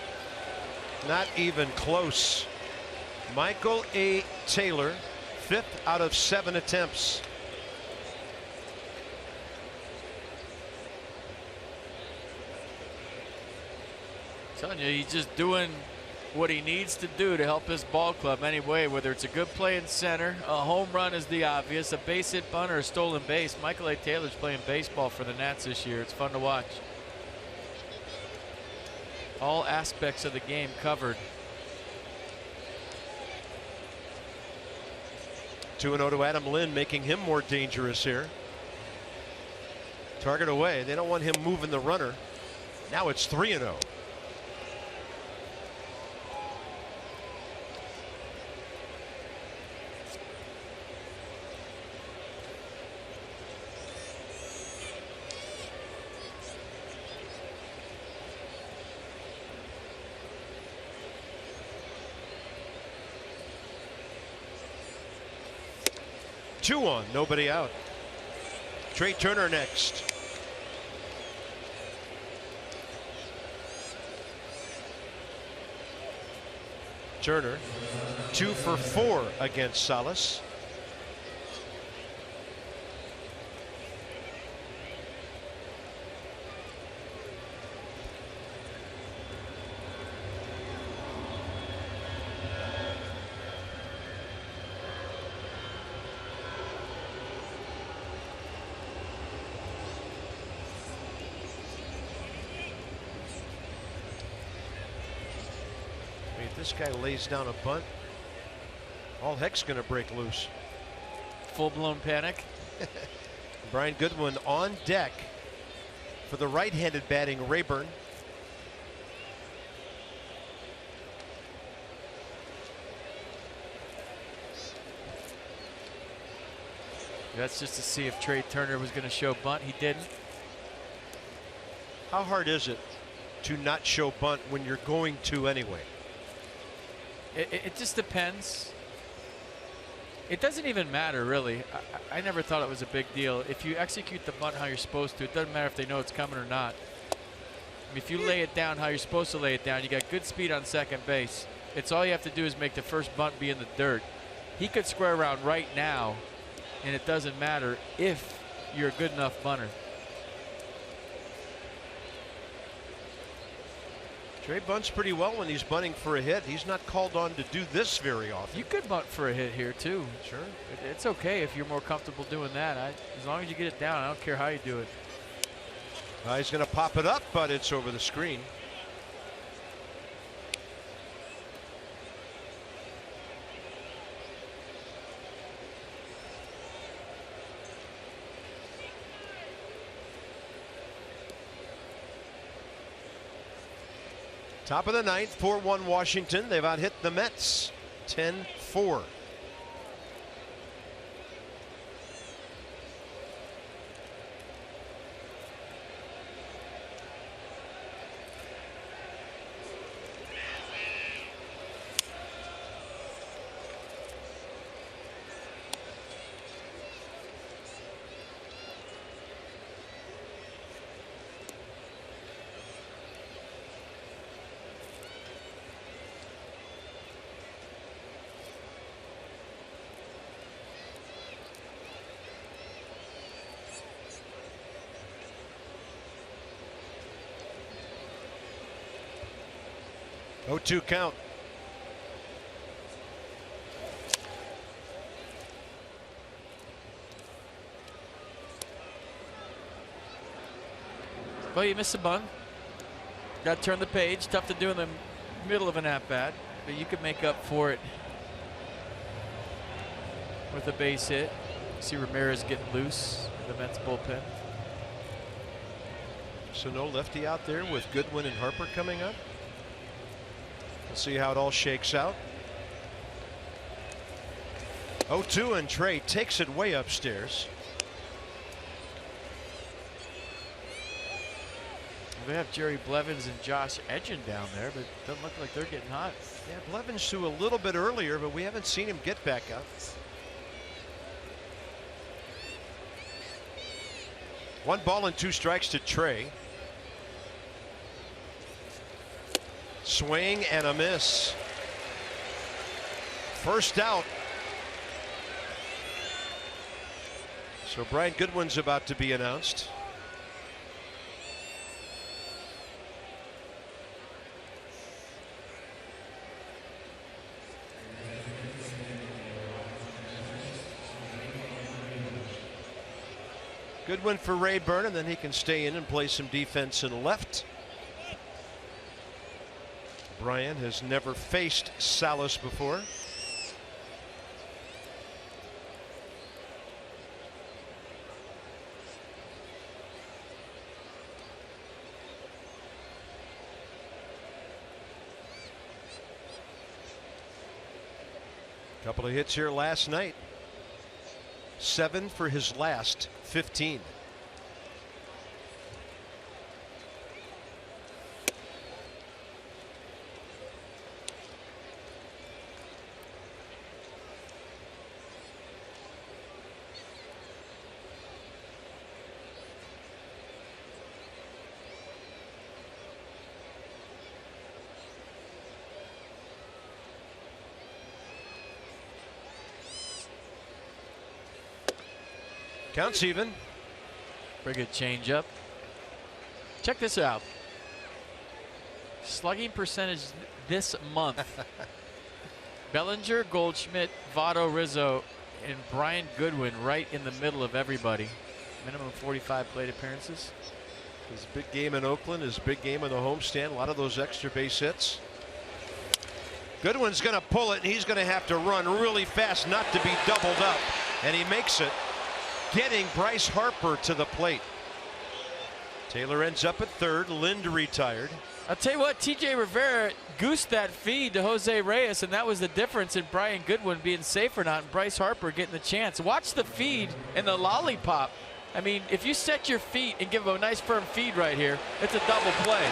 Not even close. Michael A. Taylor, 5th out of 7 attempts. I'm telling you, he's just doing what he needs to do to help his ball club anyway, whether it's a good play in center, a home run is the obvious, a base hit bunt, or a stolen base. Michael A. Taylor's playing baseball for the Nats this year. It's fun to watch. All aspects of the game covered. 2-0 to Adam Lind, making him more dangerous here. Target away. They don't want him moving the runner. Now it's 3-0. Two on, nobody out. Trey Turner next. Turner 2 for 4 against Salas. This guy lays down a bunt, all heck's going to break loose. Full-blown panic. Brian Goodwin on deck for the right-handed batting Rayburn. That's just to see if Trey Turner was going to show bunt. He didn't. How hard is it to not show bunt when you're going to anyway? It just depends. It doesn't even matter, really. I never thought it was a big deal. If you execute the bunt how you're supposed to, it doesn't matter if they know it's coming or not. I mean, if you lay it down how you're supposed to lay it down, you got good speed on second base. It's all you have to do is make the first bunt be in the dirt. He could square around right now, and it doesn't matter if you're a good enough bunter. Trey bunts pretty well when he's bunting for a hit. He's not called on to do this very often. You could bunt for a hit here too. Sure. It's okay if you're more comfortable doing that. As long as you get it down, I don't care how you do it. He's going to pop it up, but it's over the screen. Top of the ninth, 4-1 Washington. They've out hit the Mets 10-4. Oh, 2 count. Well, you missed a bunt. Got to turn the page. Tough to do in the middle of an at-bat, but you could make up for it with a base hit. See Ramirez getting loose in the Mets bullpen. So no lefty out there with Goodwin and Harper coming up. We'll see how it all shakes out. 0-2, and Trey takes it way upstairs. They have Jerry Blevins and Josh Edgen down there, but it doesn't look like they're getting hot. Yeah, Blevins threw a little bit earlier, but we haven't seen him get back up. 1 ball and 2 strikes to Trey. Swing and a miss. First out. So Brian Goodwin's about to be announced. Goodwin for Rayburn, and then he can stay in and play some defense in left. Brian has never faced Salas before. Couple of hits here last night. 7 for his last 15. Counts even. Pretty good changeup. Check this out. Slugging percentage this month. Bellinger, Goldschmidt, Votto, Rizzo, and Brian Goodwin right in the middle of everybody. Minimum 45 plate appearances. His big game in Oakland, his big game in the homestand, a lot of those extra base hits. Goodwin's going to pull it, and he's going to have to run really fast not to be doubled up. And he makes it, getting Bryce Harper to the plate. Taylor ends up at third. Lind retired. I'll tell you what, TJ Rivera goosed that feed to Jose Reyes, and that was the difference in Brian Goodwin being safe or not, and Bryce Harper getting the chance. Watch the feed and the lollipop. I mean, if you set your feet and give him a nice firm feed right here, it's a double play.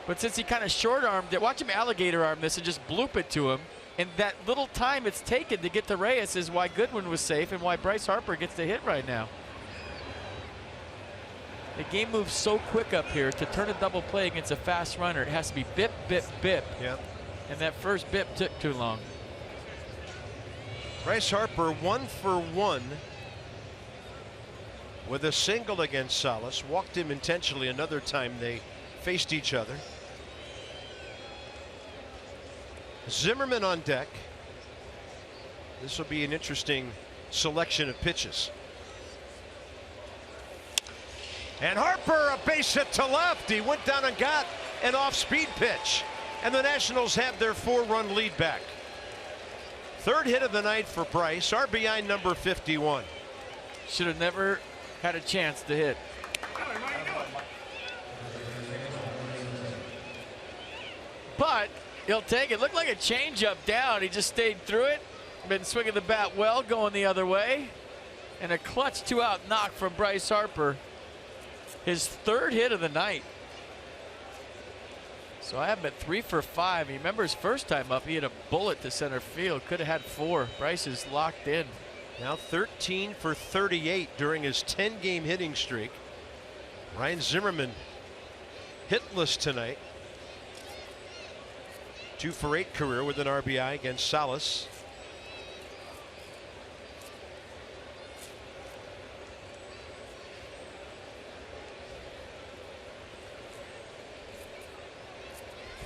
But since he kind of short-armed it, watch him alligator arm this and just bloop it to him. And that little time it's taken to get to Reyes is why Goodwin was safe and why Bryce Harper gets the hit right now. The game moves so quick up here. To turn a double play against a fast runner, it has to be bip, bip, bip. Yep. And that first bip took too long. Bryce Harper 1 for 1 with a single against Salas. Walked him intentionally another time they faced each other. Zimmerman on deck. This will be an interesting selection of pitches. And Harper, a base hit to left. He went down and got an off-speed pitch. And the Nationals have their 4-run lead back. Third hit of the night for Bryce, RBI number 51. Should have never had a chance to hit. But he'll take it. Looked like a changeup down. He just stayed through it. Been swinging the bat well, going the other way. And a clutch 2-out knock from Bryce Harper. His third hit of the night. So I have him at 3 for 5. He remember his first time up, he had a bullet to center field. Could have had 4. Bryce is locked in. Now 13 for 38 during his 10-game hitting streak. Ryan Zimmerman hitless tonight. 2 for 8 career with an RBI against Salas.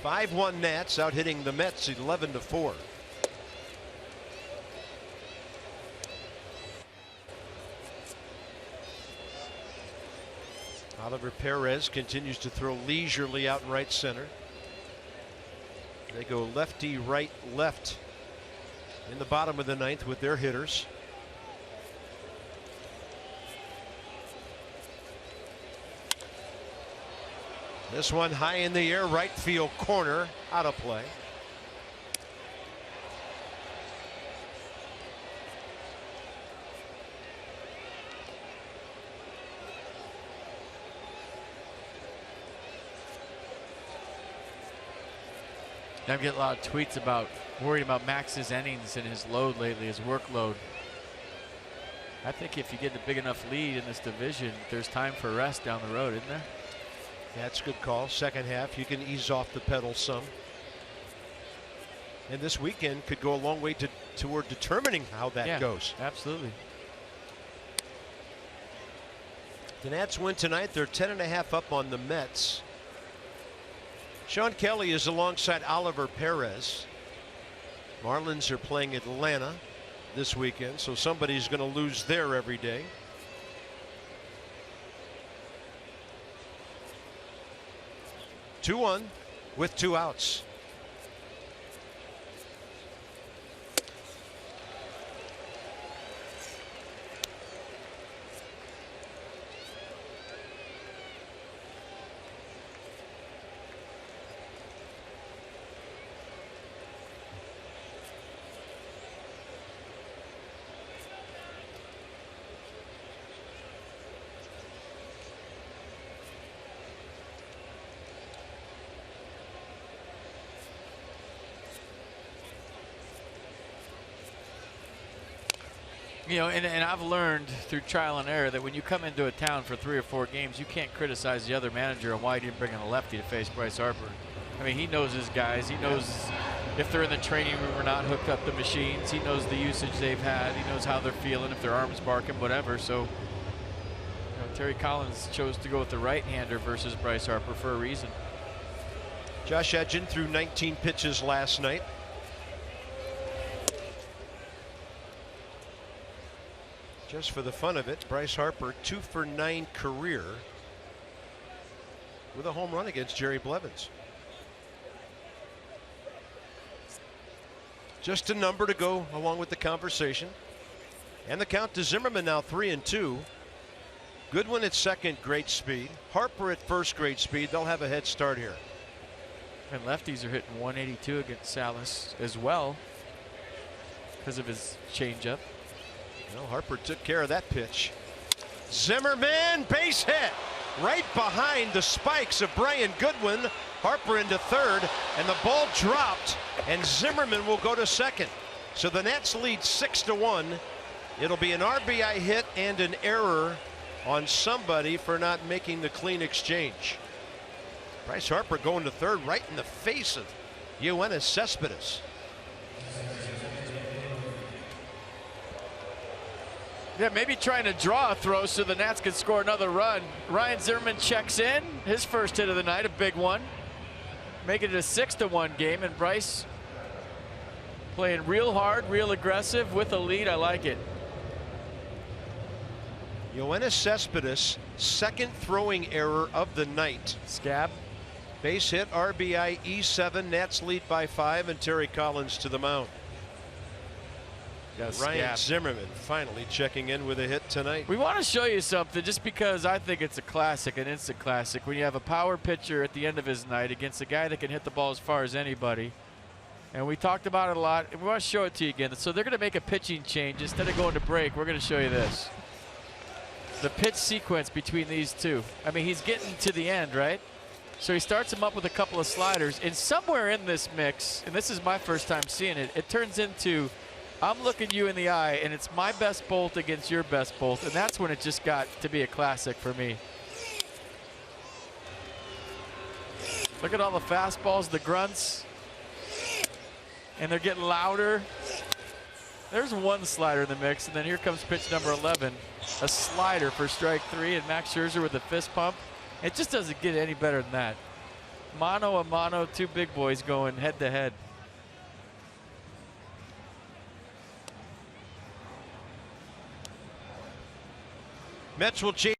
.51 Nats out hitting the Mets 11-4. Oliver Perez continues to throw leisurely out in right center. They go lefty, right, left in the bottom of the ninth with their hitters. This one high in the air, right field corner, out of play. I'm getting a lot of tweets about worried about Max's innings and his load lately, his workload. I think if you get a big enough lead in this division, there's time for rest down the road, isn't there? That's a good call. Second half, you can ease off the pedal some. And this weekend could go a long way toward determining how that goes. Absolutely. The Nats win tonight. They're 10.5 up on the Mets. Sean Kelly is alongside Oliver Perez. Marlins are playing Atlanta this weekend, so somebody's going to lose there every day. Two-one with 2 outs. You know, and I've learned through trial and error that when you come into a town for 3 or 4 games, you can't criticize the other manager on why he didn't bring in a lefty to face Bryce Harper. I mean, he knows his guys. He knows if they're in the training room or not, hooked up the machines. He knows the usage they've had. He knows how they're feeling, if their arm's barking, whatever. So, you know, Terry Collins chose to go with the right-hander versus Bryce Harper for a reason. Josh Edgin threw 19 pitches last night. Just for the fun of it, Bryce Harper 2 for 9 career with a home run against Jerry Blevins. Just a number to go along with the conversation. And the count to Zimmerman now 3-2. Goodwin at second, great speed. Harper at first, great speed. They'll have a head start here. And lefties are hitting 182 against Salas as well because of his changeup. Well, Harper took care of that pitch. Zimmerman, base hit right behind the spikes of Brian Goodwin. Harper into third, and the ball dropped, and Zimmerman will go to second. So the Nats lead 6-1. It'll be an RBI hit and an error on somebody for not making the clean exchange. Bryce Harper going to third right in the face of Yoenis Cespedes. Yeah, maybe trying to draw a throw so the Nats can score another run. Ryan Zimmerman checks in. His first hit of the night, a big one. Making it a 6-1 game, and Bryce playing real hard, real aggressive with a lead. I like it. Yoenis Cespedes, second throwing error of the night. Scab. Base hit, RBI, E7. Nats lead by 5, and Terry Collins to the mound. Ryan Zimmerman finally checking in with a hit tonight. We want to show you something just because I think it's a classic, an instant classic. When you have a power pitcher at the end of his night against a guy that can hit the ball as far as anybody. And we talked about it a lot, and we want to show it to you again. So they're going to make a pitching change. Instead of going to break, we're going to show you this. The pitch sequence between these two. I mean, he's getting to the end, right? So he starts him up with a couple of sliders. And somewhere in this mix, and this is my first time seeing it, it turns into I'm looking you in the eye, and it's my best bolt against your best bolt, and that's when it just got to be a classic for me. Look at all the fastballs, the grunts, and they're getting louder. There's one slider in the mix, and then here comes pitch number 11, a slider for strike 3, and Max Scherzer with a fist pump. It just doesn't get any better than that. Mano a mano, 2 big boys going head to head. Mets will change.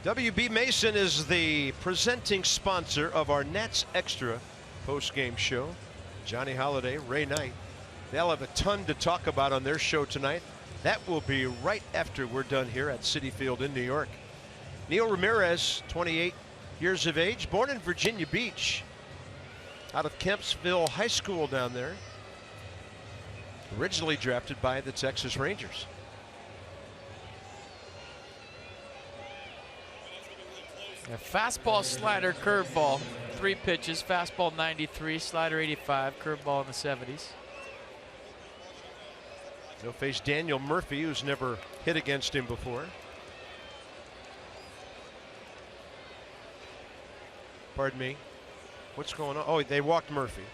WB Mason is the presenting sponsor of our Nats Extra post-game show. Johnny Holiday, Ray Knight. They'll have a ton to talk about on their show tonight. That will be right after we're done here at Citi Field in New York. Neil Ramirez, 28 years of age, born in Virginia Beach, out of Kempsville High School down there. Originally drafted by the Texas Rangers. A fastball, slider, curveball. 3 pitches. Fastball 93, slider 85, curveball in the 70s. He'll face Daniel Murphy, who's never hit against him before. Pardon me. What's going on? Oh, they walked Murphy.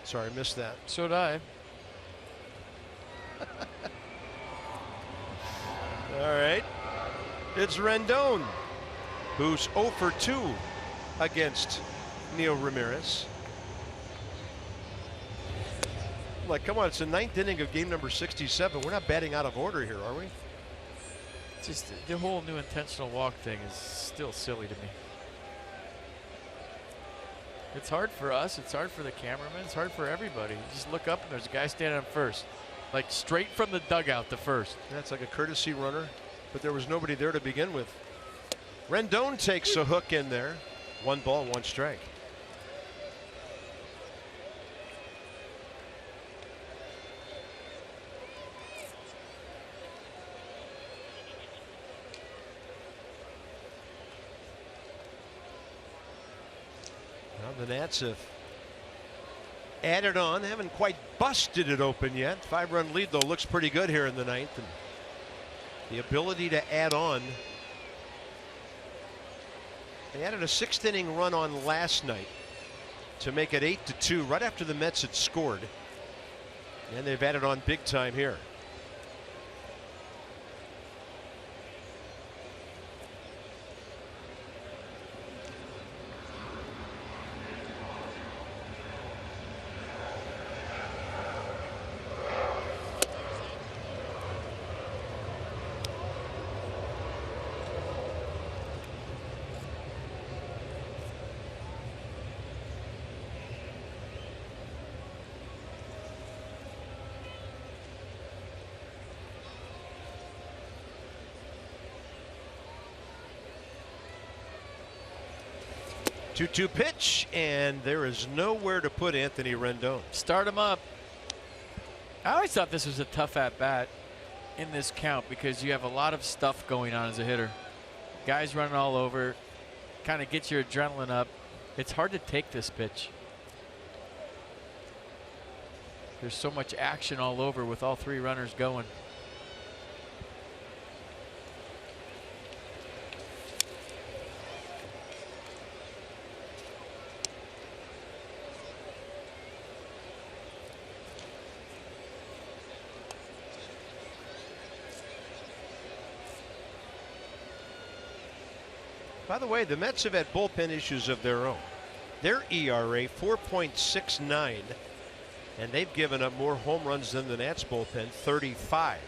Sorry, missed that. So did I. All right. It's Rendon, who's 0 for 2 against Neil Ramirez. Like, come on, it's the 9th inning of game number 67. We're not batting out of order here, are we? Just the whole new intentional walk thing is still silly to me. It's hard for us. It's hard for the cameraman. It's hard for everybody. You just look up and there's a guy standing on first. Like straight from the dugout to first. That's like a courtesy runner, but there was nobody there to begin with. Rendon takes a hook in there. 1 ball, 1 strike. Well, the Nats have added on. They haven't quite busted it open yet. 5-run lead, though, looks pretty good here in the 9th. And the ability to add on. They added a 6th inning run on last night to make it 8-2 right after the Mets had scored. And they've added on big time here. Two-two pitch, and there is nowhere to put Anthony Rendon. Start him up. I always thought this was a tough at-bat in this count because you have a lot of stuff going on as a hitter. Guys running all over, kind of gets your adrenaline up. It's hard to take this pitch. There's so much action all over with all 3 runners going. By the way, the Mets have had bullpen issues of their own. Their ERA 4.69, and they've given up more home runs than the Nats bullpen, 35.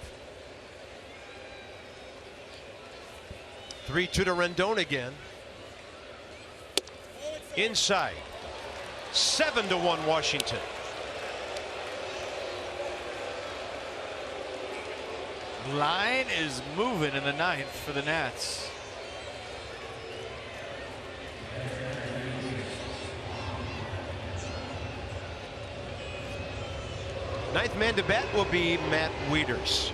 3-2 to Rendon again. Inside. 7-1 Washington. Line is moving in the 9th for the Nats. Ninth man to bat will be Matt Wieters.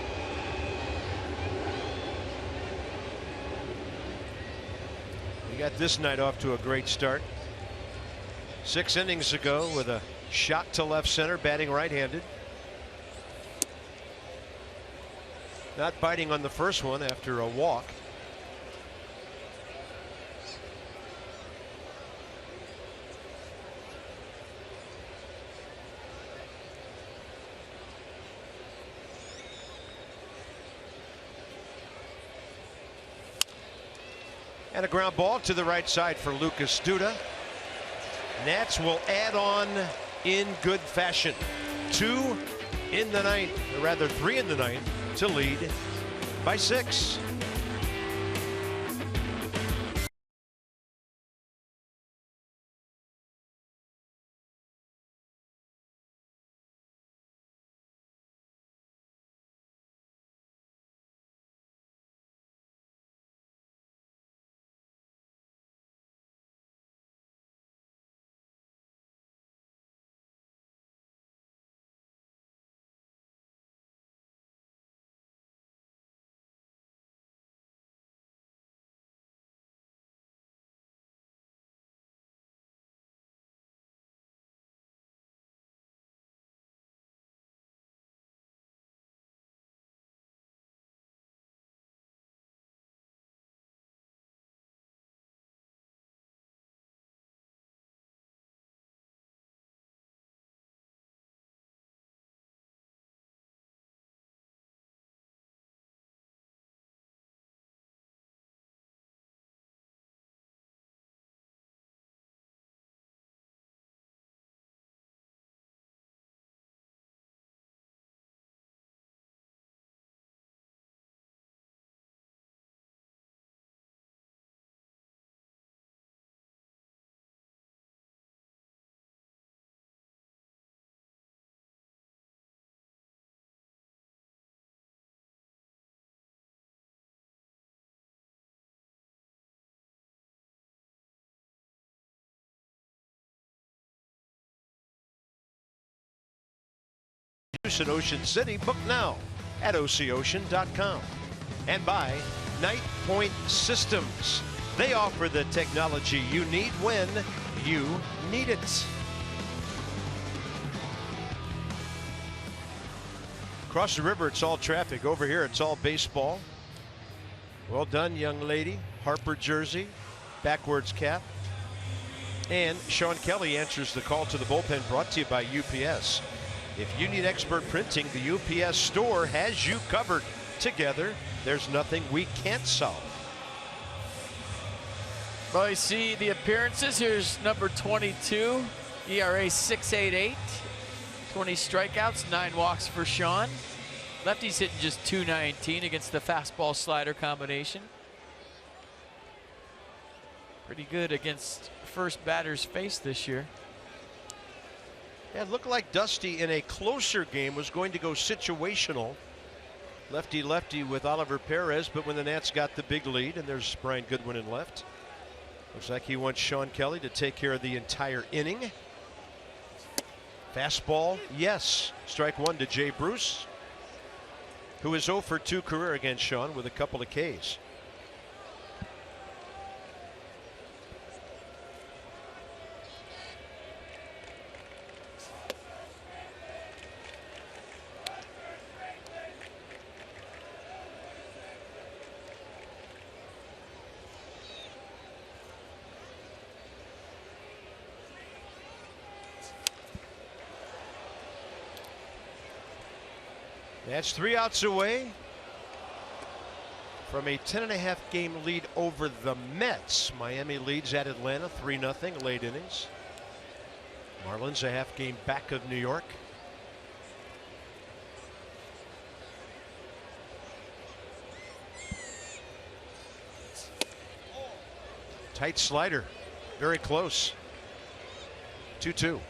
We got this night off to a great start. 6 innings ago with a shot to left center, batting right-handed. Not biting on the first one after a walk. And a ground ball to the right side for Lucas Duda. Nats will add on in good fashion. 2 in the 9th, or rather 3 in the 9th, to lead by 6. in Ocean City. Book now at OCOcean.com. And by Night Point Systems. They offer the technology you need when you need it. Across the river, it's all traffic. Over here, it's all baseball. Well done, young lady. Harper jersey, backwards cap. And Sean Kelly answers the call to the bullpen, brought to you by UPS. If you need expert printing, the UPS store has you covered. Together, there's nothing we can't solve. Well, you see the appearances. Here's number 22, ERA 6.88, 20 strikeouts, 9 walks for Sean. Lefty's hitting just .219 against the fastball slider combination. Pretty good against first batter's face this year. Yeah, it looked like Dusty in a closer game was going to go situational. Lefty with Oliver Perez, but when the Nats got the big lead, and there's Brian Goodwin in left. Looks like he wants Sean Kelly to take care of the entire inning. Fastball, yes. Strike one to Jay Bruce, who is 0 for 2 career against Sean with a couple of Ks. That's 3 outs away from a 10.5 game lead over the Mets. Miami leads at Atlanta 3-0 late innings. Marlins a half game back of New York. Tight slider, very close. 2-2.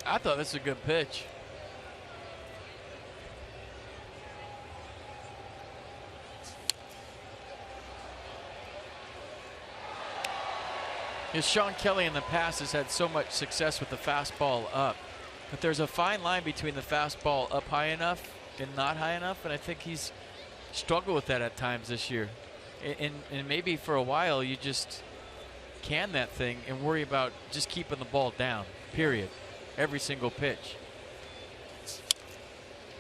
I thought this was a good pitch. Sean Kelly in the past has had so much success with the fastball up, but there's a fine line between the fastball up high enough and not high enough, and I think he's struggled with that at times this year. And maybe for a while you just can that thing and worry about just keeping the ball down, period. Every single pitch,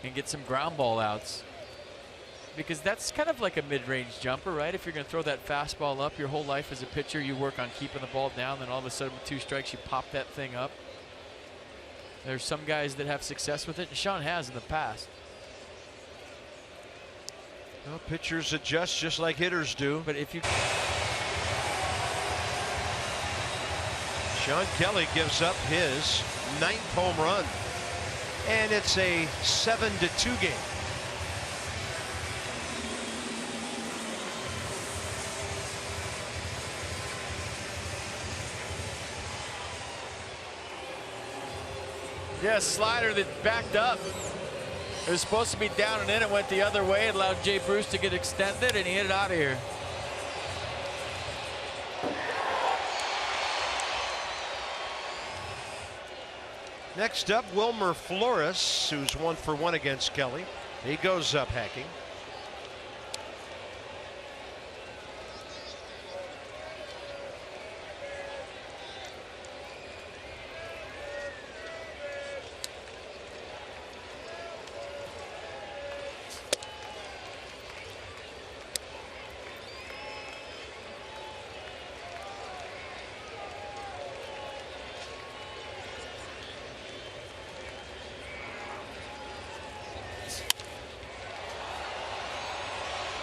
and get some ground ball outs, because that's kind of like a mid-range jumper, right? If you're going to throw that fastball up your whole life as a pitcher, you work on keeping the ball down, then all of a sudden with 2 strikes you pop that thing up. There's some guys that have success with it, and Sean has in the past. Well, pitchers adjust just like hitters do. But if you Sean Kelly gives up his 9th home run, and it's a 7-2 game. Yeah, slider that backed up. It was supposed to be down and in. It went the other way. It allowed Jay Bruce to get extended, and he hit it out of here. Next up, Wilmer Flores, who's 1 for 1 against Kelly. He goes up hacking.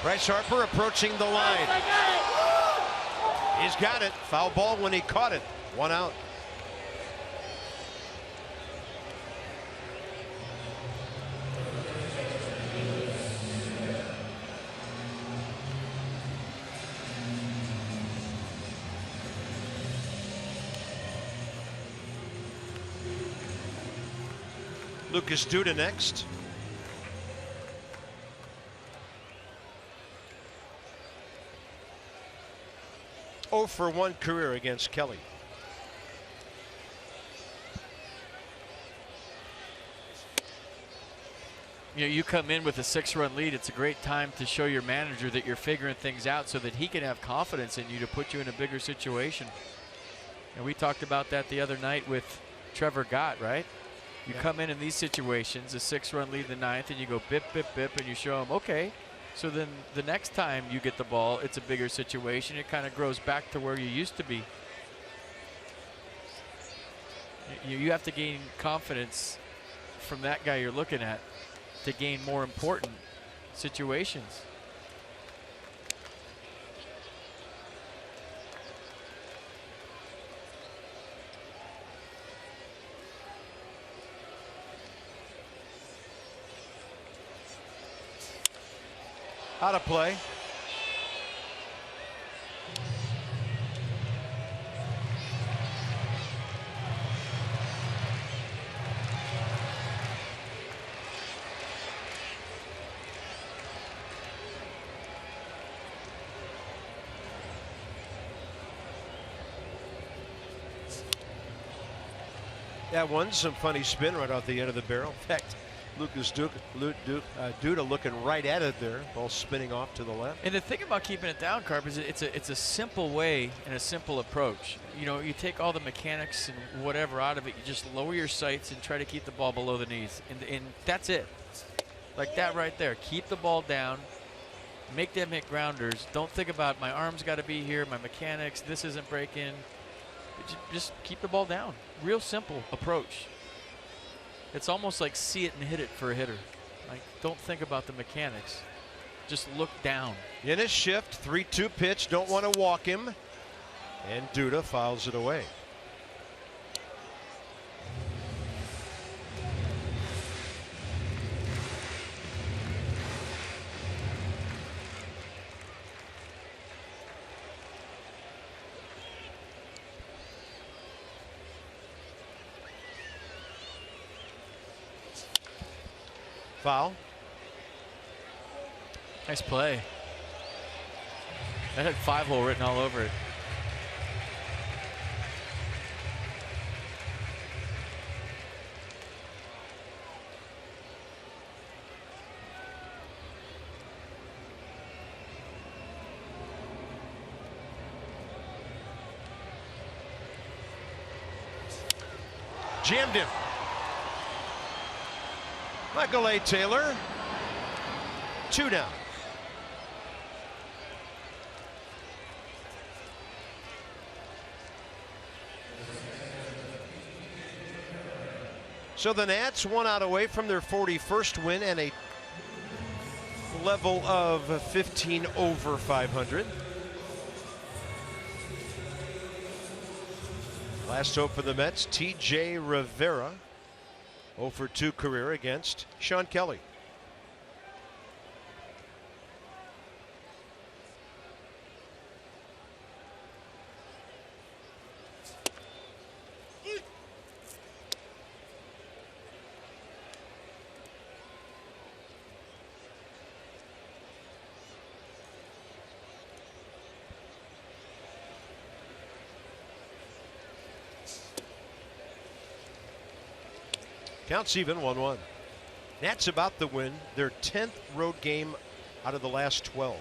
Bryce Harper approaching the line. He's got it. Foul ball when he caught it. 1 out. Lucas Duda next. Oh for 1 career against Kelly. You know, you come in with a 6-run lead, it's a great time to show your manager that you're figuring things out so that he can have confidence in you to put you in a bigger situation. And we talked about that the other night with Trevor Gott, right? You come in these situations, a 6-run lead in the 9th, and you go bip, bip, bip, and you show them, okay, so then the next time you get the ball, it's a bigger situation. It kind of grows back to where you used to be. You have to gain confidence from that guy you're looking at to gain more important situations. Out of play. That one, some funny spin right off the end of the barrel. In fact, Lucas Duda looking right at it there. Ball spinning off to the left. And the thing about keeping it down, Carp, is it's a simple way and a simple approach. You know, you take all the mechanics and whatever out of it. You just lower your sights and try to keep the ball below the knees. And that's it. Like that right there. Keep the ball down. Make them hit grounders. Don't think about my arm's got to be here, my mechanics, this isn't breaking. Just keep the ball down. Real simple approach. It's almost like see it and hit it for a hitter. Like, don't think about the mechanics. Just look down. In his shift, 3-2 pitch. Don't want to walk him. And Duda fouls it away. Foul. Nice play. That had 5-hole written all over it. Jammed him. Michael A. Taylor, 2 down. So the Nats 1 out away from their 41st win and a level of 15 over 500. Last hope for the Mets, T.J. Rivera. 0 for 2 career against Sean Kelly. Counts even, 1-1. Nats about the win, their 10th road game out of the last 12.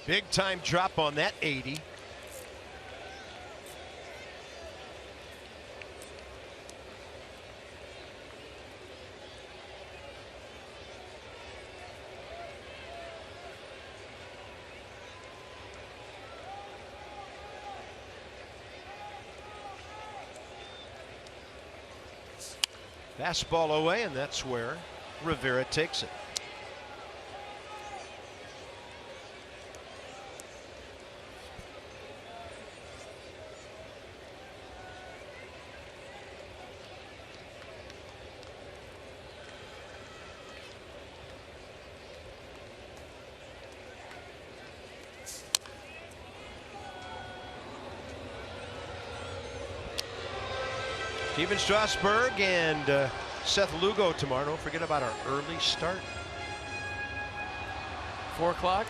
Big time drop on that 80. Fastball away, and that's where Rivera takes it. Steven Strasburg and Seth Lugo tomorrow. Don't forget about our early start. 4 o'clock?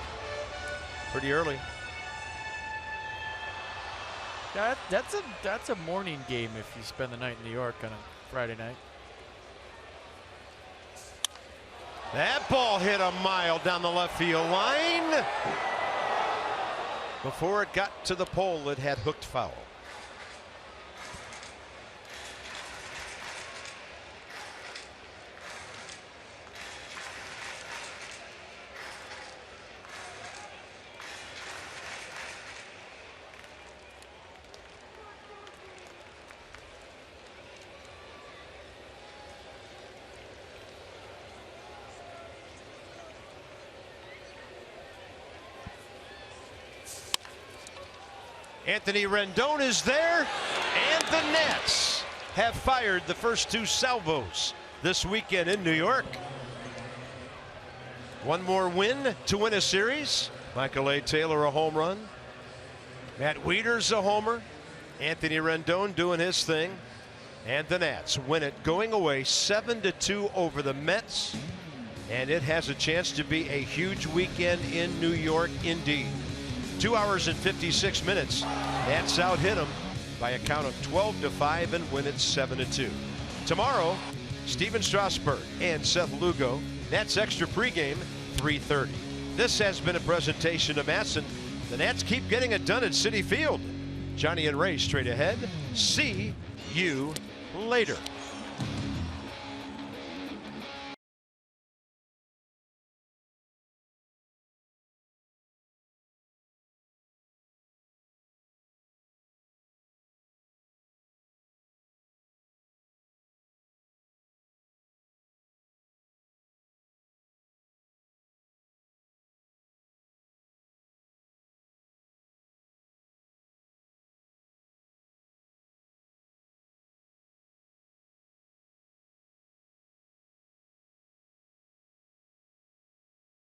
Pretty early. That's a morning game if you spend the night in New York on a Friday night. That ball hit a mile down the left field line. Before it got to the pole, it had hooked foul. Anthony Rendon is there, and the Nats have fired the first two salvos this weekend in New York. One more win to win a series. Michael A. Taylor a home run. Matt Wieters a homer. Anthony Rendon doing his thing. And the Nats win it going away 7-2 over the Mets. And it has a chance to be a huge weekend in New York indeed. 2 hours and 56 minutes. Nats out hit them by a count of 12-5 and win it 7-2. Tomorrow, Steven Strasburg and Seth Lugo. Nats extra pregame 3:30. This has been a presentation of Masson. The Nats keep getting it done at Citi Field. Johnny and Ray straight ahead. See you later.